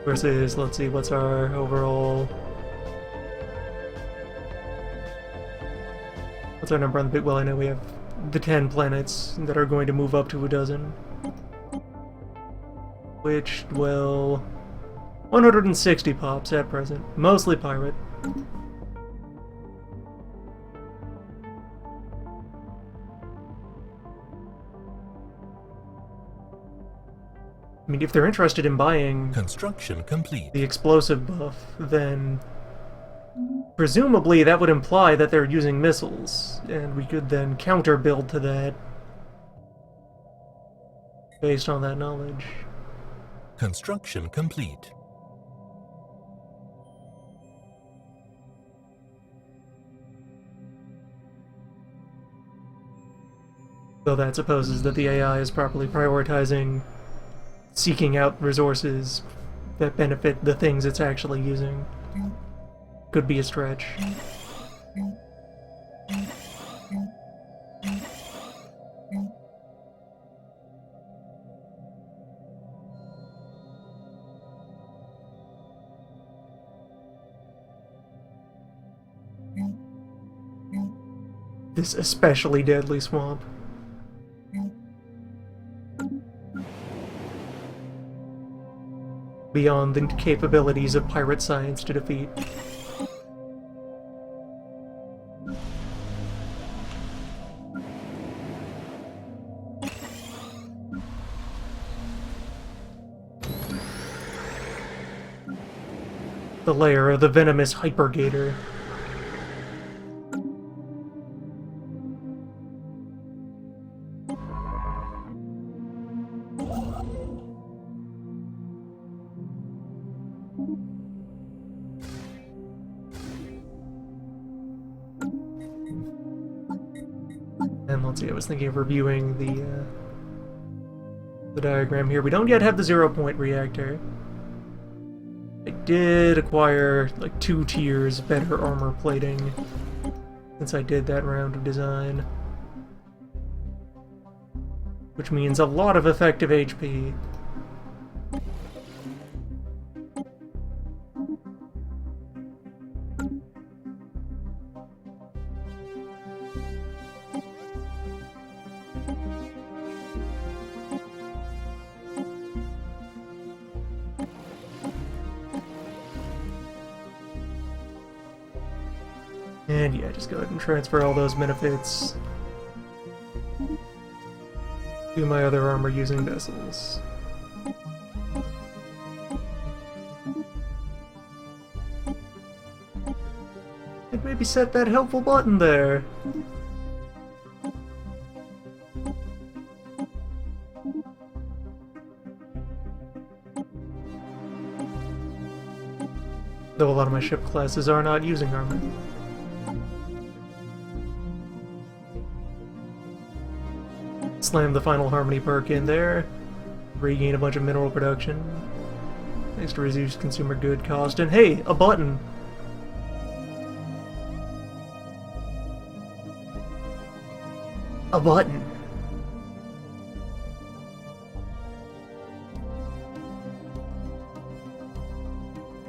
Versus, let's see, what's our overall... What's our number on the big... Well, I know we have the 10 planets that are going to move up to a dozen. Which, well... 160 pops at present. Mostly pirate. I mean, if they're interested in buying... Construction complete. ...the explosive buff, then... presumably that would imply that they're using missiles, and we could then counter-build to that based on that knowledge. Construction complete. Though that supposes that the AI is properly prioritizing seeking out resources that benefit the things it's actually using. Could be a stretch. This especially deadly swamp. Beyond the capabilities of pirate science to defeat. The lair of the venomous hypergator. And let's see, I was thinking of reviewing the diagram here. We don't yet have the 0-point reactor. I did acquire like 2 tiers better armor plating since I did that round of design, which means a lot of effective HP. And yeah, just go ahead and transfer all those benefits to my other armor-using vessels. And maybe set that helpful button there. Though a lot of my ship classes are not using armor. Slam the final harmony perk in there. Regain a bunch of mineral production. Thanks to reduced consumer good cost. And hey, a button! A button.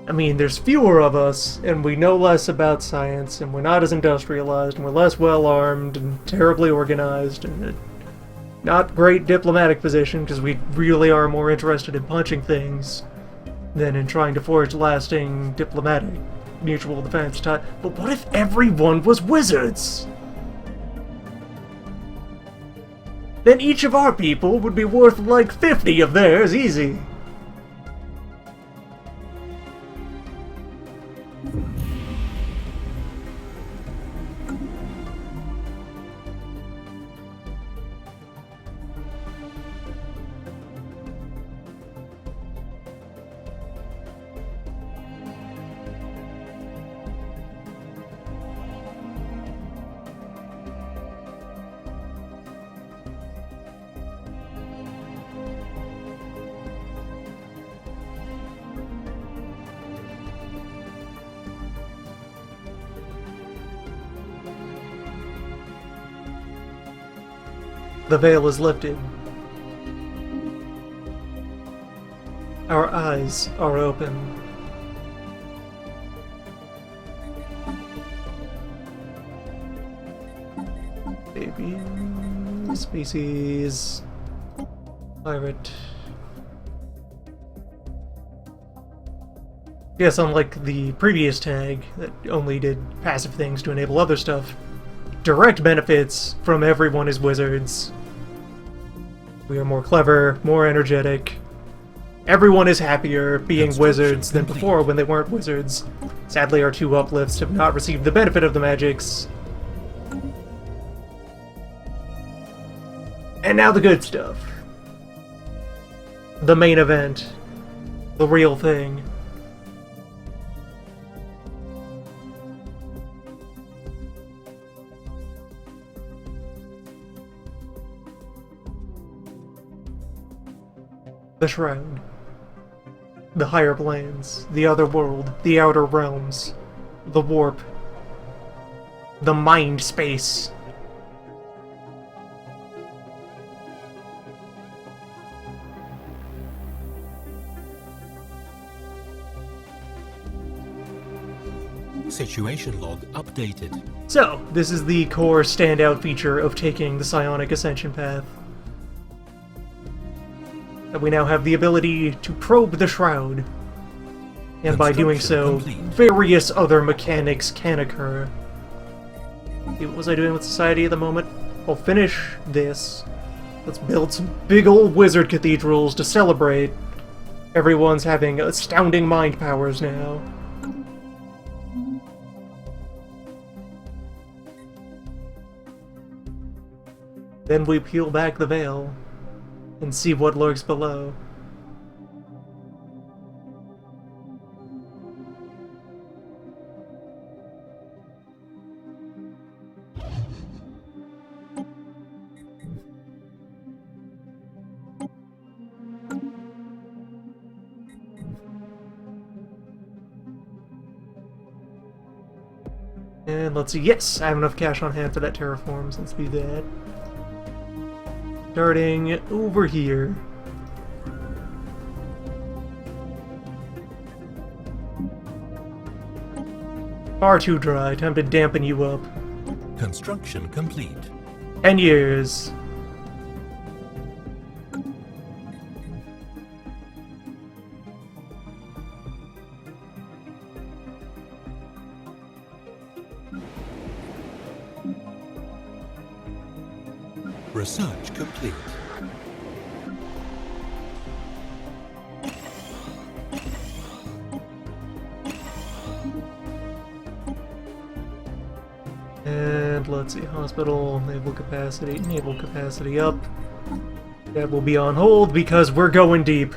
I mean, there's fewer of us, and we know less about science, and we're not as industrialized, and we're less well-armed, and terribly organized, and a not great diplomatic position, because we really are more interested in punching things than in trying to forge lasting diplomatic mutual defense ties. But what if everyone was wizards? Then each of our people would be worth like 50 of theirs, easy. The veil is lifted. Our eyes are open. Baby species pirate. Yes, unlike the previous tag that only did passive things to enable other stuff, direct benefits from everyone is wizards. We are more clever, more energetic. Everyone is happier being wizards than before when they weren't wizards. Sadly, our two uplifts have not received the benefit of the magics. And now the good stuff. The main event. The real thing. The Shroud. The higher planes. The other world. The outer realms. The warp. The mind space. Situation log updated. So, this is the core standout feature of taking the Psionic Ascension path. That we now have the ability to probe the Shroud. And by doing so, various other mechanics can occur. What was I doing with society at the moment? I'll finish this. Let's build some big old wizard cathedrals to celebrate. Everyone's having astounding mind powers now. Then we peel back the veil and see what lurks below. And let's see, yes, I have enough cash on hand for that terraform, so let's do that. Starting over here. Far too dry, time to dampen you up. Construction complete. 10 years. Research complete. And let's see, hospital, naval capacity up. That will be on hold because we're going deep.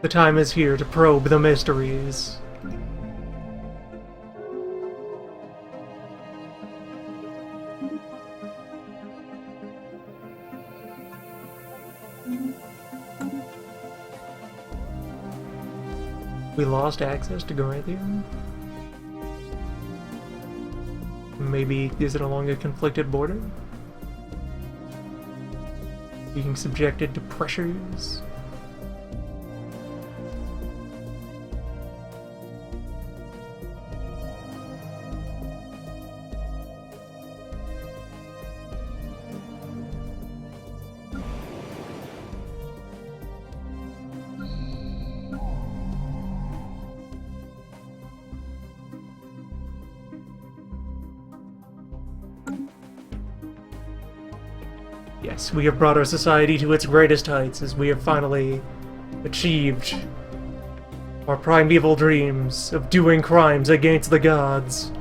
The time is here to probe the mysteries. We lost access to Garanthium? Maybe is it along a conflicted border? Being subjected to pressures? Yes, we have brought our society to its greatest heights as we have finally achieved our primeval dreams of doing crimes against the gods.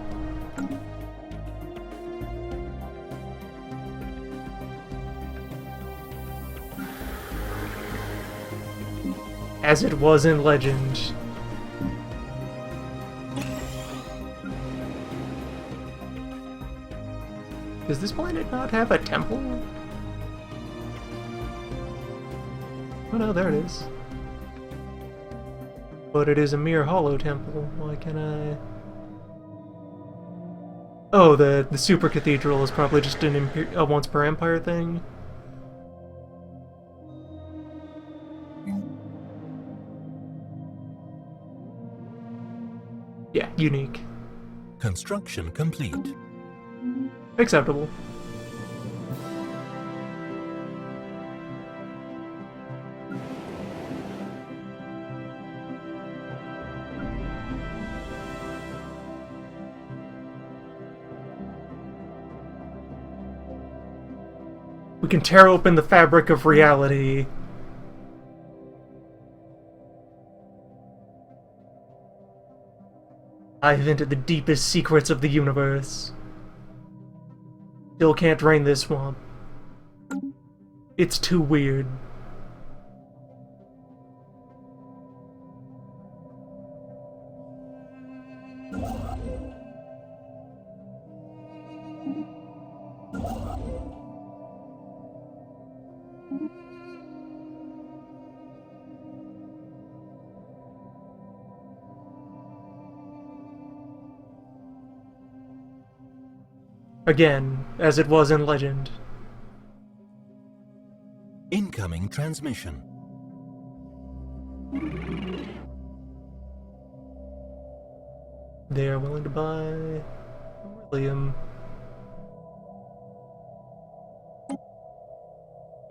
As it was in legend. Does this planet not have a temple? Oh no, there it is. But it is a mere hollow temple. Why can I... Oh, the super cathedral is probably just a once per empire thing. Yeah, unique. Construction complete. Acceptable. We can tear open the fabric of reality. Dive into the deepest secrets of the universe. Still can't drain this swamp. It's too weird. Again, as it was in legend. Incoming transmission. They are willing to buy William.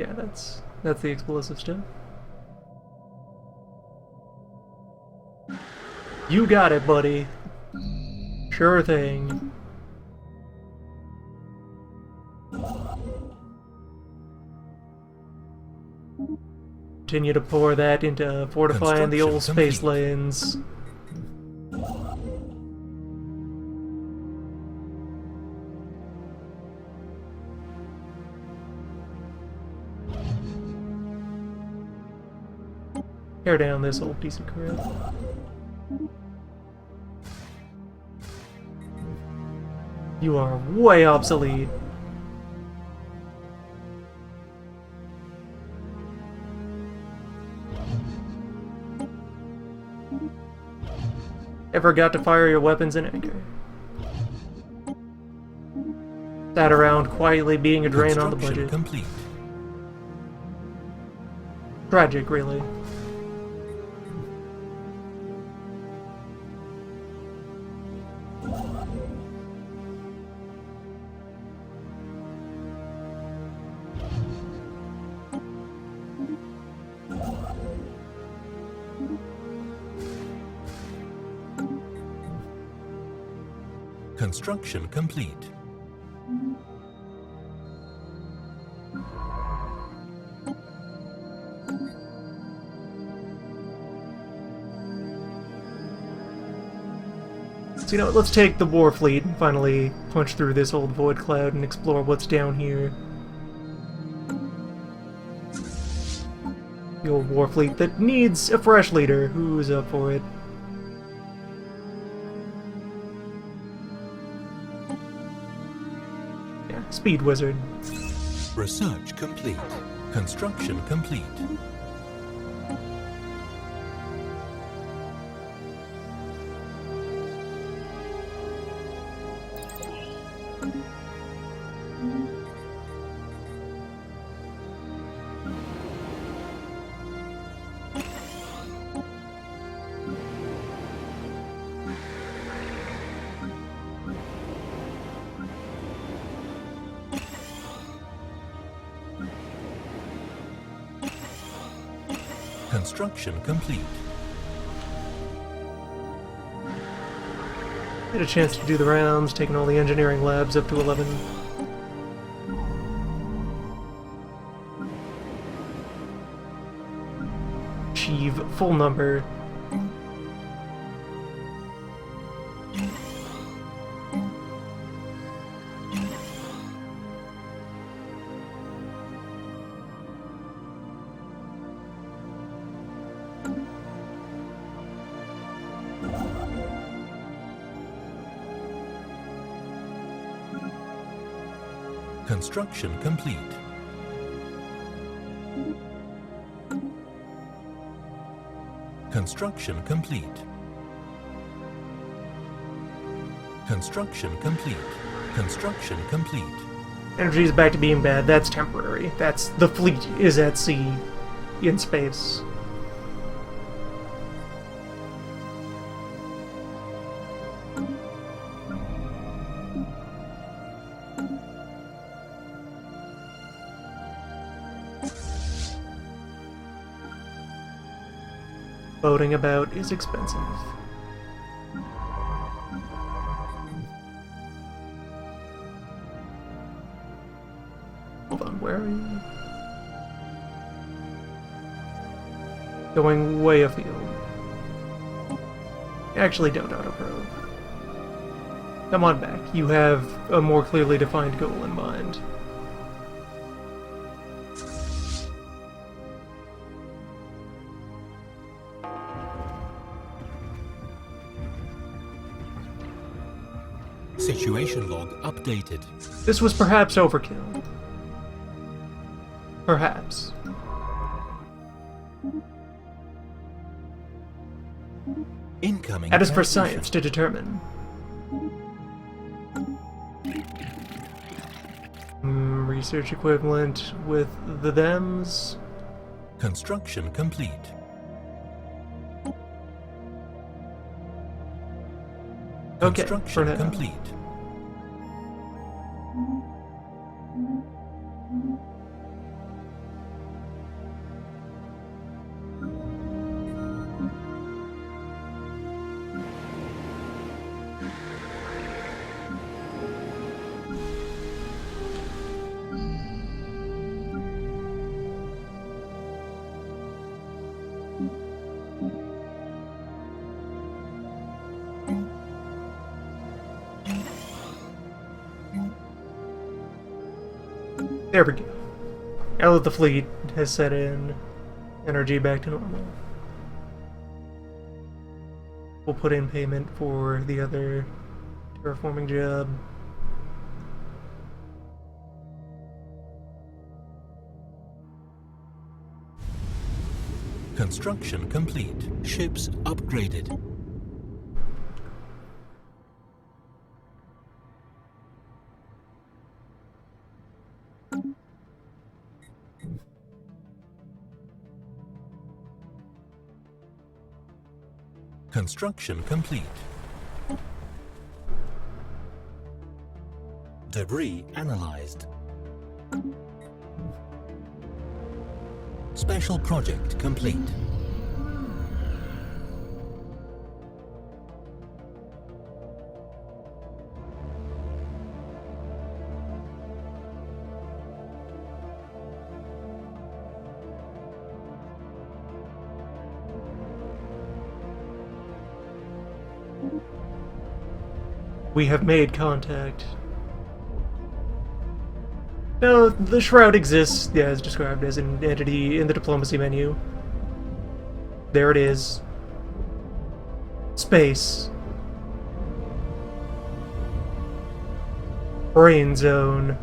Yeah, that's the explosive stuff. You got it, buddy. Sure thing. Continue to pour that into fortifying the old space lanes. Tear down this old piece of crap. You are way obsolete. Ever got to fire your weapons in anger? Sat around quietly being a drain on the budget. Complete. Tragic, really. Construction complete. So, you know what, let's take the war fleet and finally punch through this old void cloud and explore what's down here. The old war fleet that needs a fresh leader. Who's up for it? Yeah, Speed Wizard. Research complete. Construction complete. Construction complete. Had a chance to do the rounds, taking all the engineering labs up to 11. Achieve full number. Construction complete. Construction complete. Construction complete. Construction complete. Energy is back to being bad. That's temporary. That's the fleet is at sea, in space. Boating about is expensive. Hold on, where are you? Going way afield. Actually, don't auto-probe. Come on back. You have a more clearly defined goal in mind. Situation log updated. This was perhaps overkill. Perhaps. Incoming. That is for science to determine. Research equivalent with the thems. Construction complete. Okay, Construction for now. complete. There we go. Now that the fleet has set in, energy back to normal. We'll put in payment for the other terraforming job. Construction complete. Ships upgraded. Construction complete. Debris analyzed. Special project complete. We have made contact. No, the Shroud exists, yeah, as described as an entity in the diplomacy menu. There it is. Space. Brain zone.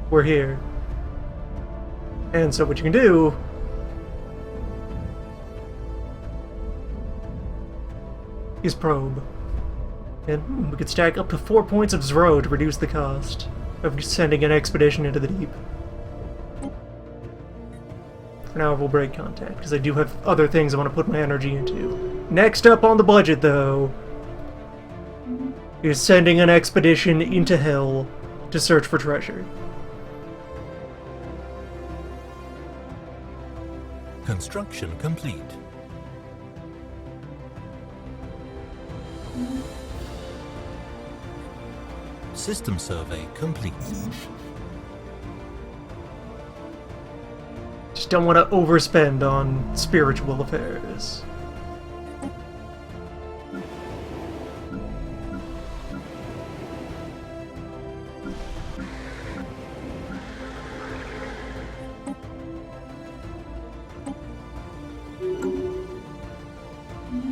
We're here. And so what you can do is probe. And we could stack up to 4 points of Zro to reduce the cost of sending an expedition into the deep. For now, we'll break contact, because I do have other things I want to put my energy into. Next up on the budget, though, is sending an expedition into hell to search for treasure. Construction complete. System survey complete. Just don't want to overspend on spiritual affairs.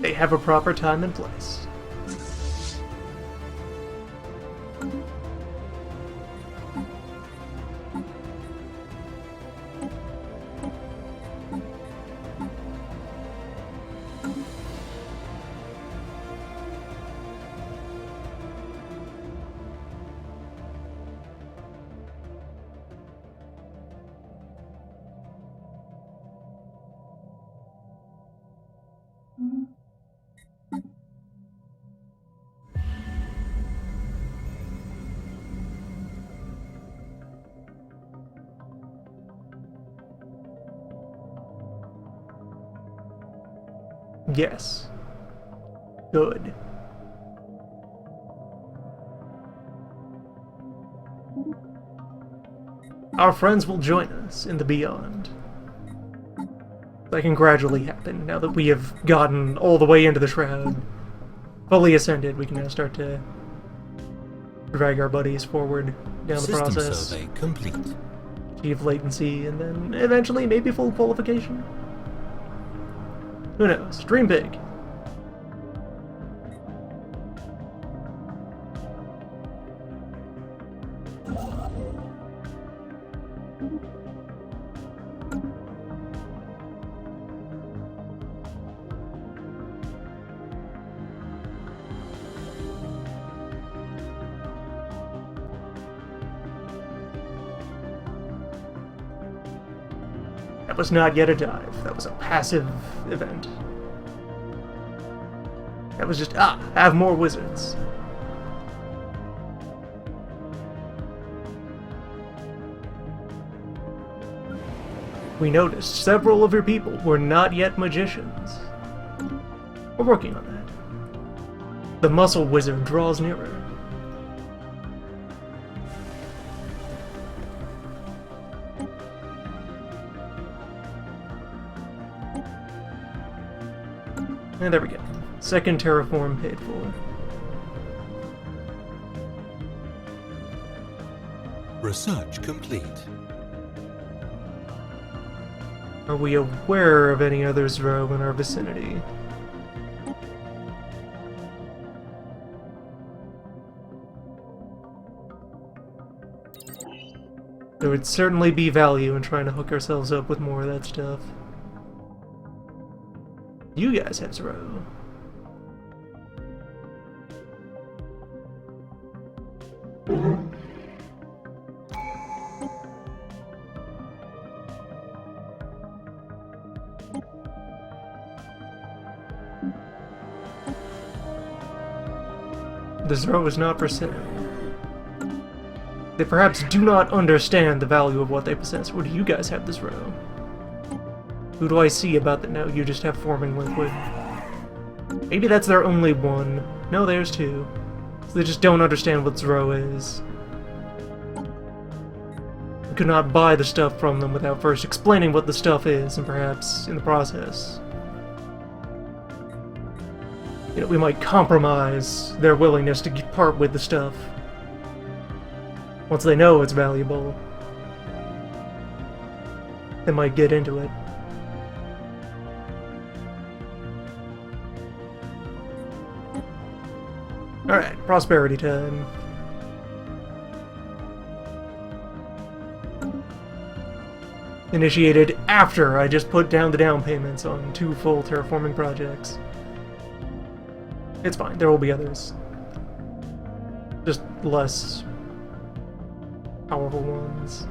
They have a proper time and place. Yes. Good. Our friends will join us in the beyond. That can gradually happen now that we have gotten all the way into the Shroud. Fully ascended, we can now start to drag our buddies forward down the process. System survey complete. Achieve latency, and then eventually maybe full qualification. Who knows? Dream big. That was not yet a dive. That was a passive event. That was just, have more wizards. We noticed several of your people were not yet magicians. We're working on that. The muscle wizard draws nearer. And there we go. Second terraform paid for. Research complete. Are we aware of any other Zro in our vicinity? There would certainly be value in trying to hook ourselves up with more of that stuff. You guys have Zro. The Zro is not for sale. They perhaps do not understand the value of what they possess. Or do you guys have this Zro? Who do I see about that now? You just have forming liquid. Maybe that's their only one. No, there's two. So they just don't understand what Zro is. We could not buy the stuff from them without first explaining what the stuff is, and perhaps, in the process, you know, we might compromise their willingness to part with the stuff. Once they know it's valuable, they might get into it. Alright, prosperity time. Initiated after I just put down the down payments on 2 full terraforming projects. It's fine, there will be others. Just less powerful ones.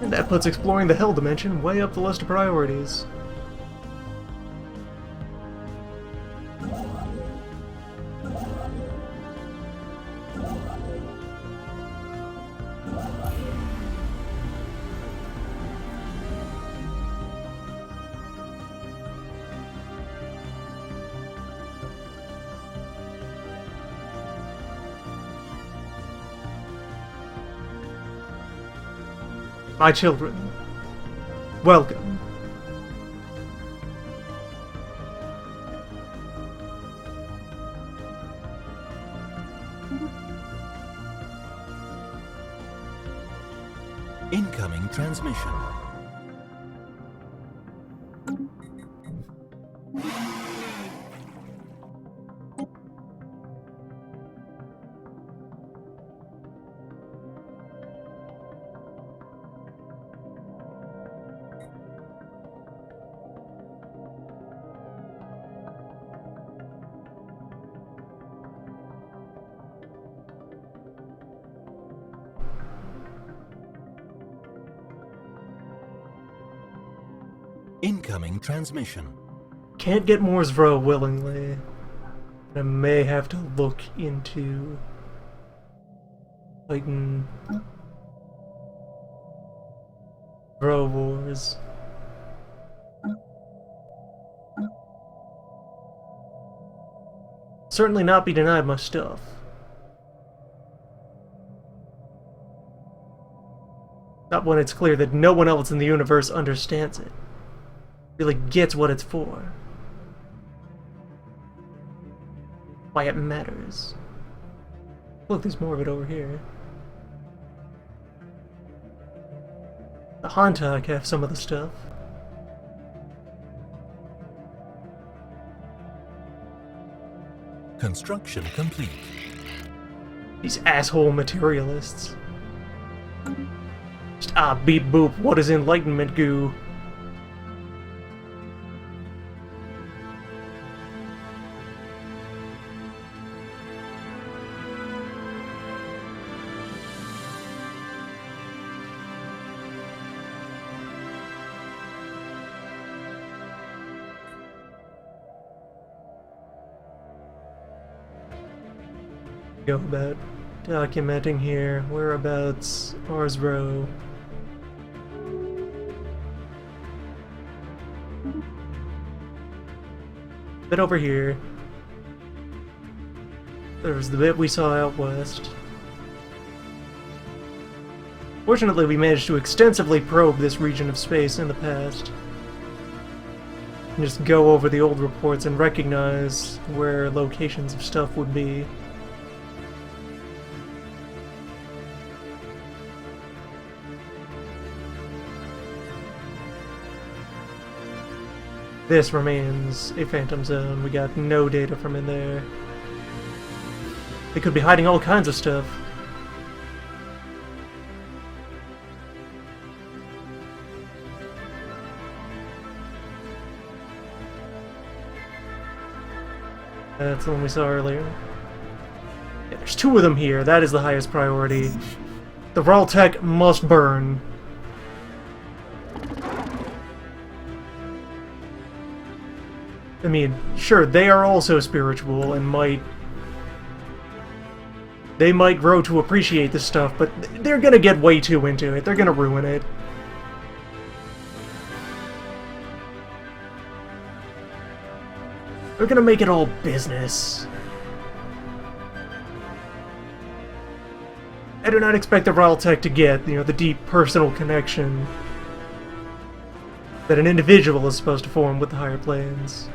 And that puts exploring the Hell Dimension way up the list of priorities. My children, welcome. Incoming transmission. Incoming transmission. Can't get Mooresvro willingly. I may have to look into fighting Bro Wars. Certainly not be denied my stuff. Not when it's clear that no one else in the universe understands it. Really gets what it's for. Why it matters. Look, there's more of it over here. The Hantak have some of the stuff. Construction complete. These asshole materialists. Just beep boop, what is enlightenment goo? Go about documenting here whereabouts Arsbro. Bit over here. There's the bit we saw out west. Fortunately, we managed to extensively probe this region of space in the past. And just go over the old reports and recognize where locations of stuff would be. This remains a Phantom Zone. We got no data from in there. They could be hiding all kinds of stuff. That's the one we saw earlier. Yeah, there's two of them here. That is the highest priority. The Raltech must burn. I mean, sure, they are also spiritual and they might grow to appreciate this stuff, but they're gonna get way too into it. They're gonna ruin it. They're gonna make it all business. I do not expect the Raltech to get, the deep personal connection that an individual is supposed to form with the higher planes.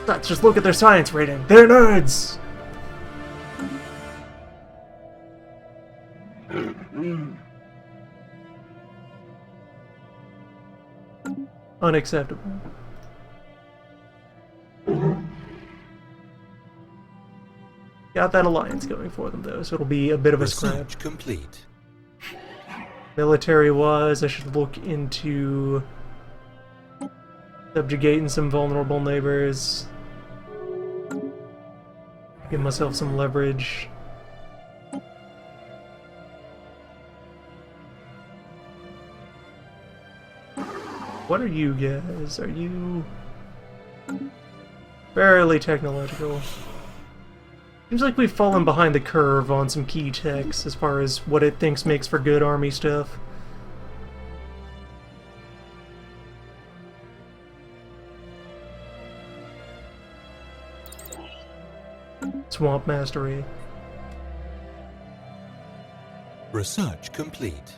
Let's just look at their science rating. They're nerds! Unacceptable. Got that alliance going for them, though, so it'll be a bit of a scrap. Research complete. Military-wise, I should look into subjugating some vulnerable neighbors. Give myself some leverage. What are you guys? Are you fairly technological? Seems like we've fallen behind the curve on some key techs as far as what it thinks makes for good army stuff. Swamp mastery. Research complete.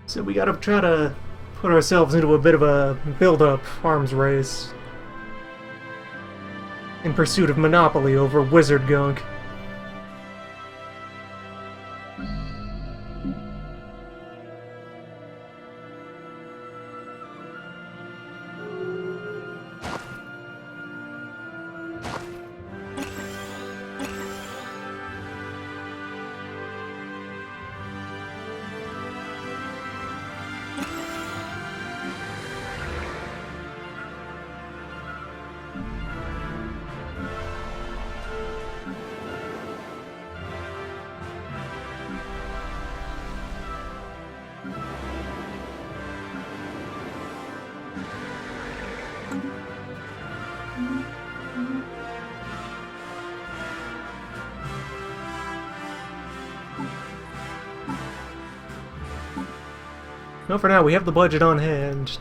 So we gotta try to put ourselves into a bit of a build-up arms race in pursuit of monopoly over wizard gunk. No, for now, we have the budget on hand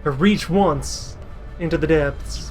to reach once into the depths.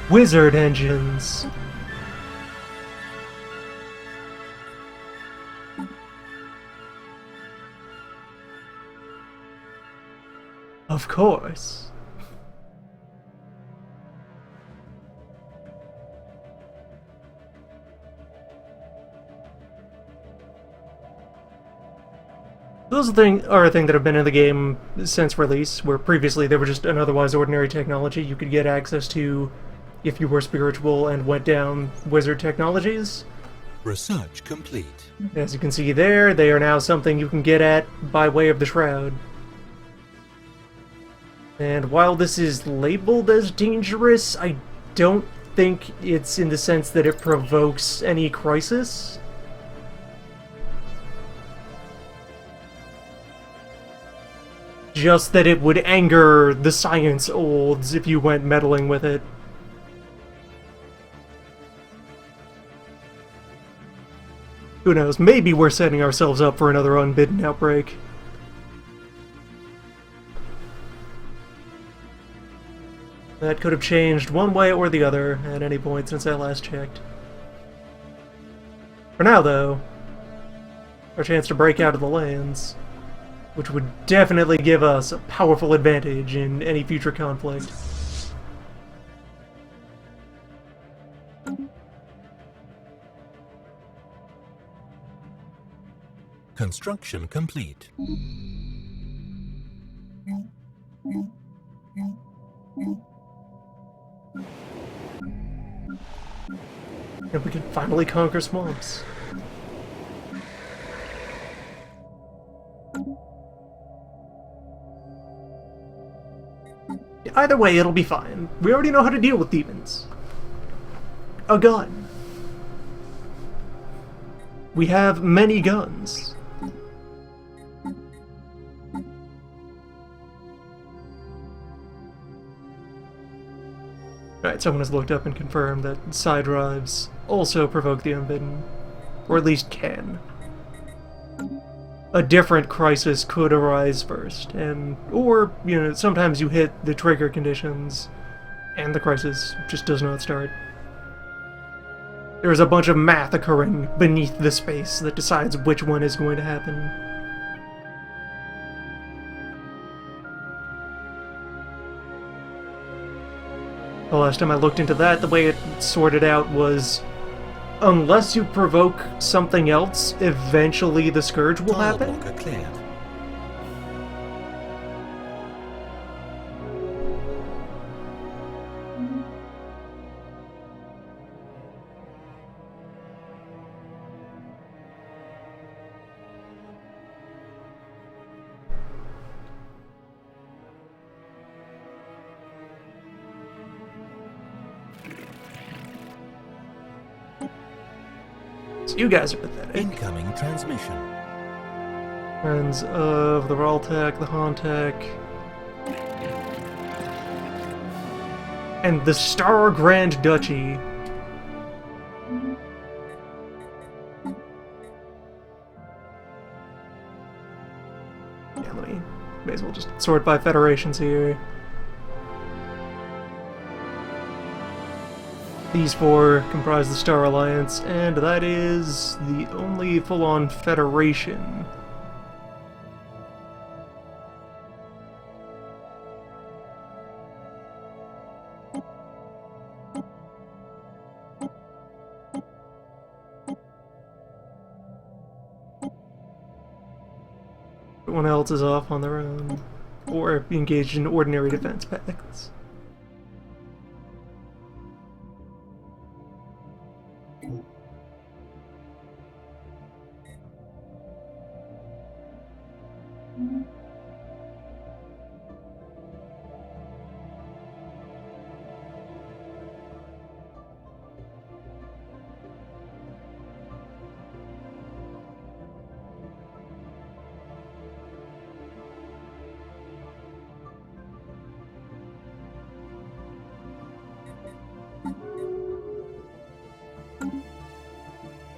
Wizard engines. Of course. Those are a thing that have been in the game since release, where previously they were just an otherwise ordinary technology you could get access to if you were spiritual and went down wizard technologies. Research complete. As you can see there, they are now something you can get at by way of the Shroud. And while this is labeled as dangerous, I don't think it's in the sense that it provokes any crisis. Just that it would anger the science olds if you went meddling with it. Who knows, maybe we're setting ourselves up for another unbidden outbreak. That could have changed one way or the other at any point since I last checked. For now, though, our chance to break out of the lands, which would definitely give us a powerful advantage in any future conflict. Construction complete. And we can finally conquer swamps. Either way, it'll be fine. We already know how to deal with demons. A gun. We have many guns. Alright, someone has looked up and confirmed that side drives also provoke the unbidden. Or at least can. A different crisis could arise first, or, you know, sometimes you hit the trigger conditions, and the crisis just does not start. There's a bunch of math occurring beneath the space that decides which one is going to happen. The last time I looked into that, the way it sorted out was, unless you provoke something else, eventually the Scourge will happen. Cleared. So you guys are pathetic. Incoming transmission. Friends of the Raltech, the Hontech, and the Star Grand Duchy. Yeah, may as well just sort by federations here. These four comprise the Star Alliance, and that is the only full-on federation. Everyone else is off on their own, or engaged in ordinary defense pacts.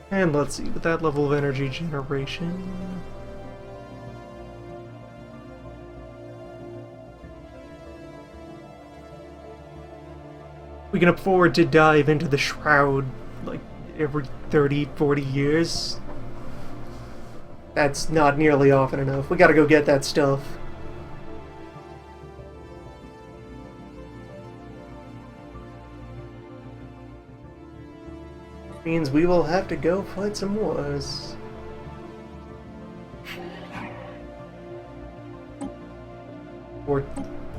And let's see, with that level of energy generation... we can afford to dive into the Shroud, like, every 30, 40 years. That's not nearly often enough. We gotta go get that stuff. Means we will have to go fight some wars. Or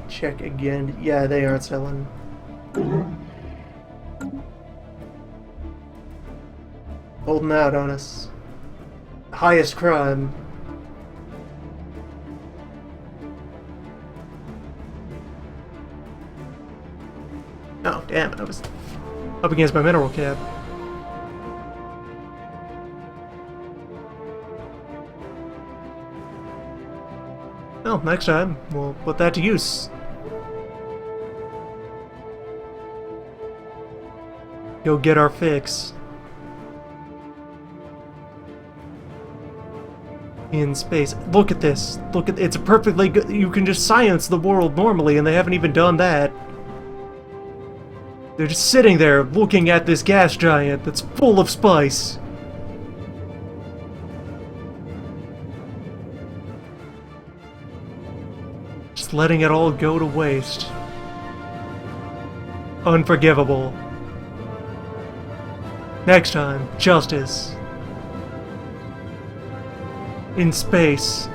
check again. Yeah, they aren't selling. Holding out on us. Highest crime. Oh, damn it, I was up against my mineral cap. Well, next time, we'll put that to use. Go get our fix. In space. Look at this. Look at it's a perfectly good. You can just science the world normally, and they haven't even done that. They're just sitting there looking at this gas giant that's full of spice. Just letting it all go to waste. Unforgivable. Next time, justice. In space.